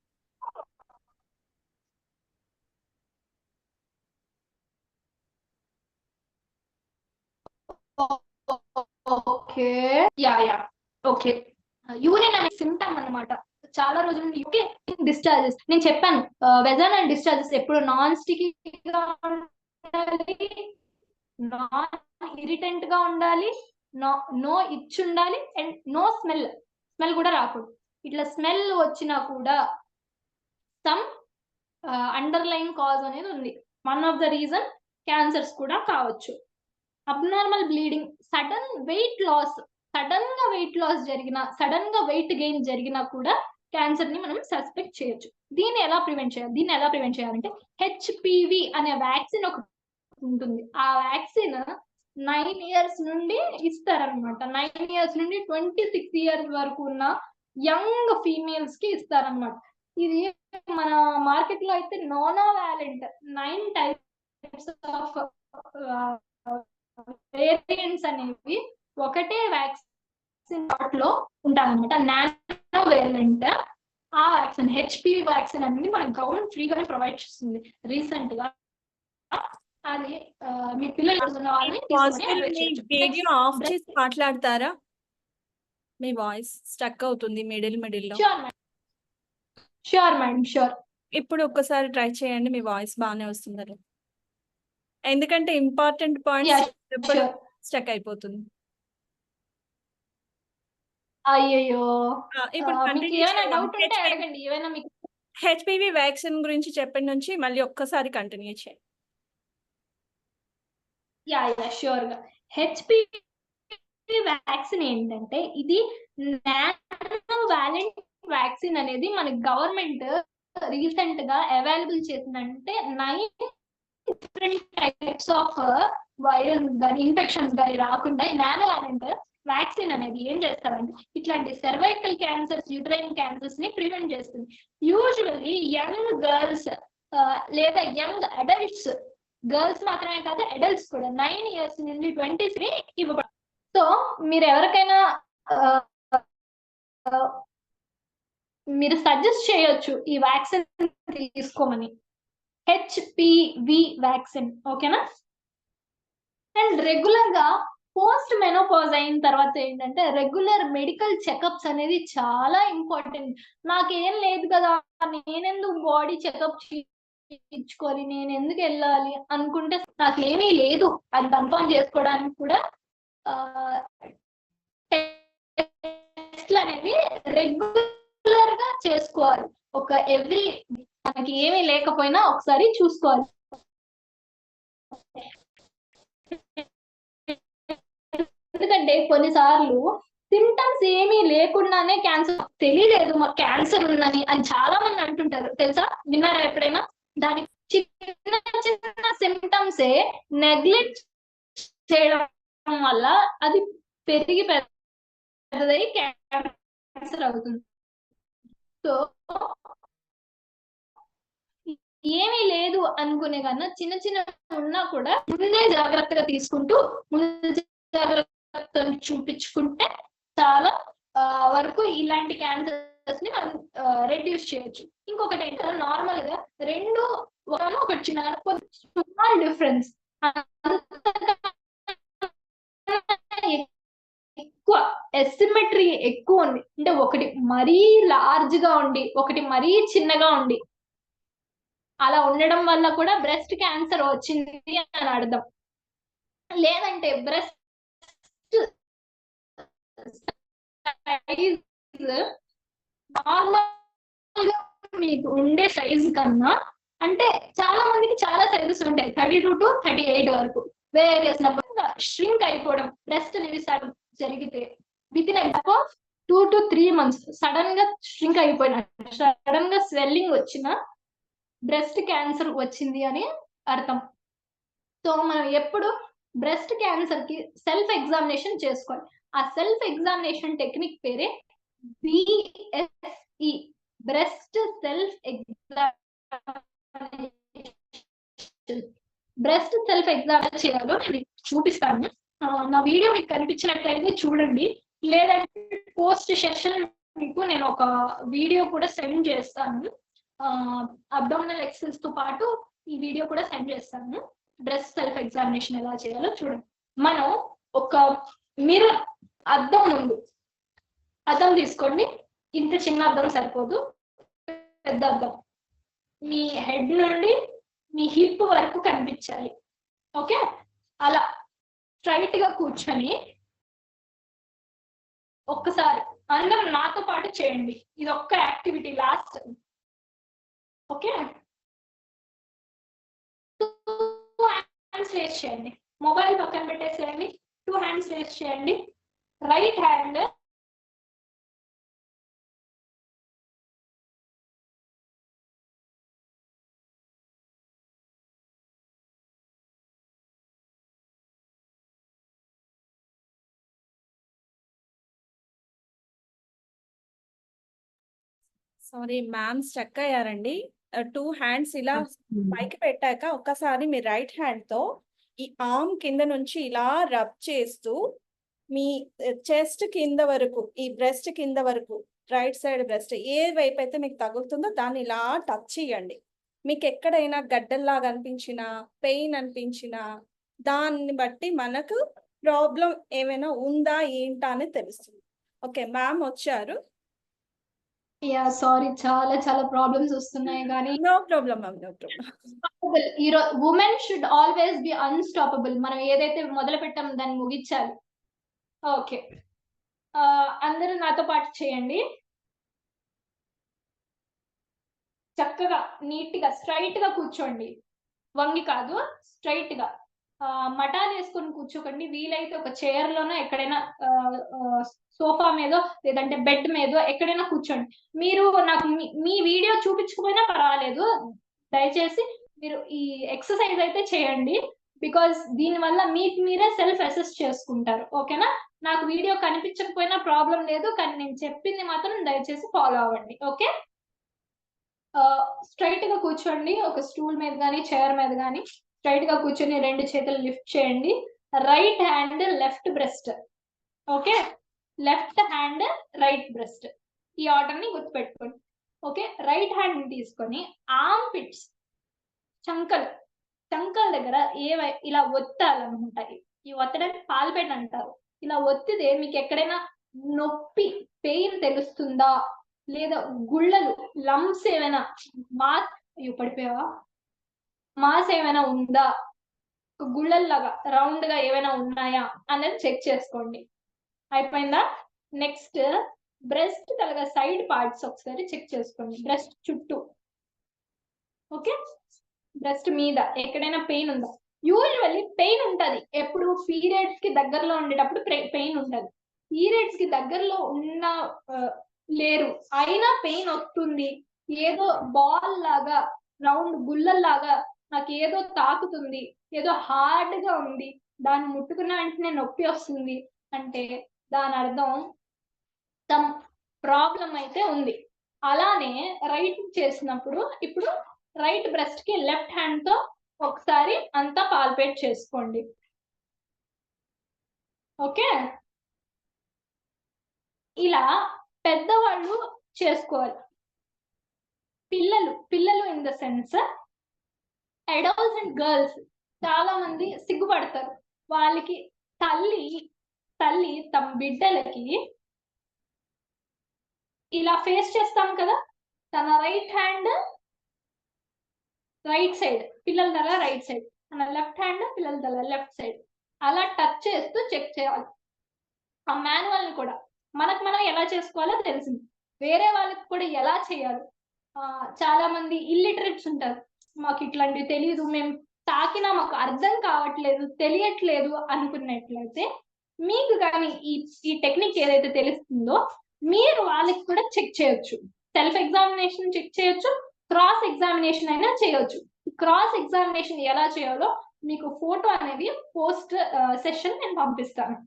Okay yeah okay. యూరిన్ అనే సిమ్టమ్ అన్నమాట. చాలా రోజుల నుండి డిశ్చార్జెస్ నేను చెప్పాను. వెజైనల్ డిశ్చార్జెస్ ఎప్పుడు నాన్ స్టికీ గా ఉండాలి, నాన్ ఇరిటెంట్ గా ఉండాలి, నో ఇచ్ ఉండాలి, అండ్ నో స్మెల్ కూడా రాకూడదు. ఇట్లా స్మెల్ వచ్చినా కూడా సమ్ అండర్లైన్ కాజ్ అనేది ఉంది. One of the reason cancers కూడా కావచ్చు. Abnormal bleeding, sudden weight loss జరిగిన, సడన్ గా వెయిట్ గెయిన్ జరిగినా కూడా క్యాన్సర్ ని మనం సస్పెక్ట్ చేయొచ్చు. దీన్ని ఎలా ప్రివెంట్ చేయాలంటే హెచ్పివి అనే వ్యాక్సిన్ ఒకటి ఉంటుంది. ఆ వ్యాక్సిన్ 9 years నుండి ఇస్తారనమాట. 9 years నుండి 26 years వరకు ఉన్న యంగ్ ఫీమేల్స్ కి ఇస్తారనమాట. ఇది మన మార్కెట్ లో అయితే నోనోవాలెంట్ 9 types ఆఫ్ వేరియంట్స్ అనేవి ఒకటే వ్యాక్సిన్ లో ఉంటాయన్నమాట. నానోవేలెంట్ ఆ వ్యాక్సిన్ హెచ్పివి వ్యాక్సిన్ అనేది మన గవర్నమెంట్ ఫ్రీగానే ప్రొవైడ్ చేస్తుంది. రీసెంట్ గా అది మీ పిల్లలు వీడియో ఆఫ్ చేసి మాట్లాడతారా? మీ వాయిస్ స్టక్ అవుతుంది మిడిల్ లో. Sure madam sure. ఇప్పుడు ఒక్కసారి ట్రై చేయండి, మీ వాయిస్ బాగానే వస్తుంది. ఎందుకంటే ఇంపార్టెంట్ పాయింట్స్ స్టక్ అయిపోతుంది. అయ్యయ్యో, ఇప్పుడు మీకు ఏమైనా డౌట్ ఉంటే అడగండి. ఏమైనా మీకు హెచ్పివి వ్యాక్సిన్ గురించి చెప్పిన నుంచి మళ్ళీ ఒక్కసారి కంటిన్యూ చేయండి. యా షూర్ గా. హెచ్పివి వ్యాక్సిన్ ఏంటంటే ఇది నానోవాలెంట్ వ్యాక్సిన్ అనేది మన గవర్నమెంట్ రీసెంట్ గా అవైలబుల్ చేసిందంటే 9 different types ఆఫ్ వైరల్ కానీ ఇన్ఫెక్షన్స్ కానీ రాకుండా నానోవాలెంట్ వ్యాక్సిన్ అనేది ఏం చేస్తారంటే ఇట్లాంటి సర్వైకల్ క్యాన్సర్స్, యూట్రైన్ క్యాన్సర్స్ ని ప్రివెంట్ చేస్తుంది. యూజువల్లీ యంగ్ గర్ల్స్ లేదా యంగ్ అడల్ట్స్, గర్ల్స్ మాత్రమే కాదు అడల్ట్స్ కూడా 9 years నుండి 23 ఇవ్వబడుతుంది. సో మీరు ఎవరికైనా మీరు సజెస్ట్ చేయొచ్చు ఈ వ్యాక్సిన్ తీసుకోమని, హెచ్పివి వ్యాక్సిన్. ఓకేనా? అండ్ రెగ్యులర్ గా పోస్ట్ మెనోపాజ్ అయిన తర్వాత ఏంటంటే రెగ్యులర్ మెడికల్ చెకప్స్ అనేది చాలా ఇంపార్టెంట్. నాకేం లేదు కదా, నేనెందుకు బాడీ చెకప్ ఇచ్చుకోవాలి, నేను ఎందుకు వెళ్ళాలి అనుకుంటే నాకేమీ లేదు అని కన్ఫర్మ్ చేసుకోవడానికి కూడా టెస్ట్లు అనేవి రెగ్యులర్ గా చేసుకోవాలి. ఒక ఎవ్రీ మనకి ఏమీ లేకపోయినా ఒకసారి చూసుకోవాలి. ఎందుకంటే కొన్నిసార్లు సింటమ్స్ ఏమీ లేకుండానే క్యాన్సర్, తెలియలేదు మాకు క్యాన్సర్ ఉందని అని చాలా మంది అంటుంటారు. తెలుసా? విన్నారా ఎప్పుడైనా? దానికి చిన్న చిన్న సిమ్టమ్సే నెగ్లెక్ట్ చేయడం వల్ల అది పెరిగి పెద్దదై క్యాన్సర్ అవుతుంది. సో ఏమీ లేదు అనుకునే కన్నా చిన్న చిన్న ఉన్నా కూడా ముందే జాగ్రత్తగా తీసుకుంటూ ముందు జాగ్రత్తలు చూపించుకుంటే చాలా వరకు ఇలాంటి క్యాన్సర్స్ ని మనం రెడ్యూస్ చేయొచ్చు. ఇంకొకటి ఏంటంటే నార్మల్ గా రెండు ఒకటి చిన్న స్మాల్ డిఫరెన్స్, ఎక్కువ ఎసిమెట్రీ ఎక్కువ ఉంది అంటే ఒకటి మరీ లార్జ్ గా ఉండి ఒకటి మరీ చిన్నగా ఉండి అలా ఉండడం వల్ల కూడా బ్రెస్ట్ క్యాన్సర్ వచ్చింది అని అర్థం. లేదంటే బ్రెస్ట్ సైజ్ నార్మల్ గా మీకు ఉండే సైజ్ కన్నా, అంటే చాలా మందికి చాలా సైజెస్ ఉంటాయి 32 to 38 వరకు వేరియస్ నెంబర్ ష్రింక్ అయిపోవడం బ్రెస్ట్ అనేది జరిగితే within a gap of 2 to 3 months sudden గా ష్రింక్ అయిపోయిన, సడన్ గా స్వెల్లింగ్ వచ్చిన బ్రెస్ట్ క్యాన్సర్ వచ్చింది అని అర్థం. సో మనం ఎప్పుడు బ్రెస్ట్ క్యాన్సర్ కి సెల్ఫ్ ఎగ్జామినేషన్ చేసుకోవాలి. ఆ సెల్ఫ్ ఎగ్జామినేషన్ టెక్నిక్ పేరే BSE, breast self examination breast self exam చేయాలో నేను చూపిస్తాను. నా వీడియో మీకు కనిపించినట్లయితే చూడండి, లేదంటే పోస్ట్ సెషన్ మీకు నేను ఒక వీడియో కూడా సెండ్ చేస్తాను. అబ్డామినల్ ఎక్సర్సైజ్ తో పాటు ఈ వీడియో కూడా సెండ్ చేస్తాను. బ్రెస్ట్ సెల్ఫ్ ఎగ్జామినేషన్ ఎలా చేయాలో చూడండి. మనం ఒక మిర్రర్, అద్దం ముందు అద్దం తీసుకోండి. ఇంత చిన్న అద్దం సరిపోదు, పెద్ద అద్దం. మీ హెడ్ నుండి మీ హిప్ వరకు కనిపించాలి. ఓకే, అలా స్ట్రైట్ గా కూర్చొని ఒక్కసారి అందరూ నాతో పాటు చేయండి. ఇది ఒక్క activity last. Okay, 2 hands raise చేయండి. మొబైల్ పక్కన పెట్టేసేయండి. 2 హ్యాండ్స్ రేస్ చేయండి. Right hand sorry ma'am, stuck అయ్యారండి. 2 హ్యాండ్స్ ఇలా పైకి పెట్టాక ఒక్కసారి మీ రైట్ హ్యాండ్ తో ఈ ఆర్మ్ కింద నుంచి ఇలా రబ్ చేస్తూ మీ చెస్ట్ కింద వరకు, ఈ బ్రెస్ట్ కింద వరకు, రైట్ సైడ్ బ్రెస్ట్ ఏ వైపు అయితే మీకు తగులుతుందో దాన్ని ఇలా టచ్ చేయండి. మీకు ఎక్కడైనా గడ్డల్లాగా అనిపించినా, పెయిన్ అనిపించినా, దాన్ని బట్టి మనకు ప్రాబ్లం ఏమైనా ఉందా ఏంటా అని తెలుస్తుంది. ఓకే, మ్యామ్ వచ్చారు. సారీ, చాలా ప్రాబ్లమ్స్ వస్తున్నాయి. కానీ no problem ma'am, no problem. Women should always be unstoppable. మనం ఏదైతే మొదలు పెట్టామో దాన్ని ముగించాలి. ఓకే, అందరూ నాతో పాటు చేయండి. చక్కగా నీట్ గా స్ట్రైట్ గా కూర్చోండి. వంగి కాదు, స్ట్రైట్ గా. మటాలు వేసుకొని కూర్చోకండి. వీలైతే ఒక చైర్ లోనో ఎక్కడైనా సోఫా మీదో లేదంటే బెడ్ మీదో ఎక్కడైనా కూర్చోండి. మీరు నాకు మీ వీడియో చూపించకపోయినా పర్వాలేదు, దయచేసి మీరు ఈ ఎక్సర్సైజ్ అయితే చేయండి. బికాస్ దీని వల్ల మీకు మీరే సెల్ఫ్ అసెస్ చేసుకుంటారు. ఓకేనా? నాకు వీడియో కనిపించకపోయినా ప్రాబ్లం లేదు, కానీ నేను చెప్పింది మాత్రం దయచేసి ఫాలో అవ్వండి. ఓకే, స్ట్రైట్ గా కూర్చోండి. ఒక స్టూల్ మీద కానీ చైర్ మీద కానీ స్ట్రైట్ గా కూర్చొని 2 చేతులు లిఫ్ట్ చేయండి. Right hand left breast. Okay, left hand right breast. ఈ ఆర్డర్ ని గుర్తుపెట్టుకోండి. ఓకే, రైట్ హ్యాండ్ తీసుకొని ఆర్మ్ పిట్స్, చంకల దగ్గర ఇలా ఒత్తాలన్నమాట. ఈ ఒత్తడానికి పాల్పెట్ అంటారు. ఇలా ఒత్తితే మీకు ఎక్కడైనా నొప్పి, పెయిన్ తెలుస్తుందా, లేదా గుళ్ళలు, లంప్స్ ఏమైనా, పడిపోయావా, మాస్ ఏమైనా ఉందా, గుళ్ళల్లాగా రౌండ్ గా ఏమైనా ఉన్నాయా అనేది చెక్ చేసుకోండి. అయిపోయిందా? నెక్స్ట్ బ్రెస్ట్ తలగా సైడ్ పార్ట్స్ ఒకసారి చెక్ చేసుకోండి. బ్రెస్ట్ చుట్టూ, ఓకే, బ్రెస్ట్ మీద ఎక్కడైనా పెయిన్ ఉందా? యూజువల్లీ పెయిన్ ఉంటది ఎప్పుడు పీరియడ్స్ కి దగ్గరలో ఉండేటప్పుడు పెయిన్ ఉంటది. పీరియడ్స్ కి దగ్గరలో ఉన్న లేరు, అయినా పెయిన్ వస్తుంది. ఏదో బాల్ లాగా, రౌండ్ గుళ్ళల్లాగా నాకు ఏదో తాకుతుంది, ఏదో హార్డ్ గా ఉంది, దాన్ని ముట్టుకున్న వెంటనే నొప్పి వస్తుంది అంటే దాని అర్థం సమ్ ప్రాబ్లం అయితే ఉంది. అలానే రైట్ చేసినప్పుడు ఇప్పుడు రైట్ బ్రెస్ట్ కి లెఫ్ట్ హ్యాండ్ తో ఒకసారి అంతా పాల్పేట్ చేసుకోండి. ఓకే, ఇలా పెద్దవాళ్ళు చేసుకోవాలి. పిల్లలు in the sense adults and girls చాలా మంది సిగ్గుపడతారు. వాళ్ళకి తల్లి తమ బిడ్డలకి ఇలా ఫేస్ చేస్తాం కదా, తన రైట్ హ్యాండ్ రైట్ సైడ్, పిల్లల తల రైట్ సైడ్, తన లెఫ్ట్ హ్యాండ్ పిల్లల తల లెఫ్ట్ సైడ్, అలా టచ్ చేస్తూ చెక్ చేయాలి. ఆ మాన్యువల్ ని కూడా మనం ఎలా చేసుకోవాలో తెలిసింది, వేరే వాళ్ళకి కూడా ఎలా చేయాలి. చాలా మంది ఇల్లిటరేట్స్ ఉంటారు, మాకు ఇట్లాంటివి తెలియదు, మేము తాకినా మాకు అర్థం కావట్లేదు, తెలియట్లేదు అనుకున్నట్లయితే మీకు కానీ ఈ టెక్నిక్ ఏదైతే తెలుస్తుందో మీరు వాళ్ళకి కూడా చెక్ చేయొచ్చు. సెల్ఫ్ ఎగ్జామినేషన్ చెక్ చేయొచ్చు, క్రాస్ ఎగ్జామినేషన్ అయినా చేయొచ్చు. క్రాస్ ఎగ్జామినేషన్ ఎలా చేయాలో మీకు ఫోటో అనేది పోస్ట్ సెషన్ నేను పంపిస్తాను.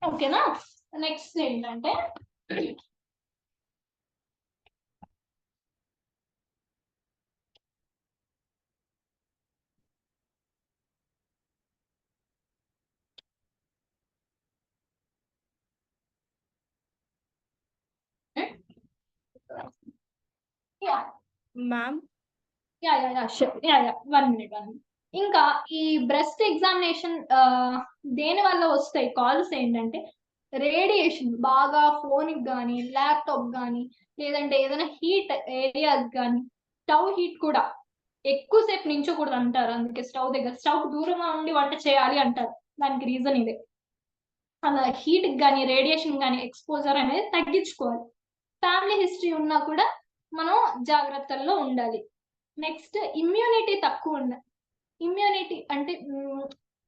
ఓకేనా? నెక్స్ట్ ఏంటంటే మ్యామ్ యా 1 minute. ఇంకా ఈ బ్రెస్ట్ ఎగ్జామినేషన్ దేని వల్ల వస్తాయి కాల్స్ ఏంటంటే, రేడియేషన్ బాగా ఫోన్ కానీ ల్యాప్టాప్ కానీ లేదంటే ఏదైనా హీట్ ఏరియాస్ కానీ, స్టవ్ హీట్ కూడా ఎక్కువసేపు నించోకూడదు అంటారు. అందుకే స్టవ్ దూరంగా ఉండి వంట చేయాలి అంటారు. దానికి రీజన్ ఇదే. అలా హీట్ కానీ రేడియేషన్ కానీ ఎక్స్పోజర్ అనేది తగ్గించుకోవాలి. ఫ్యామిలీ హిస్టరీ ఉన్నా కూడా మనం జాగ్రత్తల్లో ఉండాలి. నెక్స్ట్ ఇమ్యూనిటీ తక్కువ ఉండాలి. ఇమ్యూనిటీ అంటే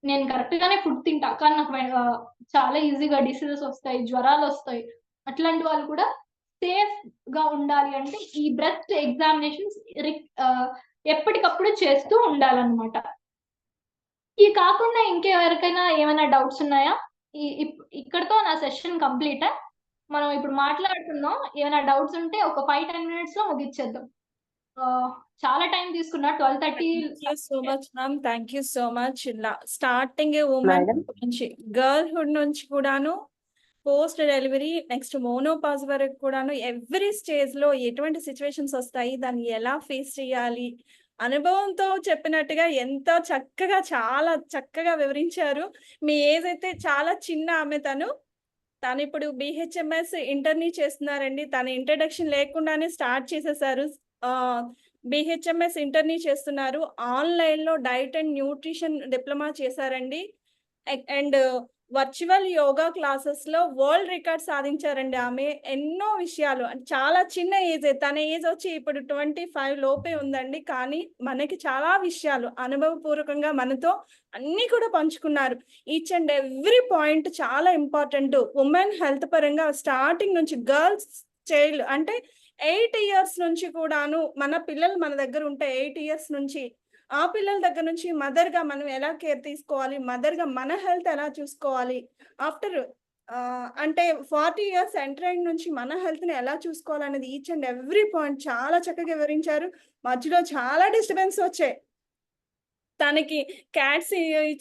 నేను కరెక్ట్ గానే ఫుడ్ తింటా, కానీ నాకు చాలా ఈజీగా డిసీజెస్ వస్తాయి, జ్వరాలు వస్తాయి. అట్లాంటి వాళ్ళు కూడా సేఫ్ గా ఉండాలి అంటే ఈ బ్రెస్ట్ ఎగ్జామినేషన్స్ ఎప్పటికప్పుడు చేస్తూ ఉండాలన్నమాట. ఇది కాకుండా ఇంకెవరికైనా ఏమైనా డౌట్స్ ఉన్నాయా? ఇక్కడతో నా సెషన్ కంప్లీట్. మనం ఇప్పుడు మాట్లాడుతున్నాం. ఏమైనా డౌట్స్ ఉంటే ఒక 5-10 minutes లో ముగిచ్చేద్దాం. చాలా టైం తీసుకున్నా. 12:30. Thank you so much ma'am, thank you so much. Starting women madam నుంచి, గర్ల్హుడ్ నుంచి కూడాను, పోస్ట్ డెలివరీ, నెక్స్ట్ మోనోపాజ్ వరకు కూడాను ఎవ్రీ స్టేజ్ లో ఎటువంటి సిచ్యువేషన్స్ వస్తాయి, దాన్ని ఎలా ఫేస్ చేయాలి, అనుభవంతో చెప్పినట్టుగా ఎంతో చక్కగా, చాలా చక్కగా వివరించారు. మీ ఏజ్ అయితే చాలా చిన్న ఆమె, తను ఇప్పుడు BHMS ఇంటర్ని చేస్తున్నారండి. తన ఇంట్రడక్షన్ లేకుండానే స్టార్ట్ చేసేసారు. BHMS ఇంటర్ని చేస్తున్నారు. ఆన్లైన్ లో డైట్ అండ్ న్యూట్రిషన్ డిప్లొమా చేశారండి. అండ్ వర్చువల్ యోగా క్లాసెస్ లో వరల్డ్ రికార్డ్ సాధించారండి ఆమె. ఎన్నో విషయాలు, చాలా చిన్న ఏజ్, తన ఏజ్ వచ్చి ఇప్పుడు 25 లోపే ఉందండి. కానీ మనకి చాలా విషయాలు అనుభవపూర్వకంగా మనతో అన్ని కూడా పంచుకున్నారు. ఈచ్ అండ్ ఎవ్రీ పాయింట్ చాలా ఇంపార్టెంట్. ఉమెన్ హెల్త్ పరంగా స్టార్టింగ్ నుంచి, గర్ల్స్ చైల్డ్ అంటే 8 years నుంచి కూడాను, మన పిల్లలు మన దగ్గర ఉంటే 8 years నుంచి, ఆ పిల్లల దగ్గర నుంచి మదర్ గా మనం ఎలా కేర్ తీసుకోవాలి, మదర్ గా మన హెల్త్ ఎలా చూసుకోవాలి, ఆఫ్టర్ అంటే 40 years ఎంటర్ అయిన నుంచి మన హెల్త్ ని ఎలా చూసుకోవాలనేది ఈచ్ అండ్ ఎవ్రీ పాయింట్ చాలా చక్కగా వివరించారు. మధ్యలో చాలా డిస్టర్బెన్స్ వచ్చాయి. తనకి క్యాట్స్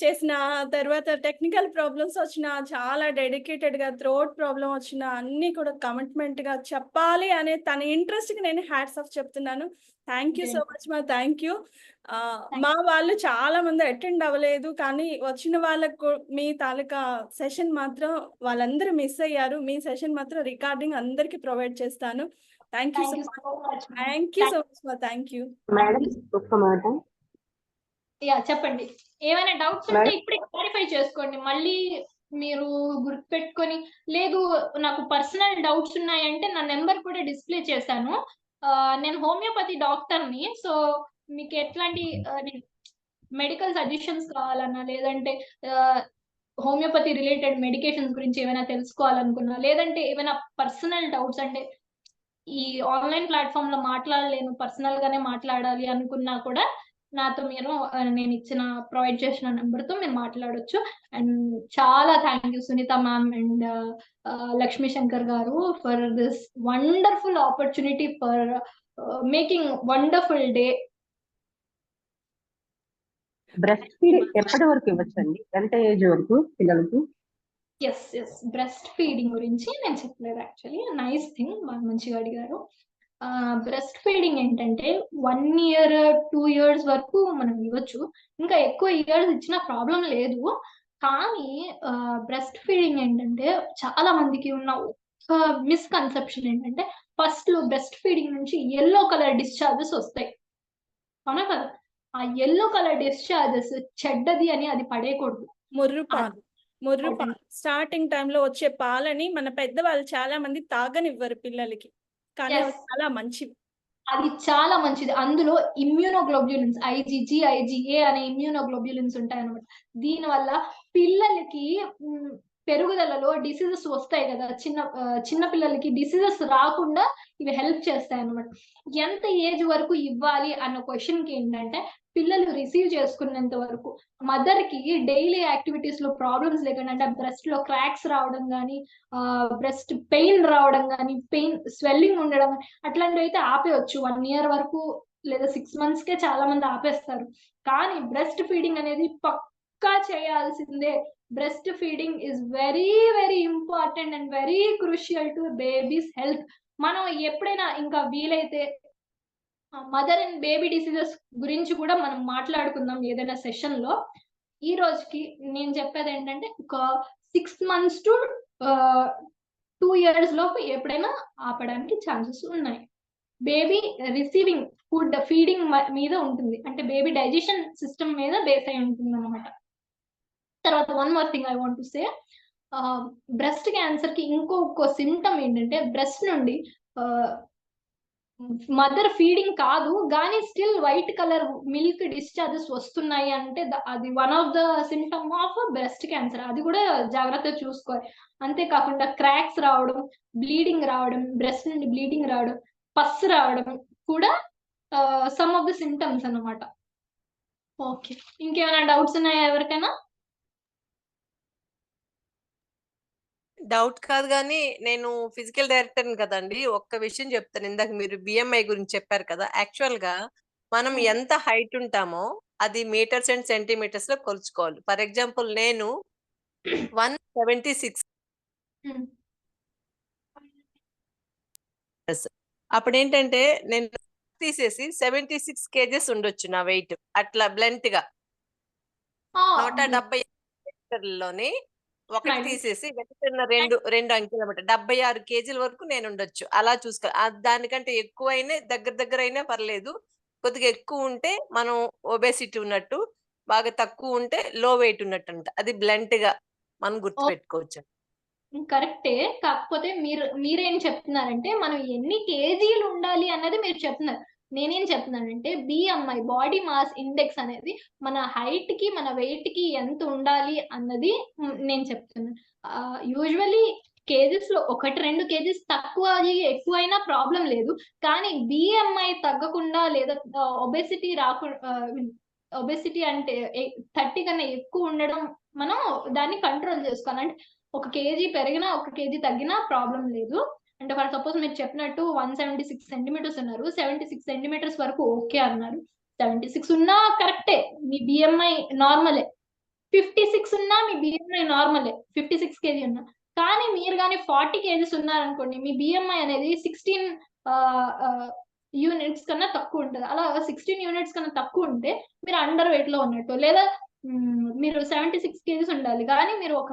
చేసిన తర్వాత టెక్నికల్ ప్రాబ్లమ్స్ వచ్చిన, చాలా డెడికేటెడ్ గా థ్రోట్ ప్రాబ్లం వచ్చిన, అన్ని కూడా కమిట్మెంట్ గా చెప్పాలి అనే తన ఇంట్రెస్ట్ కి నేను హ్యాట్స్ ఆఫ్ చెప్తున్నాను. థ్యాంక్ యూ సో మచ్ మా, థ్యాంక్ యూ. మా వాళ్ళు చాలా మంది అటెండ్ అవ్వలేదు, కానీ వచ్చిన వాళ్ళకు మీ తాలూకా సెషన్ మాత్రం వాళ్ళందరూ మిస్ అయ్యారు. మీ సెషన్ మాత్రం రికార్డింగ్ అందరికి ప్రొవైడ్ చేస్తాను. Thank you so much, thank you so much మా, థ్యాంక్ యూ. మేడం ఒక్క మాట. చెప్పండి. ఏమైనా డౌట్స్ ఉంటే ఇప్పుడే క్లారిఫై చేసుకోండి. మళ్ళీ మీరు గుర్తుపెట్టుకొని, లేదు నాకు పర్సనల్ డౌట్స్ ఉన్నాయంటే నా నెంబర్ కూడా డిస్ప్లే చేశాను. నేను హోమియోపతి డాక్టర్ని. సో మీకు ఎట్లాంటి మెడికల్ సజెషన్స్ కావాలన్నా, లేదంటే హోమియోపతి రిలేటెడ్ మెడికేషన్స్ గురించి ఏమైనా తెలుసుకోవాలనుకున్నా, లేదంటే ఏమైనా పర్సనల్ డౌట్స్ అంటే ఈ ఆన్లైన్ ప్లాట్ఫామ్ లో మాట్లాడలేను, పర్సనల్ గానే మాట్లాడాలి అనుకున్నా కూడా నాతో మీరు నేను ఇచ్చిన ప్రొవైడ్ చేసిన నెంబర్ తో మీరు మాట్లాడొచ్చు. అండ్ చాలా thank you Sunitha ma'am and Lakshmi Shankar గారు for this wonderful opportunity, for making wonderful day. Breast feed ఎప్పటి వరకు ఇవ్వచ్చండి? ఎంత ఏజ్ వరకు పిల్లలకు? ఎస్ బ్రెస్ట్ ఫీడింగ్ గురించి నేను చెప్పలేదు. యాక్చువల్లీ నైస్ థింగ్, మంచిగా అడిగారు. బ్రెస్ట్ ఫీడింగ్ ఏంటంటే 1 year 2 years వరకు మనం ఇవ్వచ్చు. ఇంకా ఎక్కువ ఇయర్స్ ఇచ్చిన ప్రాబ్లం లేదు. కానీ బ్రెస్ట్ ఫీడింగ్ ఏంటంటే చాలా మందికి ఉన్న మిస్కన్సెప్షన్ ఏంటంటే, ఫస్ట్ లో బ్రెస్ట్ ఫీడింగ్ నుంచి yellow color డిశ్చార్జెస్ వస్తాయి, అవునా కదా? ఆ yellow color డిశ్చార్జెస్ చెడ్డది అని అది పడేయకూడదు. ముర్రు స్టార్టింగ్ టైంలో వచ్చే పాలని మన పెద్దవాళ్ళు చాలా మంది తాగనివ్వరు పిల్లలకి, కానీ చాలా మంచివి. అది చాలా మంచిది. అందులో ఇమ్యూనోగ్లోబ్యులిన్స్ IgG IgA అనే ఇమ్యూనోగ్లోబ్యులిన్స్ ఉంటాయన్నమాట. దీనివల్ల పిల్లలకి పెరుగుదలలో డిసీజెస్ వస్తాయి కదా, చిన్న పిల్లలకి డిసీజెస్ రాకుండా ఇవి హెల్ప్ చేస్తాయి అన్నమాట. ఎంత ఏజ్ వరకు ఇవ్వాలి అన్న క్వశ్చన్ కి ఏంటంటే, పిల్లలు రిసీవ్ చేసుకునేంత వరకు, మదర్ కి డైలీ యాక్టివిటీస్ లో ప్రాబ్లమ్స్ లేకుండా, అంటే బ్రెస్ట్ లో క్రాక్స్ రావడం కానీ, బ్రెస్ట్ పెయిన్ రావడం కానీ, పెయిన్ స్వెల్లింగ్ ఉండడం అట్లాంటివి అయితే ఆపేయచ్చు. 1 year వరకు లేదా 6 months కే చాలా మంది ఆపేస్తారు. కానీ బ్రెస్ట్ ఫీడింగ్ అనేది పక్కా చేయాల్సిందే. Breast feeding is very very important and very crucial to babies health. మనం ఎప్పుడైనా ఇంకా వీలైతే మదర్ అండ్ బేబీ డిసీజెస్ గురించి కూడా మనం మాట్లాడుకుందాం ఏదైనా సెషన్ లో. ఈ రోజుకి నేను చెప్పేది ఏంటంటే ఒక 6 months to 2 years లోపు ఎప్పుడైనా ఆపడానికి ఛాన్సెస్ ఉన్నాయి. బేబీ రిసీవింగ్ ఫుడ్ ఫీడింగ్ మీద ఉంటుంది, అంటే బేబీ డైజెషన్ సిస్టమ్ మీద బేస్ అయి ఉంటుంది అనమాట. తర్వాత one more thing I want to say, breast cancer కి ఇంకొక సిమ్టమ్ ఏంటంటే బ్రెస్ట్ నుండి మదర్ ఫీడింగ్ కాదు కానీ still wait colour milk discharges వస్తున్నాయి అంటే అది one of the symptom of breast cancer. అది కూడా జాగ్రత్తగా చూసుకోవాలి. అంతేకాకుండా క్రాక్స్ రావడం, బ్లీడింగ్ రావడం, బ్రెస్ట్ నుండి బ్లీడింగ్ రావడం, పస్ రావడం కూడా సమ్ ఆఫ్ ద సిమ్టమ్స్ అన్నమాట. ఓకే, ఇంకేమైనా డౌట్స్ ఉన్నాయా ఎవరికైనా? డౌట్ కాదు కానీ నేను ఫిజికల్ డైరెక్టర్ కదండి, ఒక్క విషయం చెప్తాను. ఇందాక మీరు బిఎంఐ గురించి చెప్పారు కదా, యాక్చువల్ గా మనం ఎంత హైట్ ఉంటామో అది మీటర్స్ అండ్ సెంటీమీటర్స్ లో కొలుచుకోవాలి. ఫర్ ఎగ్జాంపుల్ నేను 176, అప్పుడు ఏంటంటే నేను తీసేసి 76 kgs ఉండొచ్చు నా వెయిట్, అట్లా బ్లంట్ గా 170 మీటర్లలోని ఒకటి తీసేసి రెండు అంకెలు అనమాట 76 kgs వరకు నేను ఉండొచ్చు. అలా చూసుకో, దానికంటే ఎక్కువైనా దగ్గర అయినా పర్లేదు. కొద్దిగా ఎక్కువ ఉంటే మనం ఒబేసిటీ ఉన్నట్టు, బాగా తక్కువ ఉంటే లో వెయిట్ ఉన్నట్టు అంట. అది బ్లంట్ గా మనం గుర్తుపెట్టుకోవచ్చు. కరెక్టే, కాకపోతే మీరేం చెప్తున్నారంటే మనం ఎన్ని కేజీలు ఉండాలి అన్నది మీరు చెప్తున్నారు. నేనేం చెప్తున్నానంటే బిఎంఐ బాడీ మాస్ ఇండెక్స్ అనేది మన హైట్ కి మన వెయిట్ కి ఎంత ఉండాలి అన్నది నేను చెప్తున్నాను. యూజువలీ కేజెస్ లో 1-2 కేజీస్ తక్కువ ఎక్కువైనా ప్రాబ్లం లేదు, కానీ బిఎంఐ తగ్గకుండా లేదా ఒబెసిటీ రాకుండా, ఒబెసిటీ అంటే 30 కన్నా ఎక్కువ ఉండడం మనం దాన్ని కంట్రోల్ చేసుకోవాలి. అంటే 1 kg పెరిగినా 1 kg తగ్గినా ప్రాబ్లం లేదు. అంటే ఫర్ సపోజ్ మీరు చెప్పినట్టు 176 సెంటీమీటర్స్ ఉన్నారు, 76 సెంటీమీటర్స్ వరకు ఓకే అన్నారు. 76 ఉన్నా కరెక్టే, మీ బిఎంఐ నార్మలే. 56 ఉన్నా మీ బిఎంఐ నార్మలే, 56 kg ఉన్నా. కానీ మీరు కానీ 40 kgs ఉన్నారనుకోండి, మీ బిఎంఐ అనేది 16 యూనిట్స్ కన్నా తక్కువ ఉంటుంది. అలా 16 యూనిట్స్ కన్నా తక్కువ ఉంటే మీరు అండర్ వెయిట్ లో ఉన్నట్టు. లేదా మీరు 76 kgs ఉండాలి కానీ మీరు ఒక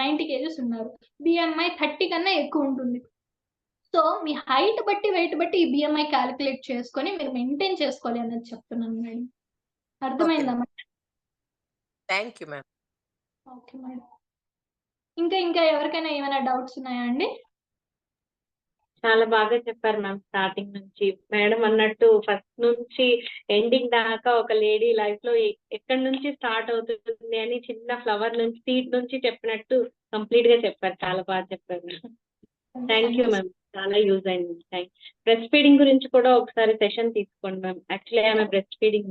90 kgs ఉన్నారు, బిఎంఐ 30 కన్నా ఎక్కువ ఉంటుంది. సో మీ హైట్ బట్టి వెయిట్ బట్టి ఈ బిఎంఐ క్యాలిక్యులేట్ చేసుకొని మీరు మెయింటైన్ చేసుకోవాలి అన్నది చెప్తున్నాను మేడం. అర్థమైందా madam? Thank you ma'am. Okay madam. ఇంకా ఎవరికైనా ఏమైనా డౌట్స్ ఉన్నాయా అండి? చాలా బాగా చెప్పారు మ్యామ్. స్టార్టింగ్ నుంచి మేడం అన్నట్టు ఫస్ట్ నుంచి ఎండింగ్ దాకా ఒక లేడీ లైఫ్ లో ఎక్కడి నుంచి స్టార్ట్ అవుతుంది అని చిన్న ఫ్లవర్ నుంచి సీడ్ నుంచి చెప్పినట్టు కంప్లీట్ గా చెప్పారు. చాలా బాగా చెప్పారు. థ్యాంక్ యూ మ్యామ్, చాలా యూజ్ అయింది. బ్రెస్ట్ ఫీడింగ్ గురించి కూడా ఒకసారి సెషన్ తీసుకోండి మ్యామ్. యాక్చువల్లీ ఆమె breast feeding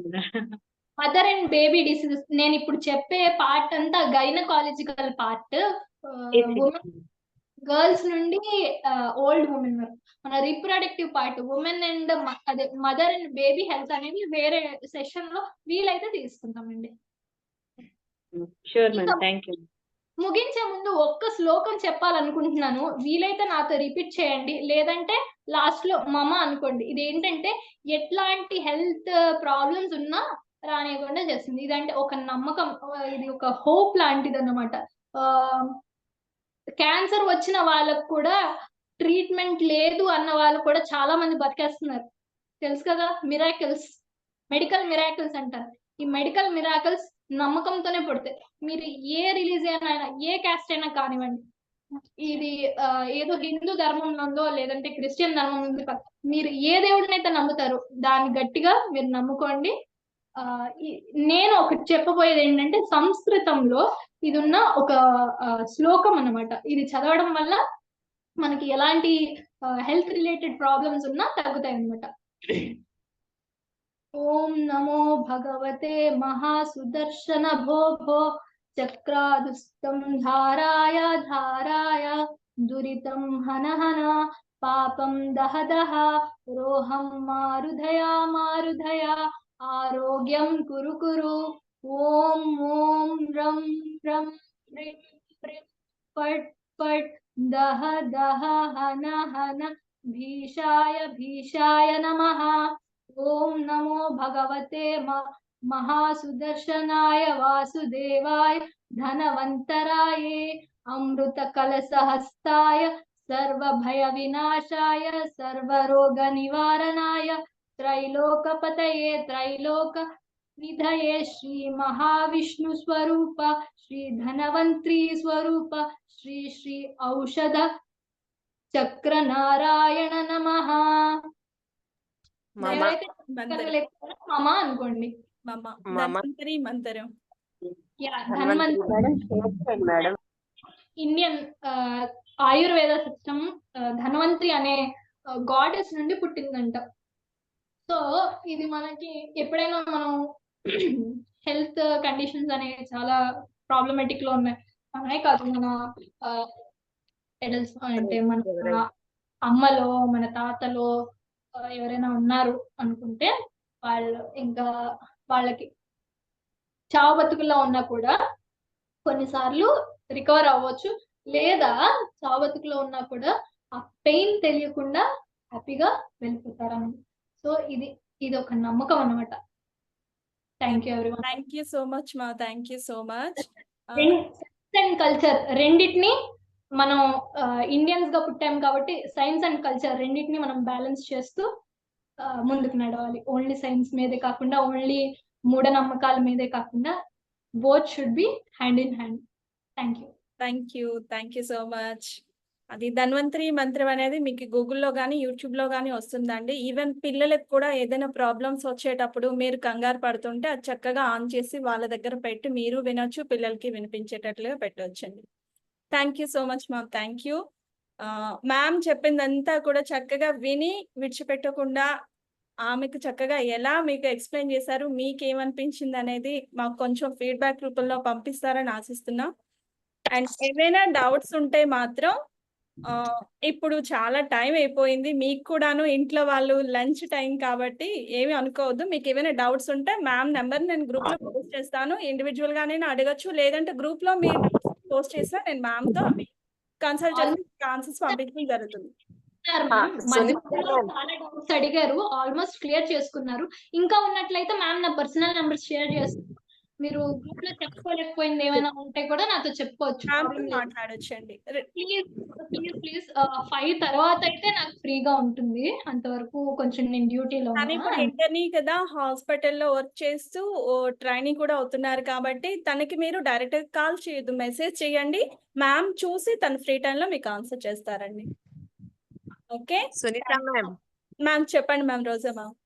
mother and baby diseases నేను ఇప్పుడు చెప్పే పార్ట్ అంతా గైనకాలజికల్ పార్ట్, గర్ల్స్ నుండి ఓల్డ్ ఉమెన్ వరకు. మన రీప్రొడక్టివ్ పార్ట్ ఉమెన్ అండ్ అదే మదర్ అండ్ బేబీ హెల్త్ అనేది వేరే సెషన్ లో వీలైతే తీసుకుంటామండి. Sure ma'am, thank you. ముగించే ముందు ఒక్క శ్లోకం చెప్పాలనుకుంటున్నాను, వీలైతే నాతో రిపీట్ చేయండి, లేదంటే లాస్ట్ లో మమ అనుకోండి. ఇది ఏంటంటే ఎట్లాంటి హెల్త్ ప్రాబ్లమ్స్ ఉన్నా రానియకుండా చేస్తుంది. ఇదంటే ఒక నమ్మకం, ఇది ఒక హోప్ లాంటిది అన్నమాట. క్యాన్సర్ వచ్చిన వాళ్ళకు కూడా ట్రీట్మెంట్ లేదు అన్న వాళ్ళు కూడా చాలా మంది బతికేస్తున్నారు, తెలుసు కదా. మిరాకిల్స్, మెడికల్ మిరాకిల్స్ అంటారు. ఈ మెడికల్ మిరాకిల్స్ నమ్మకంతోనే పుడతాయి. మీరు ఏ రిలీజియన్ అయినా, ఏ క్యాస్ట్ అయినా కానివ్వండి, ఇది ఏదో హిందూ ధర్మం నుందో లేదంటే క్రిస్టియన్ ధర్మం నుండి, మీరు ఏ దేవుడినైతే నమ్ముతారో దాన్ని గట్టిగా మీరు నమ్ముకోండి. నేను ఒకటి చెప్పబోయేది ఏంటంటే సంస్కృతంలో ఇది ఉన్న ఒక శ్లోకం అన్నమాట. ఇది చదవడం వల్ల మనకి ఎలాంటి హెల్త్ రిలేటెడ్ ప్రాబ్లమ్స్ ఉన్నా తగ్గుతాయి అన్నమాట. ఓం నమో భగవతే మహాసుదర్శన భో చక్రాదుస్తం ధారాయ ధారాయ దురితం హన పాపం దహ రోహం మారుధయా ఆరోగ్యం కురు. ఓం ఓం రం రం పట్ దహ హన భీషాయ నమః. ఓం నమో భగవతే మహాసుదర్శనాయ వాసుదేవాయ ధనవంతరాయే అమృత కలసహస్తాయ సర్వభయ వినాశాయ సర్వరోగ నివారణాయ త్రైలోకపతయే త్రైలోక నిధయే శ్రీ మహావిష్ణు స్వరూప శ్రీ ధనవంత్రి స్వరూప శ్రీ శ్రీ ఔషధ చక్ర నారాయణ నమః. మమ ఎవరైతే మంత్రం లేకపోతే మమ అనుకోండి. మమ మమ ధన్వంతరి మంత్రం. Yeah, Dhanvantari Dhanvantari madam share చేయండి madam. Indian Ayurveda system Dhanvantari అనే గాడెస్ నుండి పుట్టిందంట. సో ఇది మనకి ఎప్పుడైనా మనం హెల్త్ కండిషన్స్ అనేవి చాలా ప్రాబ్లమేటిక్ లో ఉన్నాయి. మనమే కాదు, మన ఎడల్స్ అంటే మన ఎవరైనా అమ్మలో మన తాతలో ఎవరైనా ఉన్నారు అనుకుంటే వాళ్ళు ఇంకా వాళ్ళకి చావు బతుకుల్లో ఉన్నా కూడా కొన్నిసార్లు రికవర్ అవ్వచ్చు, లేదా చావు బతుకులో ఉన్నా కూడా ఆ పెయిన్ తెలియకుండా హ్యాపీగా వెళ్ళిపోతారని. సో ఇది ఒక నమ్మకం అన్నమాట. Thank you everyone. Thank you so much మా, thank you so much. Science and culture రెండింటిని మనం ఇండియన్స్ గా పుట్టాం కాబట్టి సైన్స్ అండ్ కల్చర్ రెండింటిని మనం బ్యాలెన్స్ చేస్తూ ముందుకు నడవాలి. ఓన్లీ సైన్స్ మీదే కాకుండా, ఓన్లీ మూఢనమ్మకాల మీదే కాకుండా both should be hand in hand. Thank you. Thank you so much. అది ధన్వంతరి మంత్రం అనేది మీకు గూగుల్లో కానీ యూట్యూబ్లో కానీ వస్తుందండి. ఈవెన్ పిల్లలకు కూడా ఏదైనా ప్రాబ్లమ్స్ వచ్చేటప్పుడు మీరు కంగారు పడుతుంటే అది చక్కగా ఆన్ చేసి వాళ్ళ దగ్గర పెట్టి మీరు వినొచ్చు, పిల్లలకి వినిపించేటట్లుగా పెట్టవచ్చండి. Thank you so much ma'am, thank you. Ma'am చెప్పిందంతా కూడా చక్కగా విని విడిచిపెట్టకుండా ఆమెకు చక్కగా ఎలా మీకు ఎక్స్ప్లెయిన్ చేశారు, మీకు ఏమనిపించింది అనేది మాకు కొంచెం ఫీడ్బ్యాక్ రూపంలో పంపిస్తారని ఆశిస్తున్నాం. అండ్ ఏమైనా డౌట్స్ ఉంటే మాత్రం ఇప్పుడు చాలా టైం అయిపోయింది, మీకు కూడాను ఇంట్లో వాళ్ళు లంచ్ టైం కాబట్టి ఏమి అనుకోవద్దు. మీకు ఏమైనా డౌట్స్ ఉంటే మ్యామ్ నెంబర్ నేను గ్రూప్ లో పోస్ట్ చేస్తాను, ఇండివిజువల్ గానే అడగచ్చు, లేదంటే గ్రూప్ లో మీరు పోస్ట్ చేసినా నేను మ్యామ్ తో కన్సల్ట్ చేసి ఆన్సర్స్ పంపించడం జరుగుతుంది. చాలా డౌట్స్ అడిగారు, ఆల్మోస్ట్ క్లియర్ చేసుకున్నారు. ఇంకా ఉన్నట్లయితే మ్యామ్ నా పర్సనల్ నెంబర్ షేర్ చేస్తాను, మీరు గ్రూప్ లో చెప్పుకోలేకపోయింది ఏమైనా ఉంటే కూడా నాతో చెప్పుకోవచ్చు, మాట్లాడొచ్చండి. ప్లీజ్ 5 తర్వాత అయితే నాకు ఫ్రీగా ఉంటుంది, అంతవరకు కొంచెం నేను డ్యూటీలో ఇంటర్నీ కదా, హాస్పిటల్లో వర్క్ చేస్తూ ట్రైనింగ్ కూడా అవుతున్నారు కాబట్టి తనకి మీరు డైరెక్ట్ కాల్ చేయొద్దు, మెసేజ్ చేయండి. మ్యామ్ చూసి తన ఫ్రీ టైంలో మీకు ఆన్సర్ చేస్తారండి. Okay Sunita ma'am. మ్యామ్ చెప్పండి ma'am. Roja ma'am.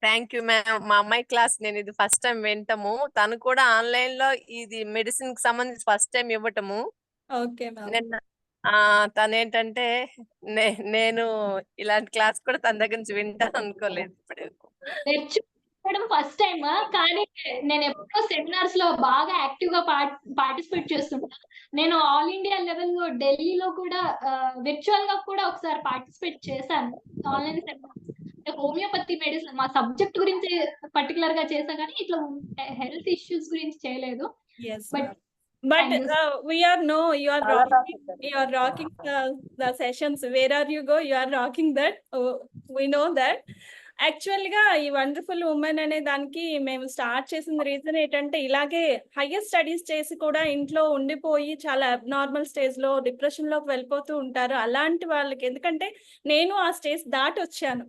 Thank you ma'am. మా అమ్మాయి క్లాస్ నేను ఇది ఫస్ట్ టైం వింటాము, తను కూడా ఆన్లైన్ లో ఇది మెడిసిన్ కి సంబంధించి ఫస్ట్ టైం ఇవ్వటము. Okay ma'am. నిన్న తను ఏంటంటే నేను ఇలాంటి క్లాస్ కూడా తన దగ్గర నుంచి వింటాను అనుకోలేదు. ఇప్పుడు ఫస్ట్ టైం, కానీ నేను ఎప్పుడో సెమినార్స్ లో బాగా యాక్టివ్ గా పార్టిసిపేట్ చేస్తుంటా. నేను ఆల్ ఇండియా లెవెల్లో ఢిల్లీలో కూడా విర్చువల్ గా కూడా ఒకసారి పార్టిసిపేట్ చేశాను ఆన్లైన్ సెమినార్స్. హోమియోపతి మెడిసిన్ మా సబ్జెక్ట్ గురించి పర్టికులర్ గా చేసా, కానీ ఇట్లా హెల్త్ ఇష్యూస్ గురించి చేయలేదు. But we are you are rocking the sessions. Where are you go? You are rocking that. We know that. Actual గా ఈ వండర్ఫుల్ ఉమెన్ అనే దానికి మేము స్టార్ట్ చేసిన రీజన్ ఏంటంటే, ఇలాగే హైయర్ స్టడీస్ చేసి కూడా ఇంట్లో ఉండిపోయి చాలా అబ్నార్మల్ స్టేజ్ లో డిప్రెషన్ లోకి వెళ్ళిపోతూ ఉంటారు. అలాంటి వాళ్ళకి, ఎందుకంటే నేను ఆ స్టేజ్ దాటి వచ్చాను,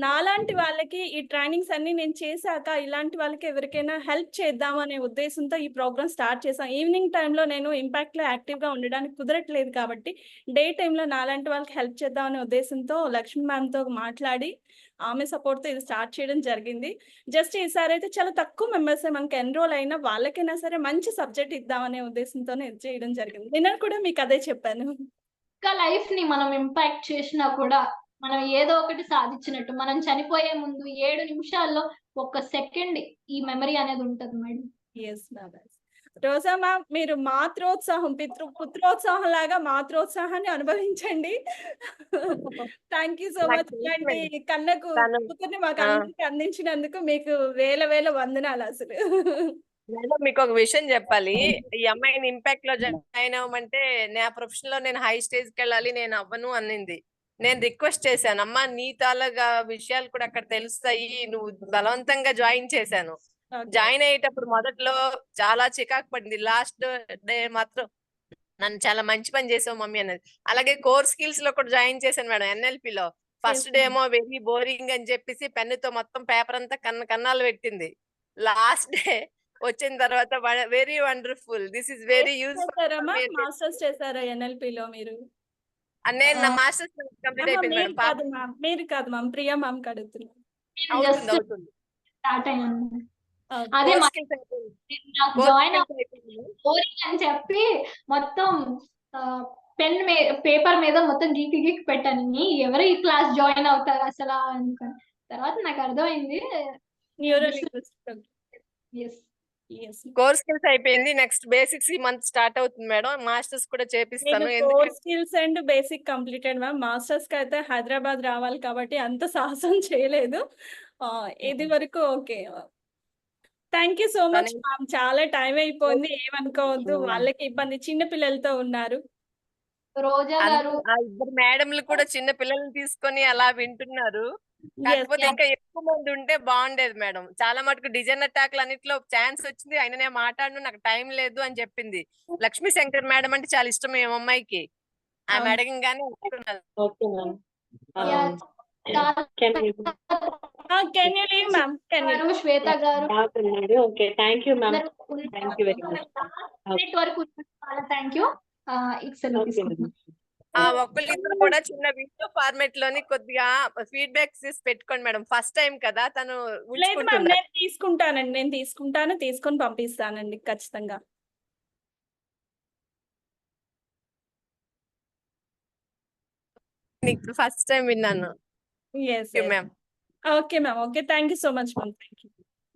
నాలాంటి వాళ్ళకి ఈ ట్రైనింగ్స్ అన్ని నేను చేశాక ఇలాంటి వాళ్ళకి ఎవరికైనా హెల్ప్ చేద్దాం అనే ఉద్దేశంతో ఈ ప్రోగ్రామ్ స్టార్ట్ చేశాను. ఈవినింగ్ టైంలో నేను ఇంపాక్ట్ లో యాక్టివ్ గా ఉండడానికి కుదరట్లేదు కాబట్టి డే టైంలో నాలాంటి వాళ్ళకి హెల్ప్ చేద్దాం అనే ఉద్దేశంతో లక్ష్మీ మ్యామ్ తో మాట్లాడి ఆమె సపోర్ట్ తో ఇది స్టార్ట్ చేయడం జరిగింది. జస్ట్ ఈసారి అయితే చాలా తక్కువ మెంబర్స్ మనకి ఎన్రోల్ అయినా వాళ్ళకైనా సరే మంచి సబ్జెక్ట్ ఇద్దామనే ఉద్దేశంతోనే ఇది చేయడం జరిగింది. నిన్న కూడా మీకు అదే చెప్పాను. ఇంకా లైఫ్ ని మనం ఇంపాక్ట్ చేసినా కూడా మనం ఏదో ఒకటి సాధించినట్టు. మనం చనిపోయే ముందు 7 నిమిషాల్లో 1 సెకండ్ ఈ మెమరీ అనేది ఉంటది madam. Yes ma'am. Roja ma'am, మీరు మాతృోత్సాహం పుత్రోత్సాహం లాగా మాతృోత్సాహాన్ని అనుభవించండి. Thank you so much. ఇలాంటి కన్నకు కూతుర్ని మాకు అందరికి అందించినందుకు మీకు వేల వందనాలు. అసలు మీకు ఒక విషయం చెప్పాలి, ఈ అమ్మాయిని ఇంపాక్ట్ లో జాయిన్ అవ్వమంటే నా ప్రొఫెషన్ లో నేను హై స్టేజ్ కి వెళ్ళాలి, నేను అవ్వను అనింది. నేను రిక్వెస్ట్ చేశాను, అమ్మా నీ తాలూగా విషయాలు కూడా అక్కడ తెలుస్తాయి, నువ్వు బలవంతంగా జాయిన్ చేశాను. ఓకే జాయిన్ అయ్యేటప్పుడు మొదట్లో చాలా చికాకు పడింది, లాస్ట్ డే మాత్రం నన్ను చాలా మంచి పని చేసావు మమ్మీ అన్నది. అలాగే కోర్ స్కిల్స్ లో కూడా జాయిన్ చేశాను మేడం, NLP లో. ఫస్ట్ డే ఏమో వెరీ బోరింగ్ అని చెప్పేసి పెన్నుతో మొత్తం పేపర్ అంతా కన్నాలు పెట్టింది. లాస్ట్ డే వచ్చిన తర్వాత very wonderful, this is very చేశారమ్మా యూస్ఫుల్. మాస్టర్స్ చేశారా NLP లో మీరు? నేను నా మాస్టర్స్ కంప్లీట్ అయిపోయింది మీరు మేడం. కాదు మ్యామ్, మీరు కాదు మ్యామ్, ప్రియా మ్యామ్ అడుగుతున్నారు. అవుతుంది అవుతుంది. స్టార్ట్ అయ్యాను. ఓకే. అదే Core మా- skills అయిపోయింది. నాకు Core జాయిన్ skills అయిపోయింది. బోరింగ్ అని చెప్పి మొత్తం పెన్ పేపర్ మీద మొత్తం గీకి పెట్టాను. ఎవరు ఈ క్లాస్ జాయిన్ అవుతారు అసలు అనుకుని. తర్వాత నాకు అర్థమైంది. Neuro linguistic. Yes yes. Core skills అయిపోయింది. నెక్స్ట్ బేసిక్స్ ఈ మంత్ స్టార్ట్ అవుతుంది మేడం. మాస్టర్స్ కూడా చేపిస్తాను. నేను core skills and basic completed ma'am. Masters కి అయితే హైదరాబాద్ రావాలి కాబట్టి అంత సాహసం చేయలేదు. ఇది వరకు okay. Thank you so much ma'am. చాలా టైం అయిపోయింది, ఏమనుకోవద్దు. వాళ్ళకి ఇబ్బంది, చిన్న పిల్లలతో ఉన్నారు. రోజా గారు ఆ ఇద్దరు మేడంలు కూడా చిన్న పిల్లల్ని తీసుకొని అలా వింటున్నారు. కాకపోతే ఇంకా ఎక్కువ మంది ఉంటే బాగుండేది మేడం. చాలా మటుకు డిజైనర్ టాక్లు అన్నిట్లో ఛాన్స్ వచ్చింది, అయినా నేను మాట్లాడను, నాకు టైం లేదు అని చెప్పింది. లక్ష్మీ శంకర్ మేడం అంటే చాలా ఇష్టం మేము అమ్మాయికి. ఆమె అడగంగానే ఒప్పుకున్నది. Okay ma'am. Can you leave ma'am? Can you? Shweta గారు okay, thank you ma'am. Thank you very much. వరకు థ్యాంక్ యూ. ఒక్కళ్ళిద్దరు కూడా చిన్న వీడియో ఫార్మాట్ లోని కొద్దిగా ఫీడ్బ్యాక్ పెట్టుకోండి మేడం. ఫస్ట్ టైం కదా తను. లేదు మ్యామ్, నేను తీసుకుంటానండి, నేను తీసుకొని పంపిస్తానండి ఖచ్చితంగా. ఫస్ట్ టైం విన్నాను. Okay ma'am. Okay, thank you so much ma'am. Thank you.